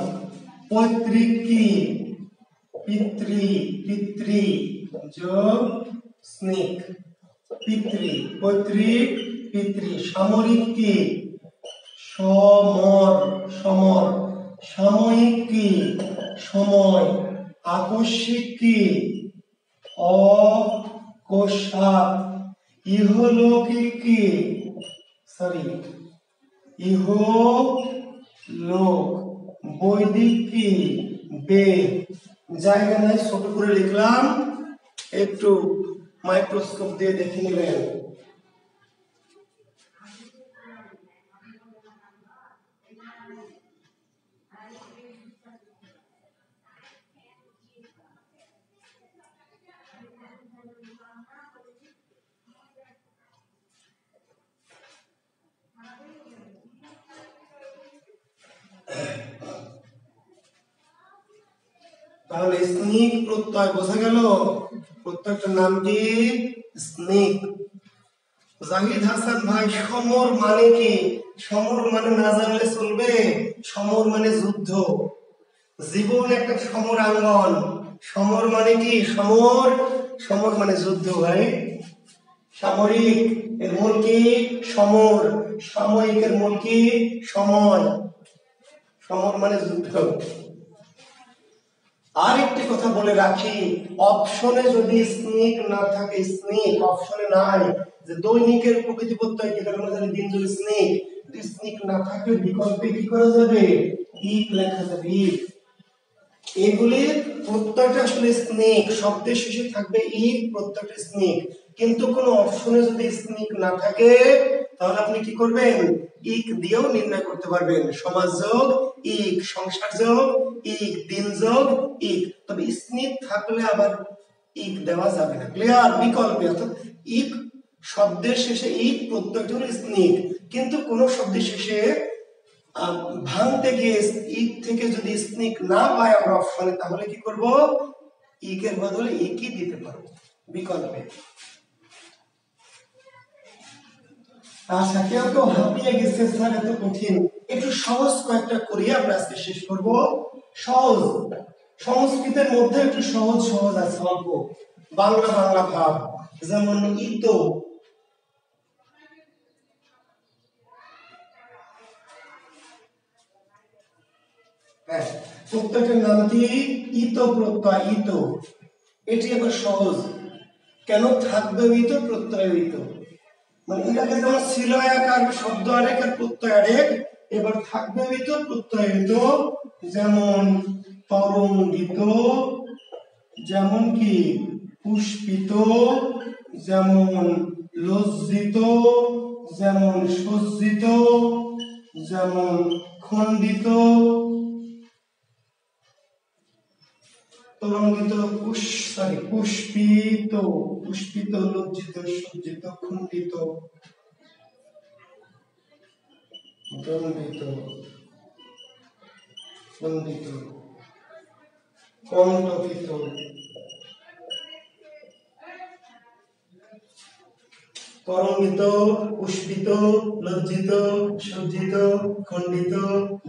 পৈতৃক কি? পিতৃ, পিতৃ যোগ স্নেক, পিতৃ, পৈতৃক, পিতৃ। সামরিক কি? সমর, সমর। সাময়িক কি? সময়। আকস্মিক কি? অকস্মাৎ। ইহলৌকিক কি? সরি, ইহলোক। বৈদিক কি? বেদ। জায়গা নাই, ছোট করে লিখলাম, একটু মাইক্রোস্কোপ দিয়ে দেখে নেবেন। তাহলে স্নিক প্রত্যয় বোঝা গেল, প্রত্যয়টার নাম কি? স্নিক। জাহিদ হাসান ভাই, সমর মানে কি? সমর মানে না জানলে চলবে? সমর মানে যুদ্ধ, জীবন একটা সমরাঙ্গন। সমর মানে কি? সমর, সমর মানে যুদ্ধ ভাই। সামরিক এর মূল কি? সমর। সাময়িক এর মূল কি? সময়। সমর মানে যুদ্ধ। আর একটি কথা বলে রাখি, অপশনে যদি স্নিক না থাকে, স্নিক অপশনে নাই, যে দৈনিকের প্রকৃতি প্রত্যয় কি আমরা জানি দিন যদি স্নিক, স্নিক না থাকে বিকল্পে কি করা যাবে? ইক লেখা যাবে, ইক। এগুলির প্রত্যয়টা আসলে স্নিক, শব্দের শেষে থাকবে ইক, প্রত্যয়টা স্নিক। কিন্তু কোন অপশনে যদি স্নিক না থাকে তাহলে আপনি কি করবেন? ইক দিয়েও নির্ণয় করতে পারবেন। সমাস যোগ ইক, সংসার যোগ ইক, দিন যোগ ইক। তবে স্নিক থাকলে আবার ইক দেওয়া যাবে না। ক্লিয়ার? বিকল্পে, অর্থাৎ ইক শব্দের শেষে ইক প্রত্যয়টা হলো স্নিক, কিন্তু কোন শব্দের শেষে ভাঙতে গিয়ে ইক থেকে যদি স্নিক না পাই আমরা অপশনে, তাহলে কি করব? ইকের বদলে একই দিতে পারবো বিকল্পে। আচ্ছা, কেউ কেউ হাঁপিয়ে গেছে, স্যার এত কঠিন, একটু সহজ কয়েকটা করি আমরা আজকে শেষ করব। সহজ, সংস্কৃতের মধ্যে একটু সহজ সহজ আছে অল্প, বাংলা বাংলা ভাব, যেমন ইতো। হ্যাঁ, প্রত্যয়টার নাম কি? ইতো প্রত্যয়, ইতো। এটি আবার সহজ। কেন থাকবে ইতো, প্রত্যয় ইতো? মানে এর আগে যেমন ছিল এক আর শব্দ আরেক আর প্রত্যয় আরেক, এবার থাকবে ইতো প্রত্যয় ইতো। যেমন তরঙ্গিত, যেমন কি পুষ্পিত, যেমন লজ্জিত, যেমন সজ্জিত, যেমন খণ্ডিত। তরঙ্গিত, পুষ্পিত, পুষ্পিত, লজ্জিত, সজ্জিত, খণ্ডিত, দণ্ডিত, খণ্ডিত, কণ্টকিত। তরঙ্গিত, পুষ্পিত, লজ্জিত, সজ্জিত, খণ্ডিত,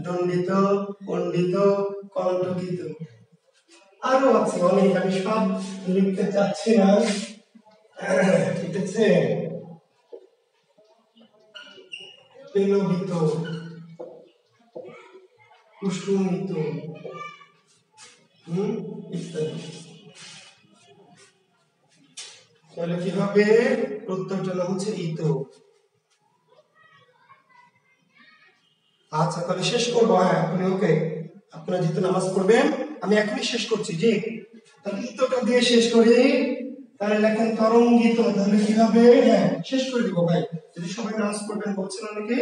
দণ্ডিত, কণ্ডিত, কণ্টকিত। আরো আছে অনেক, আমি সব লিখতে চাচ্ছি না, ঠিক আছে? পেলবিত, কুসুমিত, ইত্যাদি। তাহলে কি হবে? প্রত্যয়টা নাম হচ্ছে ইতো। আচ্ছা, তাহলে শেষ করবো। হ্যাঁ, আপনি ওকে, আপনারা যেহেতু নামাজ পড়বেন, আমি এখনই শেষ করছি। জি, তাহলে ইতোটা দিয়ে শেষ করি। তাহলে লেখেন তরঙ্গিত, তাহলে কি হবে? হ্যাঁ, শেষ করে দিব ভাই, যদি সবাই নামাজ পড়বেন বলছেন অনেকে,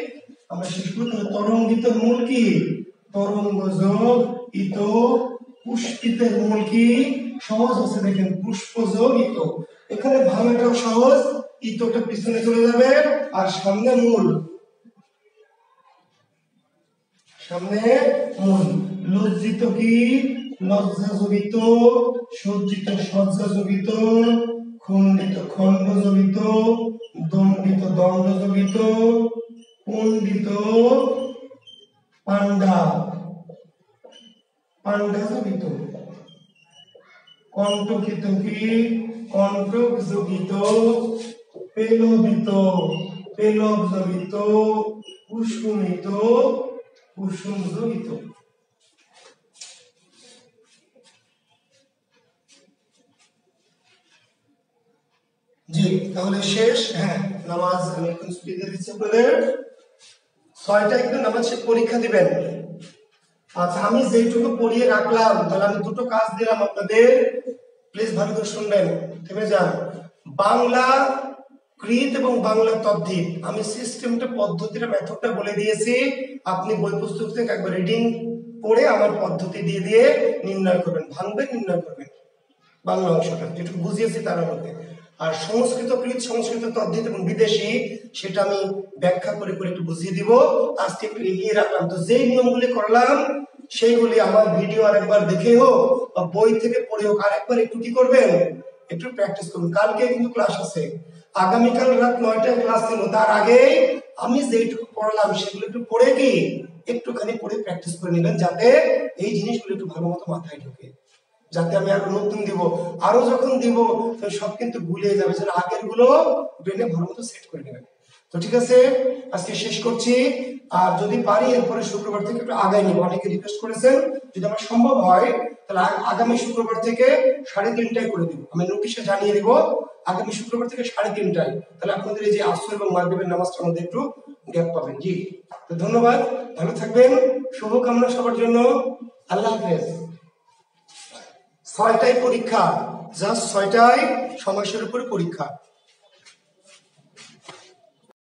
আমরা শেষ করব। তাহলে তরঙ্গিত মূল কি? তরঙ্গ যোগ ইতো। পুষ্পিতের মূল কি? সহজ আছে, দেখেন, পুষ্প যোগ ইতো। এখানে ভাঙাটাও সহজ, ইতোটা পিছনে চলে যাবে আর সামনে মূল, সামনে মূল। লজ্জিত কি? লজ্জা যোগিত, সজ্জিত সজ্জা যোগিত, খণ্ডিত খণ্ড যোগিত, দণ্ডিত দণ্ড যোগিত, পণ্ডিত পাণ্ডা পাণ্ডা যোগিত, কণ্টকিত কি? কণ্টক যোগিত, পেলবিত পেলব যোগিত, কুসুমিত কুসুম যোগিত। জি, তাহলে শেষ। হ্যাঁ, নামাজ আমি এখন ছুটি দিয়ে দিচ্ছি আপনাদের। 6টায় কিন্তু নামাজ পরীক্ষা দিবেন। আচ্ছা, আমি যেটুকু পড়িয়ে রাখলাম, তাহলে আমি দুটো কাজ দিলাম আপনাদের, প্লিজ ভালো করে শুনবেন, থেমে যান। বাংলা কৃত এবং বাংলা তদ্ধিত, আমি সিস্টেমটা, পদ্ধতিটা, মেথডটা বলে দিয়েছি। আপনি বই পুস্তক থেকে একবার রিডিং পড়ে আমার পদ্ধতি দিয়ে দিয়ে নির্ণয় করবেন, ভাঙবেন, নির্ণয় করবেন বাংলা অংশটা যেটুকু বুঝিয়েছি তার মধ্যে। আর সংস্কৃত কৃত, সংস্কৃত তদ্ধিত এবং বিদেশি, সেটা আমি ব্যাখ্যা করে করে একটু বুঝিয়ে দিব। আজকে একটু এগিয়ে রাখলাম, তো যেই নিয়মগুলি করলাম সেইগুলি আমার ভিডিও আরেকবার দেখে হোক বা বই থেকে পড়ে হোক আরেকবার একটু কি করবেন? একটু প্র্যাকটিস করুন। কালকে কিন্তু ক্লাস আছে, আগামীকাল রাত 9টায় ক্লাস ছিল, তার আগে আমি যেইটুকু পড়লাম সেগুলো একটু পড়ে কি একটুখানি পড়ে প্র্যাকটিস করে নেবেন, যাতে এই জিনিসগুলো একটু ভালো মতো মাথায় ঢোকে। যাতে আমি আরো নতুন দিব, আরো যখন দিব সব কিন্তু ভুলে যাবে, যেন আগের গুলো ব্রেনে ভালো মতো সেট করে নেবেন। তো ঠিক আছে, আজকে শেষ করছি। আর যদি পারি এরপরে শুক্রবার থেকে একটু আগায় নিব, অনেকে রিকোয়েস্ট করেছেন, যদি আমার সম্ভব হয় তাহলে আগামী শুক্রবার থেকে 3:30টায় করে দিব। আমি নোটিশে জানিয়ে দিব আগামী শুক্রবার থেকে 3:30টায়, তাহলে আপনাদের এই যে আসর এবং মাগরিবের নামাজটার মধ্যে একটু গ্যাপ পাবেন। জি, তো ধন্যবাদ, ভালো থাকবেন, শুভকামনা সবার জন্য। আল্লাহ হাফেজ। 6টায় পরীক্ষা, জাস্ট 6টায় সময়সূচির উপরে পরীক্ষা।